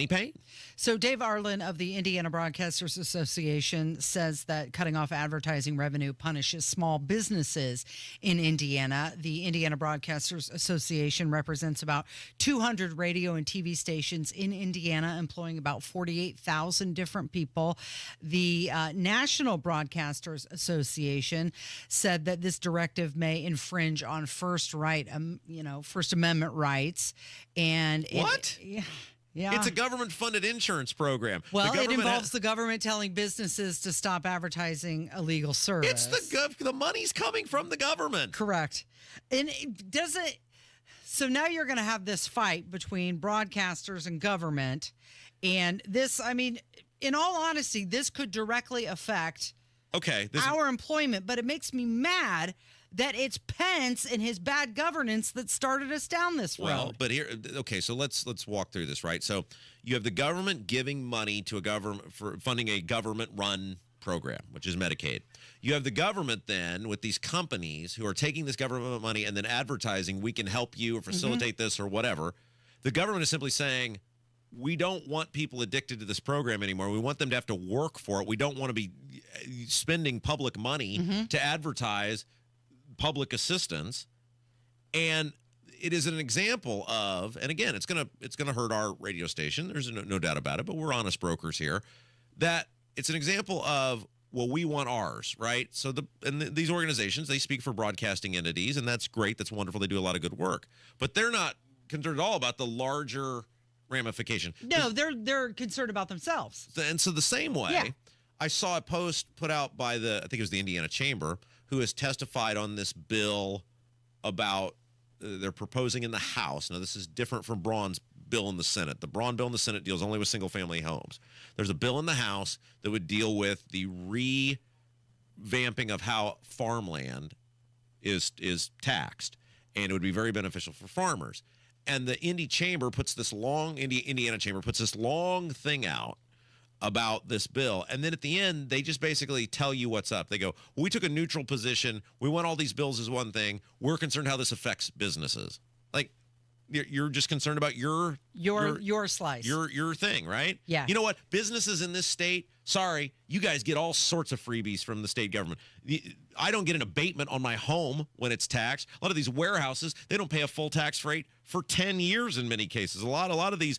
pain. So Dave Arlen of the Indiana Broadcasters Association says that cutting off advertising revenue punishes small businesses in Indiana. The Indiana Broadcasters Association represents about 200 radio and TV stations in Indiana, employing about 48,000 different people. The National Broadcasters Association said that this directive may infringe on First Amendment rights. And what? Yeah. It's a government-funded insurance program. Well, it involves the government telling businesses to stop advertising illegal service. It's the money's coming from the government. Correct. And so now you're going to have this fight between broadcasters and government. And this, I mean, in all honesty, this could directly affect our employment. But it makes me mad that it's Pence and his bad governance that started us down this road. Well, but here, so let's walk through this, right? So you have the government giving money to a government for funding a government-run program, which is Medicaid. You have the government then with these companies who are taking this government money and then advertising, we can help you or facilitate this or whatever. The government is simply saying, we don't want people addicted to this program anymore. We want them to have to work for it. We don't want to be spending public money to advertise public assistance. And it is an example of, and again, it's gonna hurt our radio station. There's no doubt about it, but we're honest brokers here. That it's an example of, well, we want ours, right? So these organizations, they speak for broadcasting entities, and that's great. That's wonderful. They do a lot of good work, but they're not concerned at all about the larger ramification. No, they're concerned about themselves. And so the same way, I saw a post put out by I think it was the Indiana Chamber, who has testified on this bill about they're proposing in the House. Now, this is different from Braun's bill in the Senate. The Braun bill in the Senate deals only with single-family homes. There's a bill in the House that would deal with the revamping of how farmland is taxed, and it would be very beneficial for farmers. And the Indiana Chamber puts this long thing out about this bill, and then at the end they just basically tell you what's up. They go, well, we took a neutral position, we want all these bills as one thing, we're concerned how this affects businesses. Like, you're just concerned about your slice, your thing, right? Yeah. You know what, businesses in this state, sorry, you guys get all sorts of freebies from the state government. I don't get an abatement on my home when it's taxed. A lot of these warehouses, they don't pay a full tax rate for 10 years in many cases. A lot of these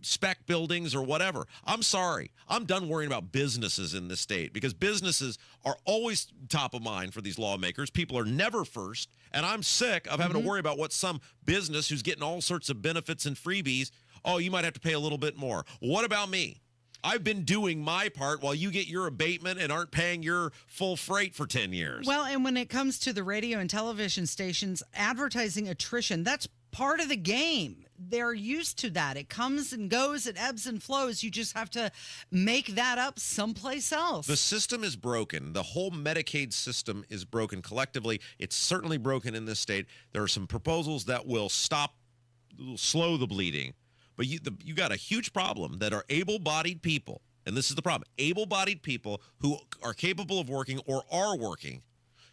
spec buildings or whatever. I'm sorry. I'm done worrying about businesses in this state because businesses are always top of mind for these lawmakers. People are never first, and I'm sick of having to worry about what some business who's getting all sorts of benefits and freebies, oh, you might have to pay a little bit more. What about me? I've been doing my part while you get your abatement and aren't paying your full freight for 10 years. Well, and when it comes to the radio and television stations, advertising attrition, that's part of the game. They're used to that. It comes and goes, it ebbs and flows. You just have to make that up someplace else. The system is broken. The whole Medicaid system is broken collectively. It's certainly broken in this state. There are some proposals that will slow the bleeding. But you got a huge problem that are able-bodied people, and this is the problem, able-bodied people who are capable of working or are working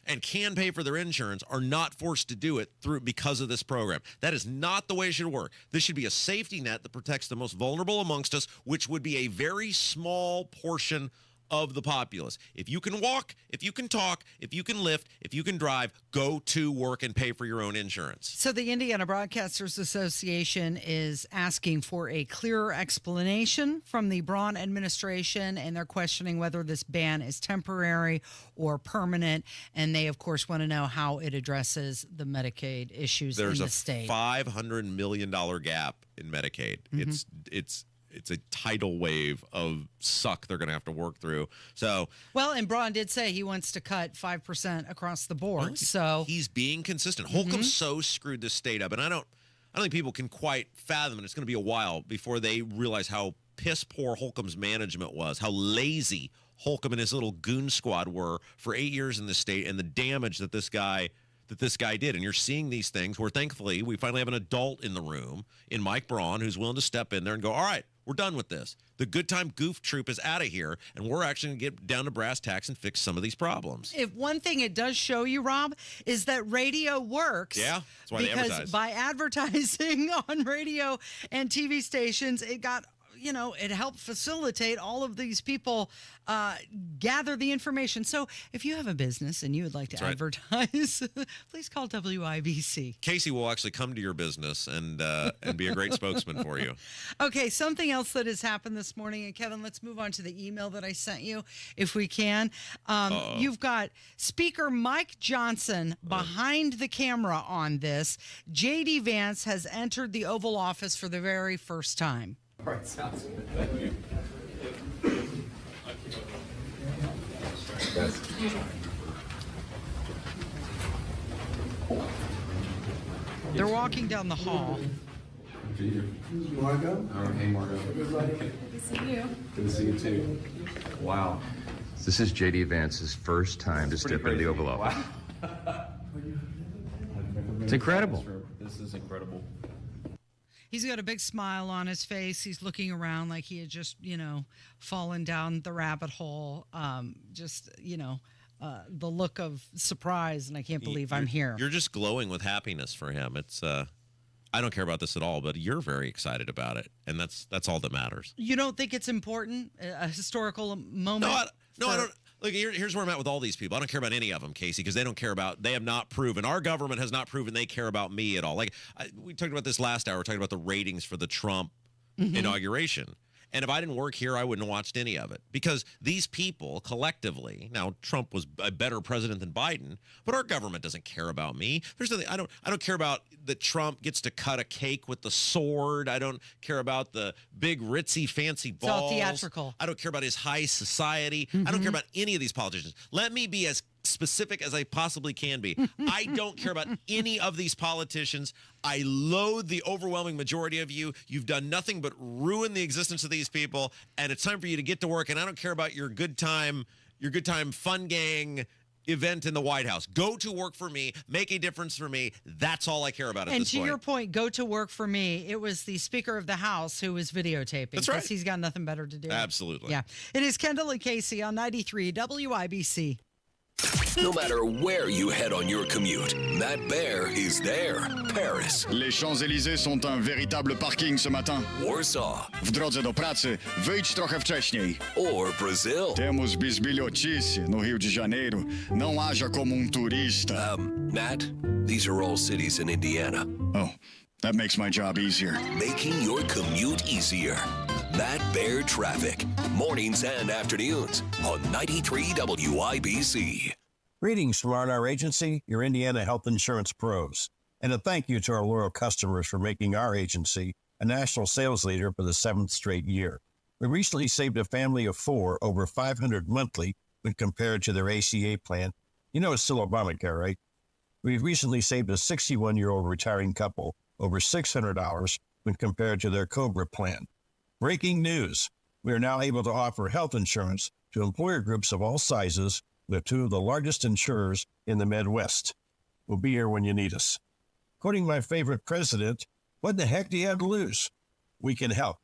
and can pay for their insurance are not forced to do it because of this program. That is not the way it should work. This should be a safety net that protects the most vulnerable amongst us, which would be a very small portion of the populace. If you can walk, if you can talk, if you can lift, if you can drive, go to work and pay for your own insurance. So the Indiana Broadcasters Association is asking for a clearer explanation from the Braun administration, and they're questioning whether this ban is temporary or permanent. And they, of course, want to know how it addresses the Medicaid issues in the state. There's a $500 million gap in Medicaid. It's a tidal wave of suck they're going to have to work through. So, well, and Braun did say he wants to cut 5% across the board. So he's being consistent. Holcomb so screwed this state up, and I don't think people can quite fathom it. It's going to be a while before they realize how piss poor Holcomb's management was, how lazy Holcomb and his little goon squad were for 8 years in this state, and the damage that this guy that this guy did. And you're seeing these things where, thankfully, we finally have an adult in the room in Mike Braun who's willing to step in there and go, all right, we're done with this. The good time goof troop is out of here, and we're actually going to get down to brass tacks and fix some of these problems. If one thing it does show you, Rob, is that radio works. Yeah, that's why they because advertise. by advertising on radio and TV stations, it got, it helped facilitate all of these people gather the information. So if you have a business and you would like to advertise, please call WIBC. Casey will actually come to your business and be a great spokesman for you. Okay, something else that has happened this morning, and Kevin, let's move on to the email that I sent you, if we can. You've got Speaker Mike Johnson behind the camera on this. J.D. Vance has entered the Oval Office for the very first time. All right, sounds good. Thank you. They're walking down the hall. Margo? Oh, hey, Margo. Good to see you. Good to see you, too. Wow. This is J.D. Vance's first time to step into the Oval Office. Wow. It's incredible. This is incredible. He's got a big smile on his face. He's looking around like he had just, fallen down the rabbit hole. The look of surprise, and I can't believe I'm here. You're just glowing with happiness for him. It's I don't care about this at all, but you're very excited about it, and that's all that matters. You don't think it's important, a historical moment? No, I don't. Look, here's where I'm at with all these people. I don't care about any of them, Casey, because they have not proven. Our government has not proven they care about me at all. We talked about this last hour. We're talking about the ratings for the Trump inauguration. And if I didn't work here, I wouldn't have watched any of it. Because these people collectively, now Trump was a better president than Biden, but our government doesn't care about me. There's nothing, I don't care about that Trump gets to cut a cake with the sword. I don't care about the big ritzy fancy balls. It's all theatrical. I don't care about his high society. I don't care about any of these politicians. Let me be as specific as I possibly can be. I don't care about any of these politicians. I loathe the overwhelming majority of you. You've done nothing but ruin the existence of these people, and it's time for you to get to work. And I don't care about your good time fun gang event in the White House. Go to work for me, make a difference for me. That's all I care about at this point. And to your point, go to work for me. It was the Speaker of the House who was videotaping. That's right. Because he's got nothing better to do. Absolutely. Yeah. It is Kendall and Casey on 93 WIBC. No matter where you head on your commute, Matt Bear is there. Paris. Les Champs-Élysées sont un véritable parking ce matin. Warsaw. W drodze do pracy wyjdź trochę wcześniej. Or Brazil. Temos bisbilhotice no Rio de Janeiro. Não haja como turista. Matt, these are all cities in Indiana. Oh, that makes my job easier. Making your commute easier. Matt Bear Traffic. Mornings and afternoons on 93 WIBC. Greetings from R&R Agency, your Indiana health insurance pros. And a thank you to our loyal customers for making our agency a national sales leader for the 7th straight year. We recently saved a family of 4 over $500 monthly when compared to their ACA plan. You know it's still Obamacare, right? We recently saved a 61-year-old retiring couple over $600 when compared to their COBRA plan. Breaking news. We are now able to offer health insurance to employer groups of all sizes with 2 of the largest insurers in the Midwest. We'll be here when you need us. Quoting my favorite president, what the heck do you have to lose? We can help.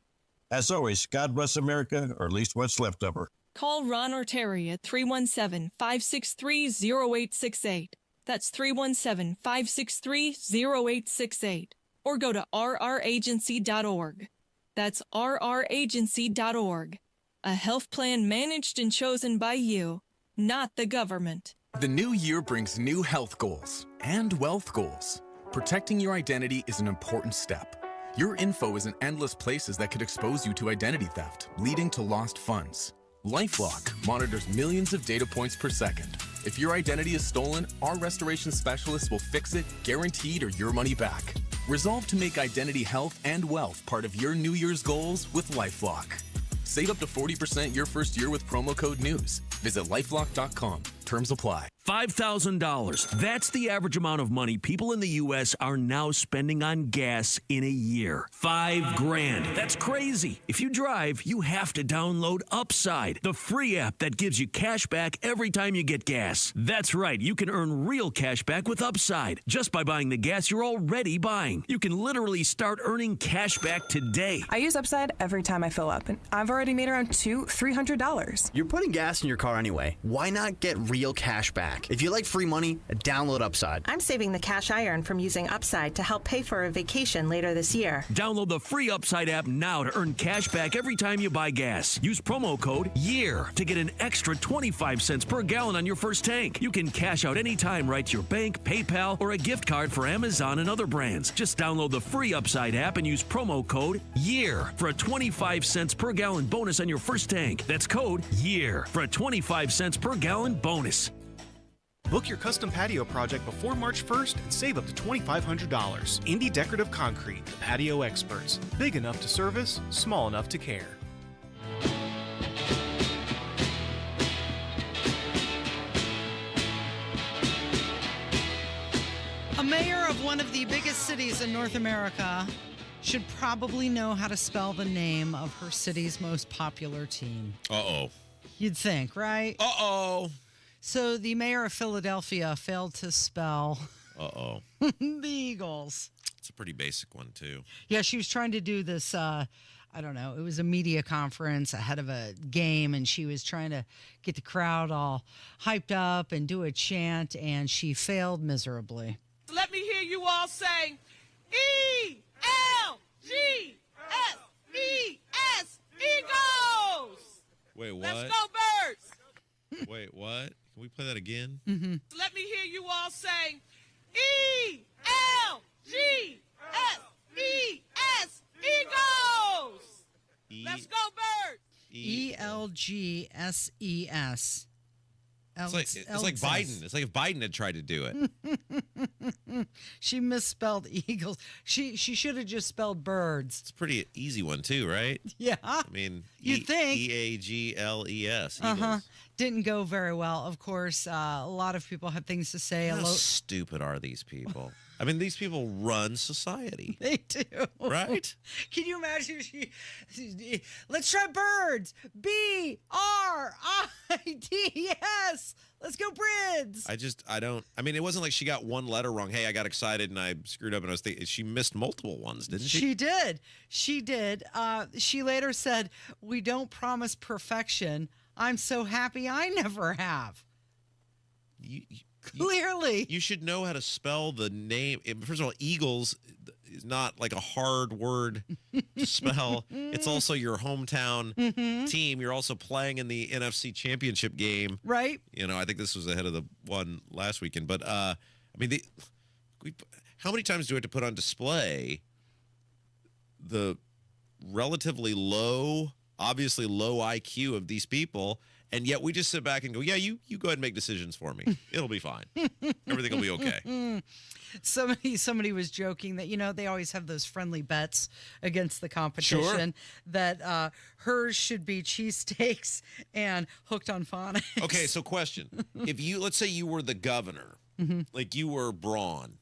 As always, God bless America, or at least what's left of her. Call Ron or Terry at 317-563-0868. That's 317-563-0868. Or go to rragency.org. That's rragency.org. A health plan managed and chosen by you, not the government. The new year brings new health goals and wealth goals. Protecting your identity is an important step. Your info is in endless places that could expose you to identity theft, leading to lost funds. LifeLock monitors millions of data points per second. If your identity is stolen, our restoration specialists will fix it, guaranteed, or your money back. Resolve to make identity health and wealth part of your New Year's goals with LifeLock. Save up to 40% your first year with promo code NEWS. Visit lifelock.com. Terms apply. $5,000. That's the average amount of money people in the U.S. are now spending on gas in a year. $5,000. That's crazy. If you drive, you have to download Upside, the free app that gives you cash back every time you get gas. That's right. You can earn real cash back with Upside just by buying the gas you're already buying. You can literally start earning cash back today. I use Upside every time I fill up, and I've already made around $300. You're putting gas in your car anyway. Why not get real cash back? If you like free money, download Upside. I'm saving the cash I earn from using Upside to help pay for a vacation later this year. Download the free Upside app now to earn cash back every time you buy gas. Use promo code YEAR to get an extra 25 cents per gallon on your first tank. You can cash out anytime right to your bank, PayPal, or a gift card for Amazon and other brands. Just download the free Upside app and use promo code YEAR for a 25 cents per gallon bonus on your first tank. That's code YEAR for a 25 cents per gallon bonus. Book your custom patio project before March 1st and save up to $2,500. Indy Decorative Concrete, the patio experts. Big enough to service, small enough to care. A mayor of one of the biggest cities in North America should probably know how to spell the name of her city's most popular team. Uh-oh. You'd think, right? Uh-oh. So the mayor of Philadelphia failed to spell the Eagles. It's a pretty basic one, too. Yeah, she was trying to do this, I don't know, it was a media conference ahead of a game, and she was trying to get the crowd all hyped up and do a chant, and she failed miserably. Let me hear you all say, E-L-G-S-E-S, Eagles! Wait, what? Let's go, Birds! Wait, what? Can we play that again? Mm-hmm. Let me hear you all say, E-L-G-S-E-S, Eagles! Let's go, Birds! E-L-G-S-E-S. It's like Biden. It's like if Biden had tried to do it. She misspelled Eagles. She should have just spelled birds. It's a pretty easy one, too, right? Yeah. I mean, you'd think. E-A-G-L-E-S. Uh-huh. Didn't go very well. Of course, a lot of people have things to say. How stupid are these people? I mean, these people run society. They do. Right? Can you imagine let's try birds. B-R-I-D-S. Let's go, Brids. I mean, it wasn't like she got one letter wrong. Hey, I got excited and I screwed up and I was thinking, she missed multiple ones, didn't she? She did. She did. She later said, "We don't promise perfection. I'm so happy I never have." Clearly. You should know how to spell the name. First of all, Eagles is not like a hard word to spell. It's also your hometown team. You're also playing in the NFC Championship game. Right. You know, I think this was ahead of the one last weekend. But, I mean, how many times do we have to put on display the relatively obviously low IQ of these people? And yet we just sit back and go, yeah, you go ahead and make decisions for me. It'll be fine. Everything will be okay. Somebody was joking that, they always have those friendly bets against the competition. Sure. That hers should be cheesesteaks and hooked on phonics. Okay, so question. Let's say you were the governor, like you were Braun,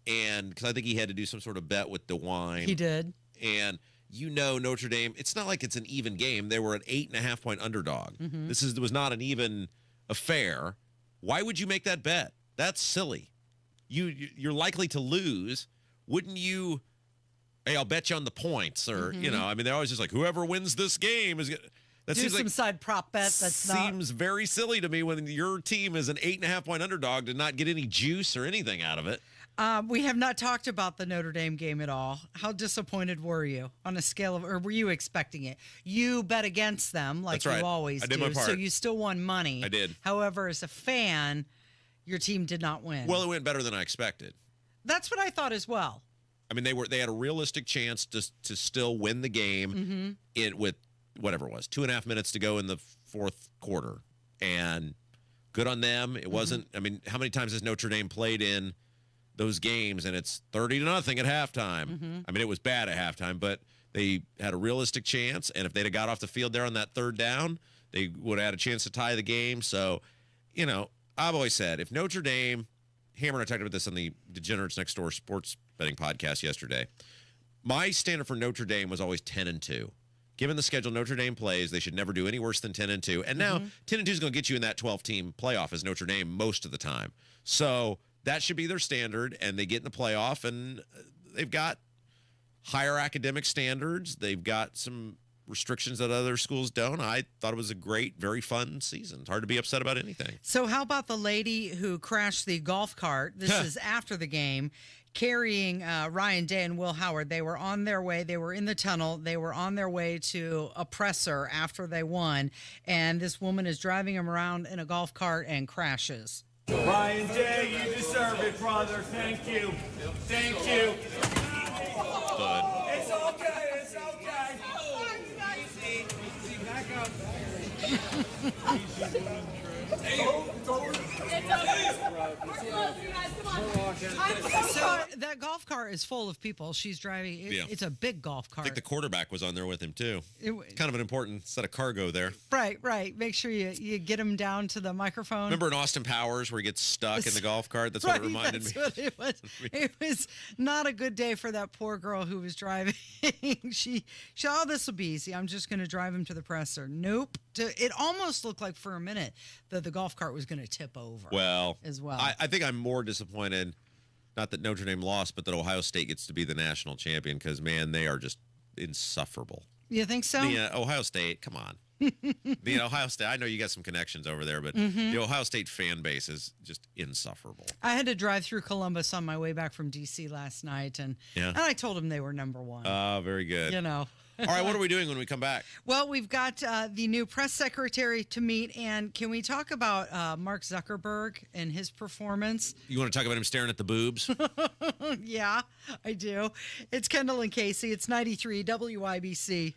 and because I think he had to do some sort of bet with DeWine. He did. And Notre Dame, it's not like it's an even game. They were an 8.5-point underdog. This was not an even affair. Why would you make that bet? That's silly. You're likely to lose. Wouldn't you? Hey, I'll bet you on the points, or I mean, they're always just like, whoever wins this game is. That seems some side prop bet. Seems very silly to me when your team is an 8.5-point underdog to not get any juice or anything out of it. We have not talked about the Notre Dame game at all. How disappointed were you on a scale of, or were you expecting it? You bet against them like That's right. you always I did do. my part. So you still won money. I did. However, as a fan, your team did not win. Well, it went better than I expected. That's what I thought as well. I mean, they had a realistic chance to still win the game with whatever it was, 2.5 minutes to go in the fourth quarter, and good on them. It wasn't. I mean, how many times has Notre Dame played in those games and it's 30-0 at halftime? I mean, it was bad at halftime, but they had a realistic chance, and if they'd have got off the field there on that third down, they would have had a chance to tie the game. So, I've always said, if Notre Dame, Hammer and I talked about this on the Degenerates Next Door sports betting podcast yesterday, my standard for Notre Dame was always 10-2. Given the schedule Notre Dame plays, they should never do any worse than 10-2. And now 10-2 is going to get you in that 12-team playoff as Notre Dame most of the time. So that should be their standard, and they get in the playoff, and they've got higher academic standards. They've got some restrictions that other schools don't. I thought it was a great, very fun season. It's hard to be upset about anything. So how about the lady who crashed the golf cart? This is after the game, carrying Ryan Day and Will Howard. They were on their way. They were in the tunnel. They were on their way to a presser after they won. And this woman is driving them around in a golf cart and crashes. Ryan Day, you deserve it, brother. Thank you. Thank you. Good. It's okay. It's okay. Back up. So that golf cart is full of people. She's driving. It's a big golf I cart. think the quarterback was on there with him, too. Kind of an important set of cargo there. Right. Make sure you get him down to the microphone. Remember in Austin Powers where he gets stuck in the golf cart? That's what it reminded me. What it was. It was not a good day for that poor girl who was driving. she oh, this will be easy. I'm just going to drive him to the presser. Nope. It almost looked like for a minute that the golf cart was going to tip over. Well, as well. I think I'm more disappointed, not that Notre Dame lost, but that Ohio State gets to be the national champion because, man, they are just insufferable. You think so? The Ohio State, come on. The Ohio State, I know you got some connections over there, but the Ohio State fan base is just insufferable. I had to drive through Columbus on my way back from D.C. last night, and I told them they were number one. Oh, very good. All right, what are we doing when we come back? Well, we've got the new press secretary to meet, and can we talk about Mark Zuckerberg and his performance? You want to talk about him staring at the boobs? Yeah, I do. It's Kendall and Casey. It's 93 WIBC.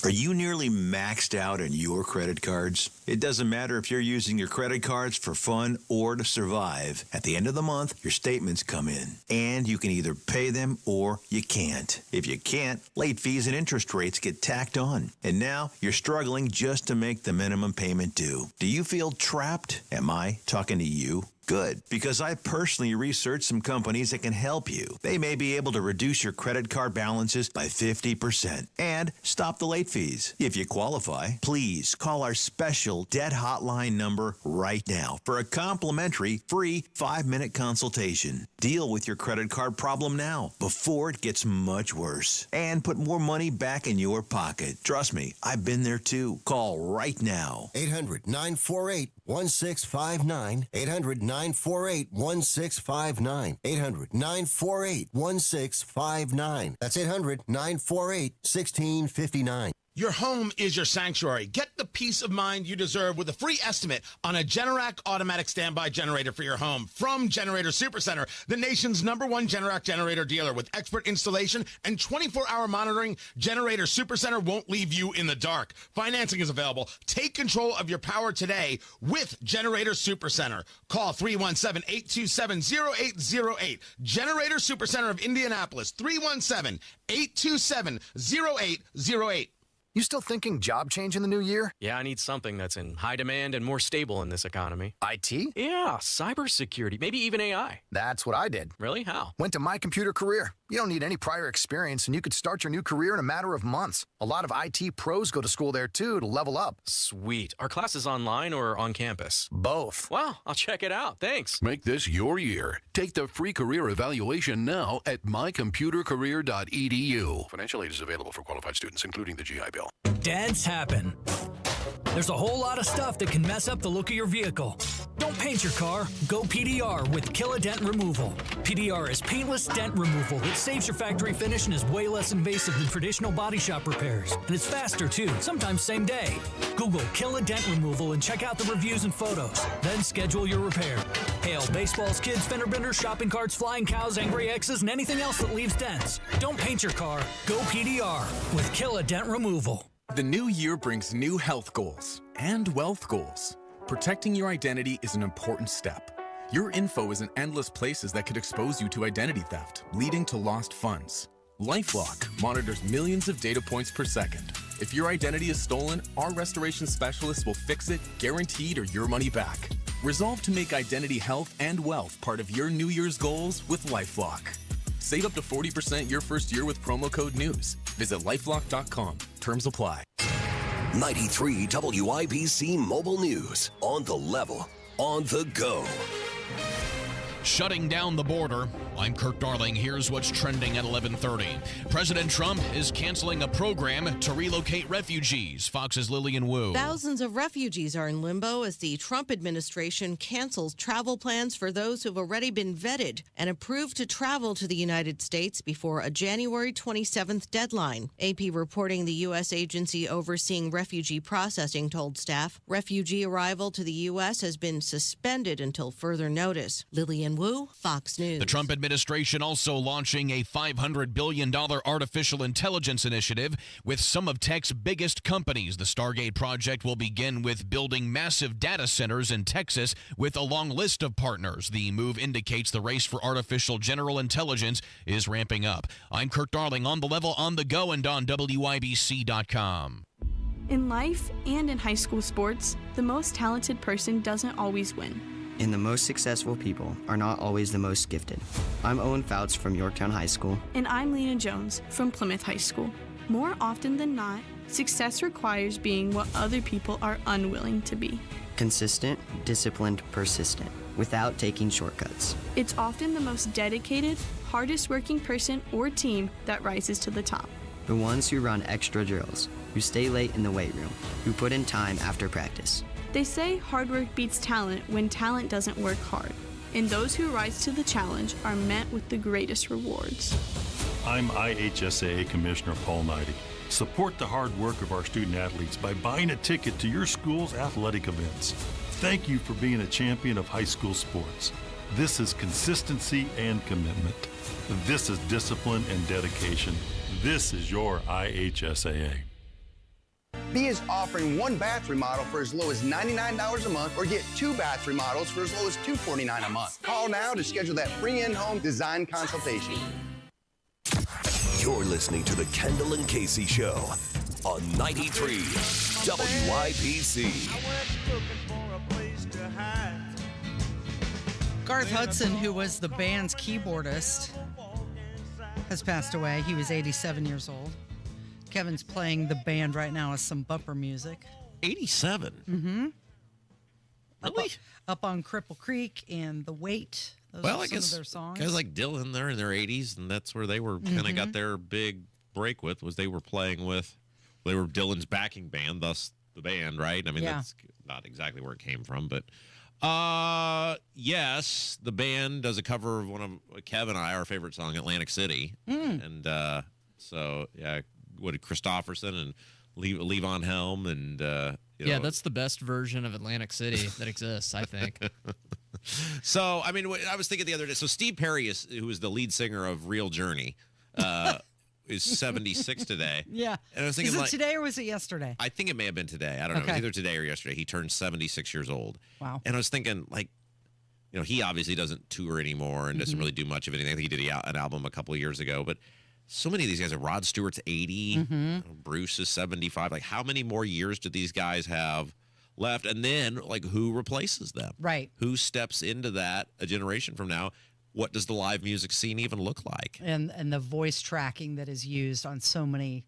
Are you nearly maxed out on your credit cards? It doesn't matter if you're using your credit cards for fun or to survive. At the end of the month, your statements come in, and you can either pay them or you can't. If you can't, late fees and interest rates get tacked on. And now you're struggling just to make the minimum payment due. Do you feel trapped? Am I talking to you? Good, because I personally researched some companies that can help you. They may be able to reduce your credit card balances by 50% and stop the late fees. If you qualify, please call our special debt hotline number right now for a complimentary free 5-minute consultation. Deal with your credit card problem now before it gets much worse and put more money back in your pocket. Trust me, I've been there too. Call right now. 800-948-1659. 800-948-1659. 800-948-1659. That's 800-948-1659. Your home is your sanctuary. Get the peace of mind you deserve with a free estimate on a Generac automatic standby generator for your home from Generator Supercenter, the nation's #1 Generac generator dealer. With expert installation and 24-hour monitoring, Generator Supercenter won't leave you in the dark. Financing is available. Take control of your power today with Generator Supercenter. Call 317-827-0808. Generator Supercenter of Indianapolis, 317-827-0808. You still thinking job change in the new year? Yeah, I need something that's in high demand and more stable in this economy. IT? Yeah, cybersecurity, maybe even AI. That's what I did. Really? How? Went to My Computer Career. You don't need any prior experience, and you could start your new career in a matter of months. A lot of IT pros go to school there, too, to level up. Sweet. Are classes online or on campus? Both. Wow, I'll check it out. Thanks. Make this your year. Take the free career evaluation now at mycomputercareer.edu. Financial aid is available for qualified students, including the GI Bill. Dents happen. There's a whole lot of stuff that can mess up the look of your vehicle. Don't paint your car. Go PDR with Kill a Dent Removal. PDR is paintless dent removal that saves your factory finish and is way less invasive than traditional body shop repairs. And it's faster too, sometimes same day. Google Kill a Dent Removal and check out the reviews and photos. Then schedule your repair. Hail baseballs, kids, fender benders, shopping carts, flying cows, angry X's, and anything else that leaves dents. Don't paint your car. Go PDR with Kill a Dent Removal. The new year brings new health goals and wealth goals. Protecting your identity is an important step. Your info is in endless places that could expose you to identity theft, leading to lost funds. LifeLock monitors millions of data points per second If your identity is stolen, our restoration specialists will fix it, guaranteed, or your money back. Resolve to make identity health and wealth part of your New Year's goals with LifeLock. Save up to 40% your first year with promo code NEWS. Visit lifelock.com. Terms apply. 93 WIBC Mobile News. On the level, on the go. Shutting down the border. I'm Kirk Darling. Here's what's trending at 11:30. President Trump is canceling a program to relocate refugees. Fox's Lillian Wu. Thousands of refugees are in limbo as the Trump administration cancels travel plans for those who've already been vetted and approved to travel to the United States before a January 27th deadline. AP reporting the U.S. agency overseeing refugee processing told staff refugee arrival to the U.S. has been suspended until further notice. Lillian Wu, Fox News. The Trump administration also launching a $500 billion artificial intelligence initiative with some of tech's biggest companies. The Stargate project will begin with building massive data centers in Texas with a long list of partners. The move indicates the race for artificial general intelligence is ramping up. I'm Kirk Darling, on the level, on the go, and on WIBC.com. In life and in high school sports, the most talented person doesn't always win. And the most successful people are not always the most gifted. I'm Owen Fouts from Yorktown High School. And I'm Lena Jones from Plymouth High School. More often than not, success requires being what other people are unwilling to be. Consistent, disciplined, persistent, without taking shortcuts. It's often the most dedicated, hardest working person or team that rises to the top. The ones who run extra drills, who stay late in the weight room, who put in time after practice. They say hard work beats talent when talent doesn't work hard, and those who rise to the challenge are met with the greatest rewards. I'm IHSAA Commissioner Paul Knighty. Support the hard work of our student athletes by buying a ticket to your school's athletic events. Thank you for being a champion of high school sports. This is consistency and commitment. This is discipline and dedication. This is your IHSAA. B is offering one bath remodel for as low as $99 a month, or get two bath remodels for as low as $249 a month. Call now to schedule that free in-home design consultation. You're listening to the Kendall and Casey Show on 93 WIBC. Garth Hudson, who was the band's keyboardist, has passed away. He was 87 years old. Kevin's playing the band right now as some bumper music. 87? Mm-hmm. Really? Up on Cripple Creek and The Weight. Those Well, are I some guess of their songs. guys like Dylan, they're in their 80s, and that's where they were kind of got their big break with, was they were playing with, they were Dylan's backing band, thus the band, right? I mean, that's not exactly where it came from, but yes, the band does a cover of one of Kev and I, our favorite song, Atlantic City. And so, yeah, what did Christofferson and Levon Helm and you know, that's the best version of Atlantic City that exists, I think. So, I mean, I was thinking the other day. So, Steve Perry, who is the lead singer of Real Journey, is 76 today. Yeah. And I was thinking, is it today or was it yesterday? I think it may have been today. I don't know. It was either today or yesterday. He turned 76 years old. Wow. And I was thinking, like, you know, he obviously doesn't tour anymore and doesn't really do much of anything. I think he did an album a couple of years ago, but so many of these guys, Rod Stewart's 80, Bruce is 75. Like, how many more years do these guys have left? And then, like, who replaces them? Right. Who steps into that a generation from now? What does the live music scene even look like? And the voice tracking that is used on so many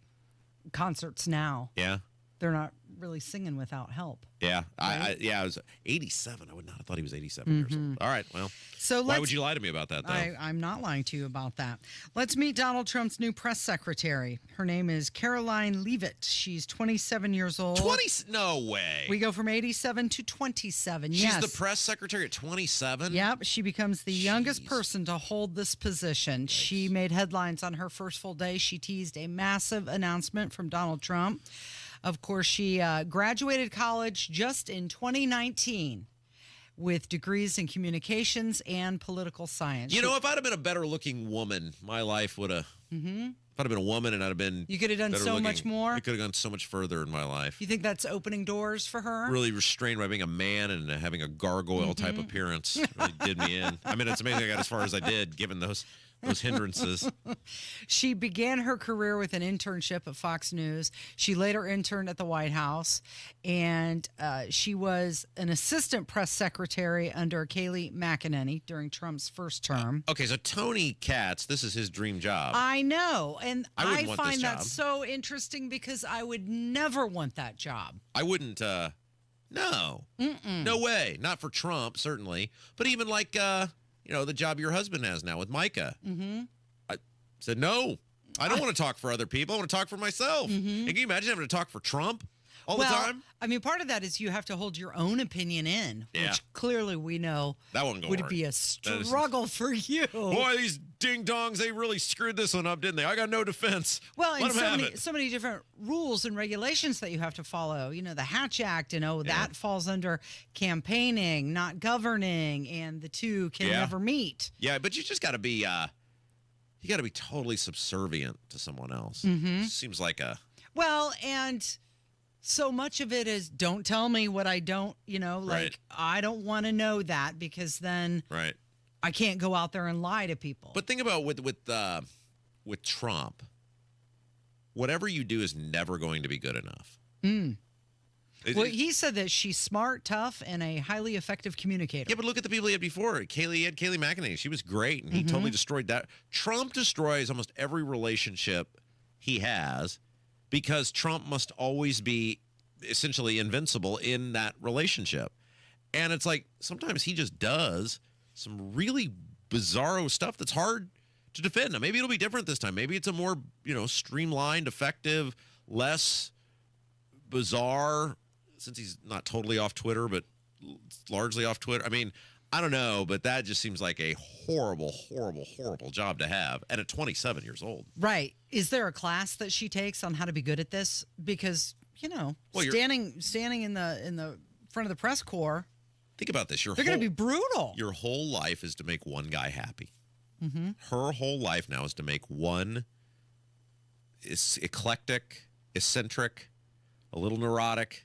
concerts now. Yeah. They're not really singing without help. Yeah. Right? I was 87. I would not have thought he was 87 years old. All right. Well, so why would you lie to me about that, though? I'm not lying to you about that. Let's meet Donald Trump's new press secretary. Her name is Caroline Leavitt. She's 27 years old. No way. We go from 87 to 27. She's yes. the press secretary at 27? Yep. She becomes the youngest person to hold this position. Nice. She made headlines on her first full day. She teased a massive announcement from Donald Trump. Of course, she graduated college just in 2019 with degrees in communications and political science. You know, if I'd have been a better-looking woman, my life would have... If I'd have been a woman and I'd have been... You could have done so much more? I could have gone so much further in my life. You think that's opening doors for her? Really restrained by being a man and having a gargoyle-type appearance. Really did me in. I mean, it's amazing I got as far as I did, given those those hindrances. She began her career with an internship at Fox News. She later interned at the White House, and she was an assistant press secretary under Kayleigh McEnany during Trump's first term. Okay, so Tony Katz, this is his dream job. I know, and I wouldn't want find this that job. so interesting because I would never want that job. I wouldn't, no. Mm-mm. No way. Not for Trump, certainly. But even like, the job your husband has now with Micah. Mm-hmm. I said, no, I don't want to talk for other people. I want to talk for myself. And can you imagine having to talk for Trump all the time? I mean, part of that is you have to hold your own opinion in, Yeah. which clearly we know That wouldn't go would work. be a struggle for you. Boy, these ding-dongs, they really screwed this one up, didn't they? I got no defense. Well, Let and them have it. so many different rules and regulations that you have to follow. You know, the Hatch Act, that falls under campaigning, not governing, and the two can never meet. Yeah, but you just got to be, you got to be totally subservient to someone else. Mhm. Seems like a... Well, and so much of it is don't tell me what I don't, Right. I don't want to know that because then Right. I can't go out there and lie to people. But think about with Trump, whatever you do is never going to be good enough. Well, he said that she's smart, tough, and a highly effective communicator. Yeah, but look at the people he had before. He had Kayleigh McEnany. She was great, and he totally destroyed that. Trump destroys almost every relationship he has because Trump must always be essentially invincible in that relationship. And it's like sometimes he just does some really bizarro stuff that's hard to defend. Now, maybe it'll be different this time. Maybe it's a more, streamlined, effective, less bizarre, since he's not totally off Twitter, but largely off Twitter. I mean, I don't know, but that just seems like a horrible, horrible, horrible job to have. And at 27 years old. Right. Is there a class that she takes on how to be good at this? Because, standing in the front of the press corps, think about this. they're going to be brutal. Your whole life is to make one guy happy. Mm-hmm. Her whole life now is to make one eclectic, eccentric, a little neurotic,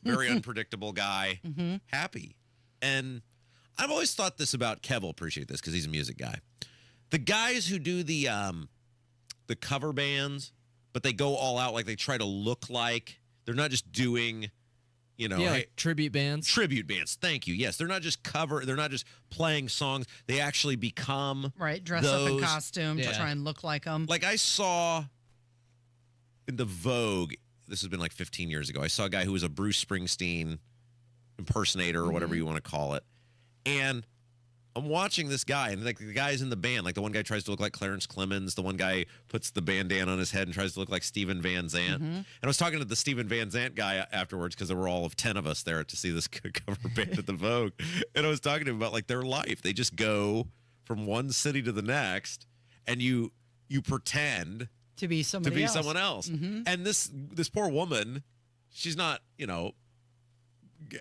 very unpredictable guy happy. And I've always thought this about Kev will appreciate this because he's a music guy. The guys who do the cover bands, but they go all out, like they try to look like they're not just doing, like tribute bands. Tribute bands. Thank you. Yes, they're not just they're not just playing songs. They actually become dress up in costume to Yeah. try and look like them. Like I saw in the Vogue, this has been like 15 years ago, I saw a guy who was a Bruce Springsteen impersonator or whatever you want to call it. And I'm watching this guy, and like the guys in the band, like the one guy tries to look like Clarence Clemens, the one guy puts the bandana on his head and tries to look like Steven Van Zandt. And I was talking to the Steven Van Zandt guy afterwards because there were all of 10 of us there to see this cover band at the Vogue. And I was talking to him about like their life. They just go from one city to the next, and you pretend to be somebody else. someone else. And this poor woman, she's not,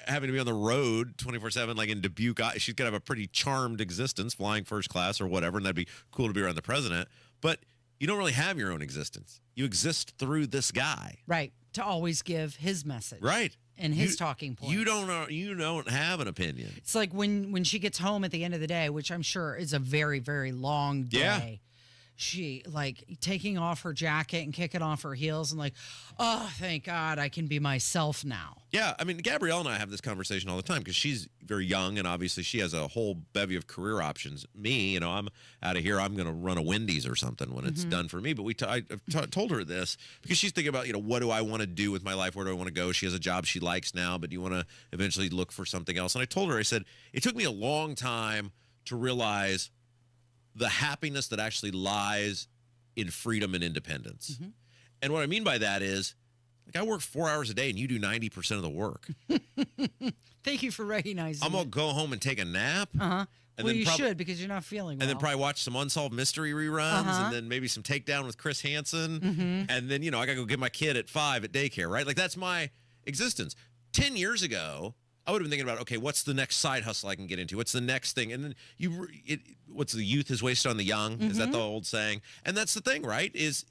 having to be on the road 24/7 like in Dubuque. She's gonna have a pretty charmed existence flying first class or whatever, and that'd be cool to be around the president, but you don't really have your own existence. You exist through this guy, Right. To always give his message. right? And his talking points. You don't have an opinion. It's like when she gets home at the end of the day, which I'm sure is a very, very long day. Yeah. She like taking off her jacket and kicking off her heels and like, oh, thank God I can be myself now. Yeah, I mean, Gabrielle and I have this conversation all the time because she's very young and obviously she has a whole bevy of career options. Me, I'm out of here. I'm going to run a Wendy's or something when it's done for me. But I've told her this because she's thinking about, what do I want to do with my life? Where do I want to go? She has a job she likes now, but do you want to eventually look for something else? And I told her, I said, it took me a long time to realize the happiness that actually lies in freedom and independence. And what I mean by that is, like, I work 4 hours a day and you do 90% of the work. Thank you for recognizing I'm going to go home and take a nap. Uh-huh. And Well, then you should because you're not feeling well. And then probably watch some Unsolved Mystery reruns and then maybe some Takedown with Chris Hansen. And then, I got to go get my kid at 5 at daycare, right? Like, that's my existence. 10 years ago, I would have been thinking about, okay, what's the next side hustle I can get into? What's the next thing? And then what's the youth is wasted on the young? Is that the old saying? And that's the thing, right? Is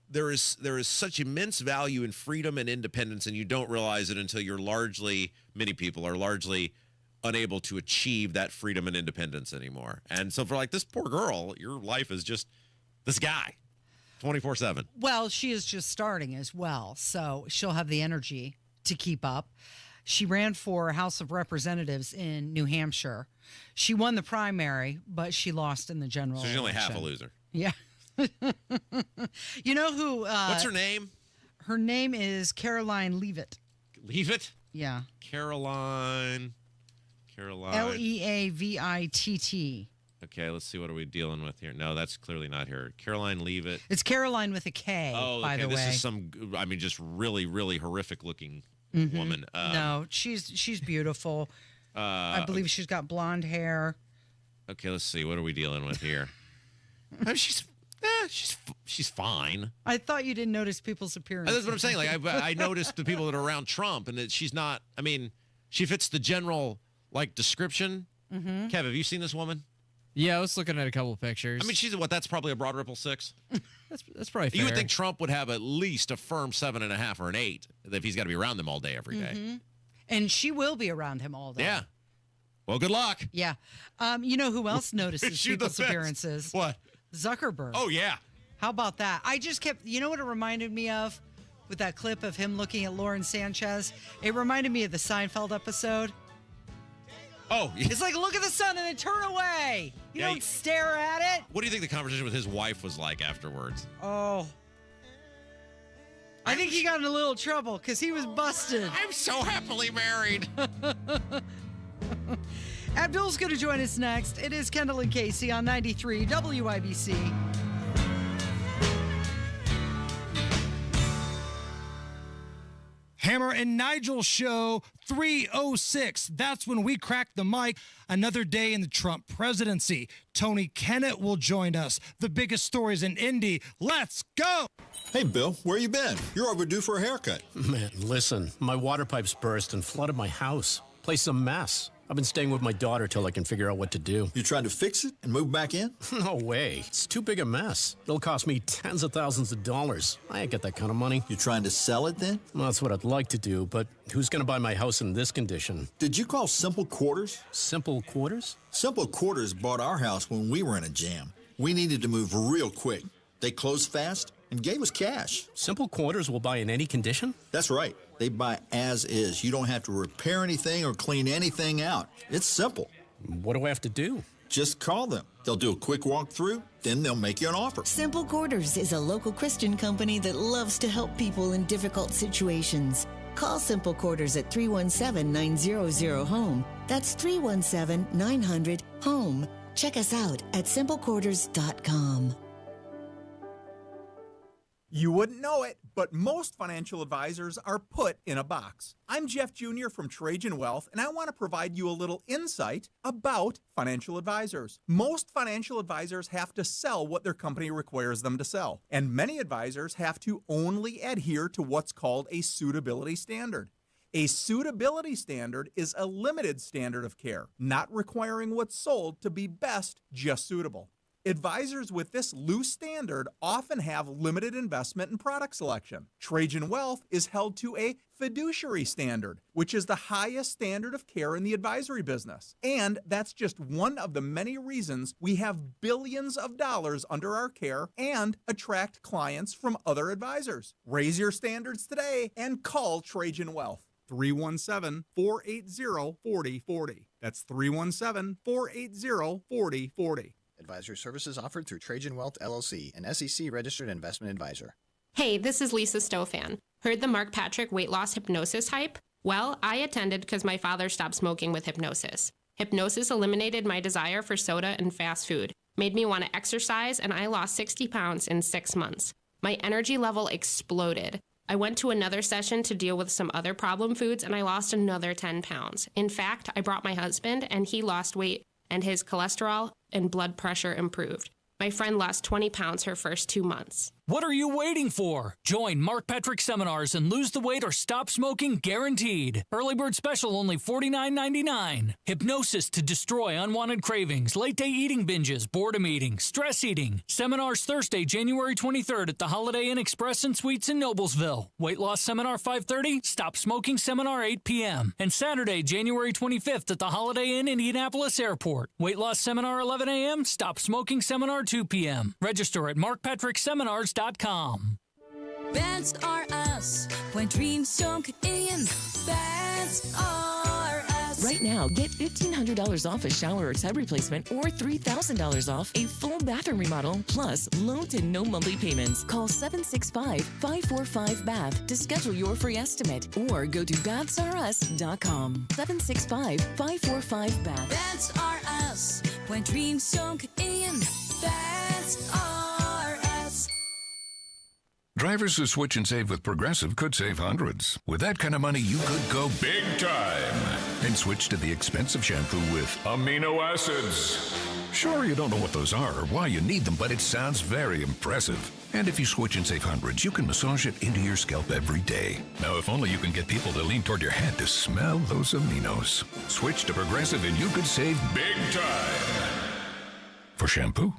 there is such immense value in freedom and independence, and you don't realize it until many people are largely unable to achieve that freedom and independence anymore. And so for like this poor girl, your life is just this guy 24/7. Well, she is just starting as well, so she'll have the energy to keep up. She ran for House of Representatives in New Hampshire. She won the primary, but she lost in the general So she's only election. half a loser. Yeah. You know who? What's her name? Her name is Caroline Leavitt. Leavitt? Yeah. Caroline. Leavitt. Okay, let's see. What are we dealing with here? No, that's clearly not her. Caroline Leavitt. It's Caroline with a K, by the way. This is some, just really, really horrific looking woman. No, she's beautiful. I believe she's got blonde hair. Okay, let's see. What are we dealing with here? She's fine. I thought you didn't notice people's appearance. That's what I'm saying. Like I noticed the people that are around Trump, and that she's not. I mean, she fits the general description. Mm-hmm. Kev, have you seen this woman? Yeah, I was looking at a couple pictures. I mean, she's that's probably a Broad Ripple 6. That's probably fair. You would think Trump would have at least a firm 7.5 or an 8 if he's got to be around them all day, every day. Mm-hmm. And she will be around him all day. Yeah. Well, good luck. Yeah. You know who else notices people's appearances? What? Zuckerberg. Oh, yeah. How about that? I just kept, you know what it reminded me of with that clip of him looking at Lauren Sanchez? It reminded me of the Seinfeld episode. Oh, yeah. It's like, look at the sun and then turn away. You don't stare at it. What do you think the conversation with his wife was like afterwards? Oh. I think he got in a little trouble because he was busted. I'm so happily married. Abdul's going to join us next. It is Kendall and Casey on 93 WIBC. Hammer and Nigel Show 306. That's when we crack the mic. Another day in the Trump presidency. Tony Kennett will join us. The biggest stories in Indy. Let's go. Hey, Bill, where you been? You're overdue for a haircut. Man, listen, my water pipes burst and flooded my house. Place a mess. I've been staying with my daughter till I can figure out what to do. You tried to fix it and move back in? No way. It's too big a mess. It'll cost me tens of thousands of dollars. I ain't got that kind of money. You trying to sell it then? Well, that's what I'd like to do, but who's going to buy my house in this condition? Did you call Simple Quarters? Simple Quarters? Simple Quarters bought our house when we were in a jam. We needed to move real quick. They closed fast and gave us cash. Simple Quarters will buy in any condition? That's right. They buy as is. You don't have to repair anything or clean anything out. It's simple. What do I have to do? Just call them. They'll do a quick walkthrough, then they'll make you an offer. Simple Quarters is a local Christian company that loves to help people in difficult situations. Call Simple Quarters at 317-900-HOME. That's 317-900-HOME. Check us out at simplequarters.com. You wouldn't know it, but most financial advisors are put in a box. I'm Jeff Jr. from Trajan Wealth, and I want to provide you a little insight about financial advisors. Most financial advisors have to sell what their company requires them to sell, and many advisors have to only adhere to what's called a suitability standard. A suitability standard is a limited standard of care, not requiring what's sold to be best just suitable. Advisors with this loose standard often have limited investment and product selection. Trajan Wealth is held to a fiduciary standard, which is the highest standard of care in the advisory business. And that's just one of the many reasons we have billions of dollars under our care and attract clients from other advisors. Raise your standards today and call Trajan Wealth. 317-480-4040. That's 317-480-4040. Advisory services offered through Trajan Wealth, LLC, an SEC-registered investment advisor. Hey, this is Lisa Stofan. Heard the Mark Patrick weight loss hypnosis hype? Well, I attended because my father stopped smoking with hypnosis. Hypnosis eliminated my desire for soda and fast food, made me want to exercise, and I lost 60 pounds in 6 months. My energy level exploded. I went to another session to deal with some other problem foods, and I lost another 10 pounds. In fact, I brought my husband, and he lost weight, and his cholesterol and blood pressure improved. My friend lost 20 pounds her first 2 months. What are you waiting for? Join Mark Patrick seminars and lose the weight or stop smoking guaranteed. Early bird special only $49.99. Hypnosis to destroy unwanted cravings, late day eating binges, boredom eating, stress eating. Seminars Thursday, January 23rd at the Holiday Inn Express and Suites in Noblesville. Weight loss seminar 5:30, stop smoking seminar 8 p.m. And Saturday, January 25th at the Holiday Inn Indianapolis Airport. Weight loss seminar 11 a.m., stop smoking seminar 2 p.m. Register at markpatrickseminars.com. Beds are us when dreams don't get in. Beds are us. Right now, get $1,500 off a shower or tub replacement or $3,000 off a full bathroom remodel, plus low to no monthly payments. Call 765-545-BATH to schedule your free estimate or go to BathsReUs.com. 765-545-BATH. Beds are us when dreams don't get in. Beds are us. Drivers who switch and save with Progressive could save hundreds. With that kind of money, you could go big time and switch to the expensive shampoo with amino acids. Sure, you don't know what those are or why you need them, but it sounds very impressive. And if you switch and save hundreds, you can massage it into your scalp every day. Now, if only you can get people to lean toward your head to smell those aminos. Switch to Progressive and you could save big time. For shampoo,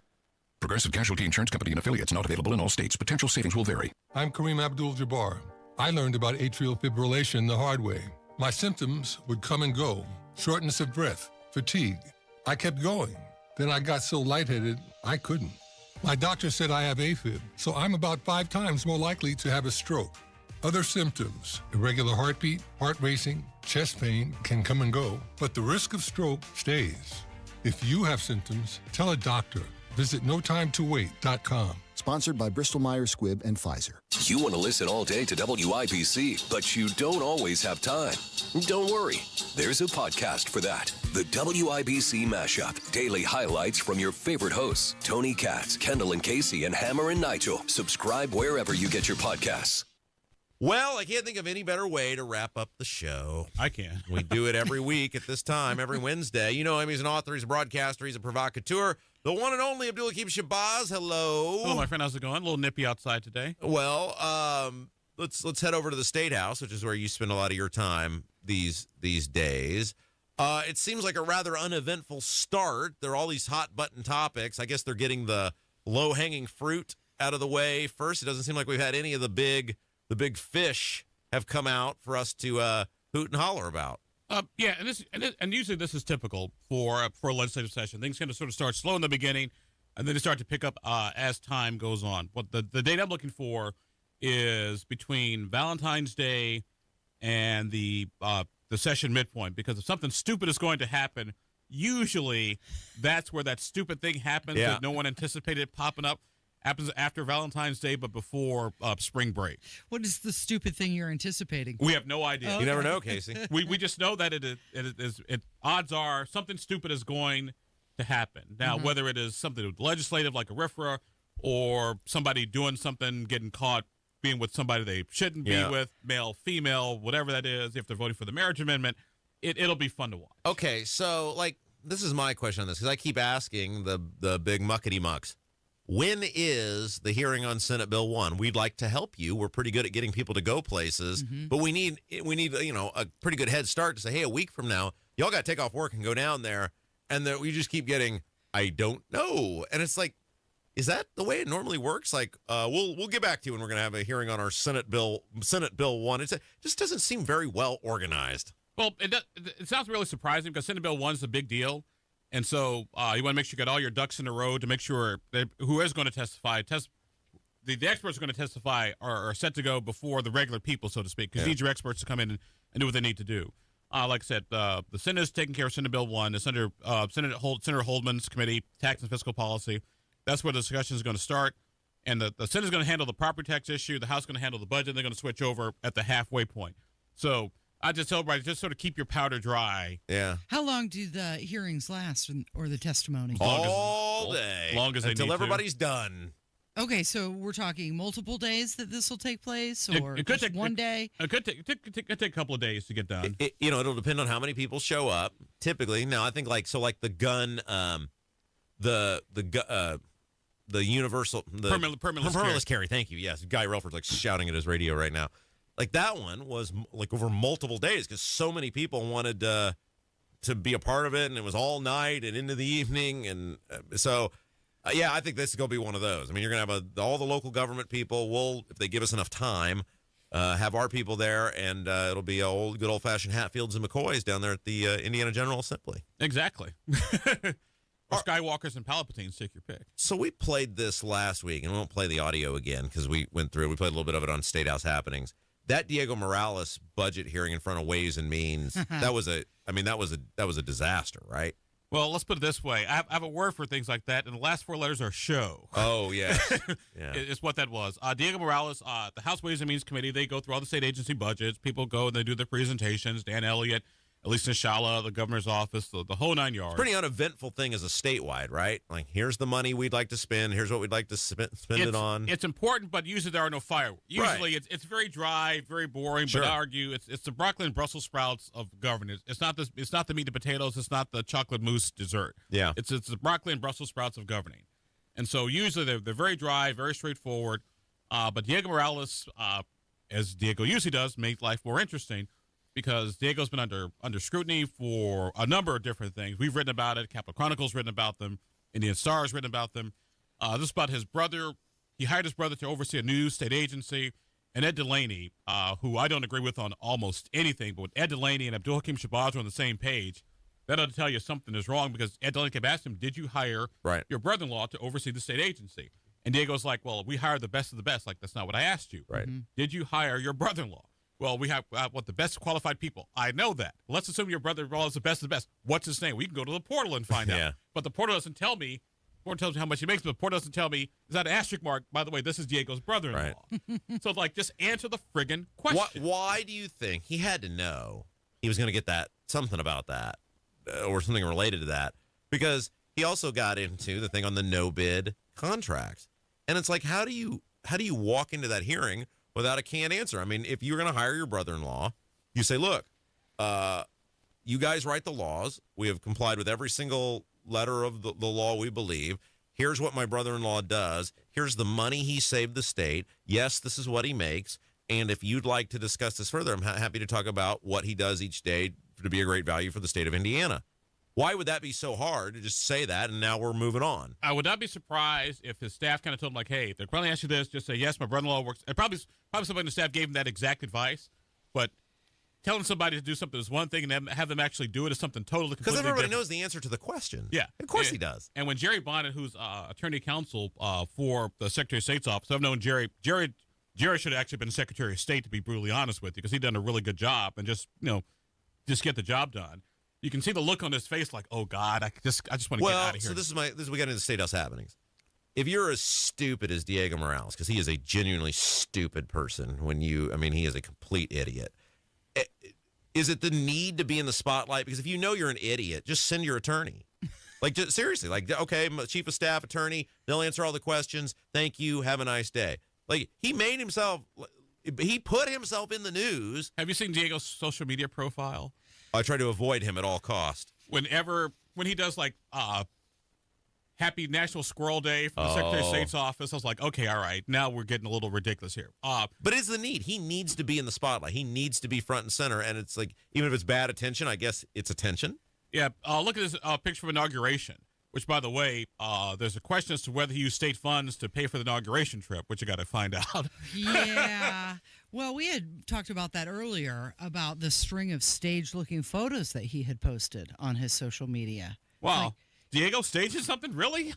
Progressive Casualty Insurance Company and affiliates, not available in all states. Potential savings will vary. I'm Kareem Abdul-Jabbar. I learned about atrial fibrillation the hard way. My symptoms would come and go. Shortness of breath, fatigue. I kept going. Then I got so lightheaded, I couldn't. My doctor said I have AFib, so I'm about 5 times more likely to have a stroke. Other symptoms, irregular heartbeat, heart racing, chest pain can come and go, but the risk of stroke stays. If you have symptoms, tell a doctor. Visit notimetowait.com. Sponsored by Bristol-Myers Squibb and Pfizer. You want to listen all day to WIBC, but you don't always have time. Don't worry. There's a podcast for that. The WIBC Mashup. Daily highlights from your favorite hosts, Tony Katz, Kendall and Casey, and Hammer and Nigel. Subscribe wherever you get your podcasts. Well, I can't think of any better way to wrap up the show. I can. We do it every week at this time, every Wednesday. You know him. He's an author. He's a broadcaster. He's a provocateur. The one and only Abdul Hakim Shabazz. Hello. Hello, my friend. How's it going? A little nippy outside today. Well, let's head over to the State House, which is where you spend a lot of your time these days. It seems like a rather uneventful start. There are all these hot button topics. I guess they're getting the low-hanging fruit out of the way first. It doesn't seem like we've had any of the big fish have come out for us to hoot and holler about. Yeah, and usually this is typical for a legislative session. Things kind of sort of start slow in the beginning, and then they start to pick up as time goes on. What the date I'm looking for is between Valentine's Day and the session midpoint, because if something stupid is going to happen, usually that's where that stupid thing happens that no one anticipated popping up. Happens after Valentine's Day, but before spring break. What is the stupid thing you're anticipating? We have no idea. Oh, you never know, Casey. We just know that odds are something stupid is going to happen. Now, whether it is something legislative like a RFRA or somebody doing something, getting caught being with somebody they shouldn't be with, male, female, whatever that is, if they're voting for the marriage amendment, it'll be fun to watch. Okay, so this is my question on this, because I keep asking the big muckety mucks. When is the hearing on Senate Bill 1? We'd like to help you. We're pretty good at getting people to go places, but we need a pretty good head start to say, hey, a week from now, y'all got to take off work and go down there, and then we just keep getting, I don't know, and it's like, is that the way it normally works? Like, we'll get back to you, and we're going to have a hearing on our Senate Bill 1. It just doesn't seem very well organized. Well, it sounds really surprising because Senate Bill 1 is a big deal. And so you want to make sure you got all your ducks in a row to make sure that who is going to testify, the experts are going to testify are set to go before the regular people, so to speak, because you need your experts to come in and do what they need to do. Like I said, the Senate is taking care of Senate Bill 1. It's under Senator Holdman's committee, Tax and Fiscal Policy. That's where the discussion is going to start. And the Senate is going to handle the property tax issue. The House is going to handle the budget. They're going to switch over at the halfway point. So I just tell everybody, just sort of keep your powder dry. Yeah. How long do the hearings last, or the testimony? All day. Long as they until need everybody's done. Okay, so we're talking multiple days that this will take place, or it could just take one day? It could take a couple of days to get done. It'll depend on how many people show up. Typically, now I think the gun, universal permitless carry. Thank you. Yes, Guy Relford's like shouting at his radio right now. Like that one was like over multiple days because so many people wanted to be a part of it, and it was all night and into the evening, and yeah, I think this is going to be one of those. I mean, you're going to have all the local government people. We'll, if they give us enough time, have our people there, and it'll be good old-fashioned Hatfields and McCoys down there at the Indiana General Assembly. Exactly. Or Skywalkers and Palpatines, take your pick. So we played this last week, and we won't play the audio again because we went through. We played a little bit of it on State House Happenings. That Diego Morales budget hearing in front of Ways and Means, that was a disaster, right? Well, let's put it this way. I have a word for things like that, and the last four letters are show. Oh, yeah. It's what that was. Diego Morales, the House Ways and Means Committee, they go through all the state agency budgets. People go and they do their presentations. Dan Elliott, Elisa Shala, the governor's office, the whole nine yards. Pretty uneventful thing as a statewide, right? Like, here's the money we'd like to spend. Here's what we'd like to spend it on. It's important, but usually there are no fireworks. Usually it's very dry, very boring. Sure. But I argue it's the broccoli and Brussels sprouts of governance. It's not the meat and potatoes. It's not the chocolate mousse dessert. Yeah. It's the broccoli and Brussels sprouts of governing. And so usually they're very dry, very straightforward. But Diego Morales, as Diego usually does, makes life more interesting. Because Diego's been under scrutiny for a number of different things. We've written about it. Capital Chronicle's written about them. Indian Star's written about them. This is about his brother. He hired his brother to oversee a new state agency. And Ed Delaney, who I don't agree with on almost anything, but with Ed Delaney and Abdul Hakim Shabazz are on the same page, that ought to tell you something is wrong because Ed Delaney kept asking him, did you hire your brother-in-law to oversee the state agency? And Diego's like, well, we hired the best of the best. Like, that's not what I asked you. Right. Mm-hmm. Did you hire your brother-in-law? Well, we have the best qualified people. I know that. Let's assume your brother-in-law is the best of the best. What's his name? We can go to the portal and find out. But the portal doesn't tell me. The portal tells me how much he makes, but the portal doesn't tell me. Is that an asterisk mark? By the way, this is Diego's brother-in-law. Right. So, like, just answer the friggin' question. Why do you think he had to know he was going to get something about that or something related to that? Because he also got into the thing on the no-bid contracts. And it's like, how do you walk into that hearing without a canned answer? I mean, if you're going to hire your brother-in-law, you say, look, you guys write the laws. We have complied with every single letter of the law we believe. Here's what my brother-in-law does. Here's the money he saved the state. Yes, this is what he makes. And if you'd like to discuss this further, I'm happy to talk about what he does each day to be a great value for the state of Indiana. Why would that be so hard to just say that and now we're moving on? I would not be surprised if his staff kind of told him, like, hey, they're probably ask you this, just say, yes, my brother-in-law works. And probably somebody in the staff gave him that exact advice. But telling somebody to do something is one thing, and then have them actually do it is something totally completely because everybody different. knows the answer to the question. Yeah. Of course he does. And when Jerry Bonnet, who's attorney counsel for the Secretary of State's office, I've known Jerry should have actually been Secretary of State, to be brutally honest with you, because he'd done a really good job and just get the job done. You can see the look on his face, like, oh God, I just want to get out of here. So this is we got into State House Happenings. If you're as stupid as Diego Morales, because he is a genuinely stupid person, he is a complete idiot. Is it the need to be in the spotlight? Because if you know you're an idiot, just send your attorney. Like, just, seriously, like, okay, chief of staff, attorney, they'll answer all the questions. Thank you. Have a nice day. Like, he put himself in the news. Have you seen Diego's social media profile? I try to avoid him at all cost. When he does like Happy National Squirrel Day from the Secretary of State's office, I was like, okay, all right, now we're getting a little ridiculous here. But it's the need. He needs to be in the spotlight. He needs to be front and center. And it's like, even if it's bad attention, I guess it's attention. Yeah. Look at this picture from Inauguration, which, by the way, there's a question as to whether he used state funds to pay for the inauguration trip, which you got to find out. Yeah. Well, we had talked about that earlier, about the string of stage-looking photos that he had posted on his social media. Wow. Like, Diego stages something? Really?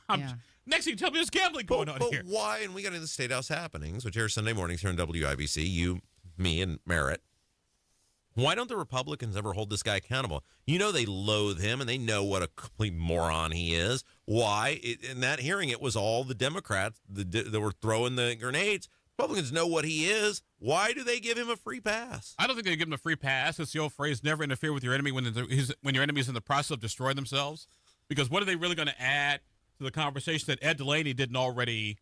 Next thing you tell me there's gambling going on here. But why? And we got into the State House Happenings, which air Sunday mornings here on WIBC, you, me, and Merritt. Why don't the Republicans ever hold this guy accountable? You know they loathe him, and they know what a complete moron he is. Why? In that hearing, it was all the Democrats that were throwing the grenades. Republicans know what he is. Why do they give him a free pass? I don't think they give him a free pass. It's the old phrase, never interfere with your enemy when your enemy is in the process of destroying themselves. Because what are they really going to add to the conversation that Ed Delaney didn't already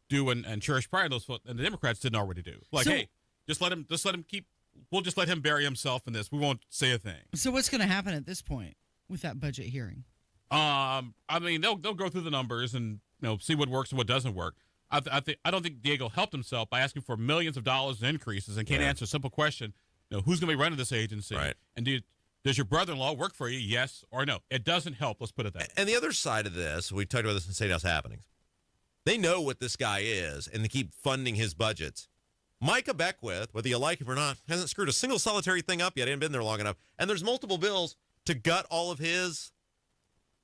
do and cherish prior to those, and the Democrats didn't already do? Like, hey, just let him keep. We'll just let him bury himself in this. We won't say a thing. So what's going to happen at this point with that budget hearing? They'll go through the numbers and see what works and what doesn't work. I don't think Diego helped himself by asking for millions of dollars in increases and can't answer a simple question. Who's going to be running this agency? Right. And does your brother-in-law work for you? Yes or no? It doesn't help. Let's put it that way. And the other side of this, we talked about this in State House Happenings. They know what this guy is, and they keep funding his budgets. Micah Beckwith, whether you like him or not, hasn't screwed a single solitary thing up yet. He hasn't been there long enough. And there's multiple bills to gut all of his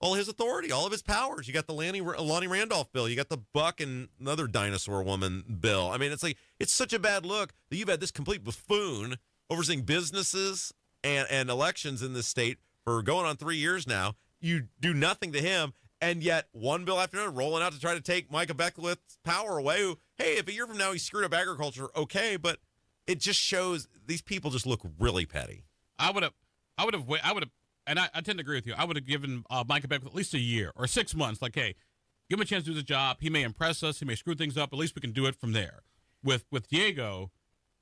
authority, all of his powers. You got the Lonnie Randolph bill. You got the Buck and another dinosaur woman bill. I mean, it's such a bad look that you've had this complete buffoon overseeing businesses and elections in this state for going on 3 years now. You do nothing to him, and yet one bill after another rolling out to try to take Micah Beckwith's power away. Who, hey, if a year from now he screwed up agriculture, okay, but it just shows these people just look really petty. I would have, and I tend to agree with you. I would have given Micah Beckwith at least a year or 6 months. Like, hey, give him a chance to do the job. He may impress us. He may screw things up. At least we can do it from there. With Diego,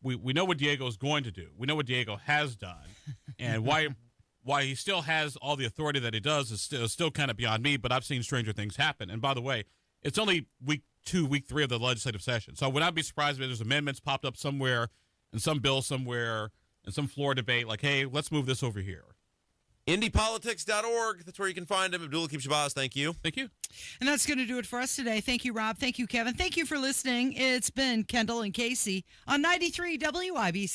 we know what Diego is going to do. We know what Diego has done, and why he still has all the authority that he does is still kind of beyond me. But I've seen stranger things happen. And by the way, it's only week 2, week 3 of the legislative session. So would I be surprised if there's amendments popped up somewhere in some bill somewhere in some floor debate? Like, hey, let's move this over here. IndyPolitics.org. That's where you can find him. Abdullah Shabazz, thank you. Thank you. And that's going to do it for us today. Thank you, Rob. Thank you, Kevin. Thank you for listening. It's been Kendall and Casey on 93 WIBC.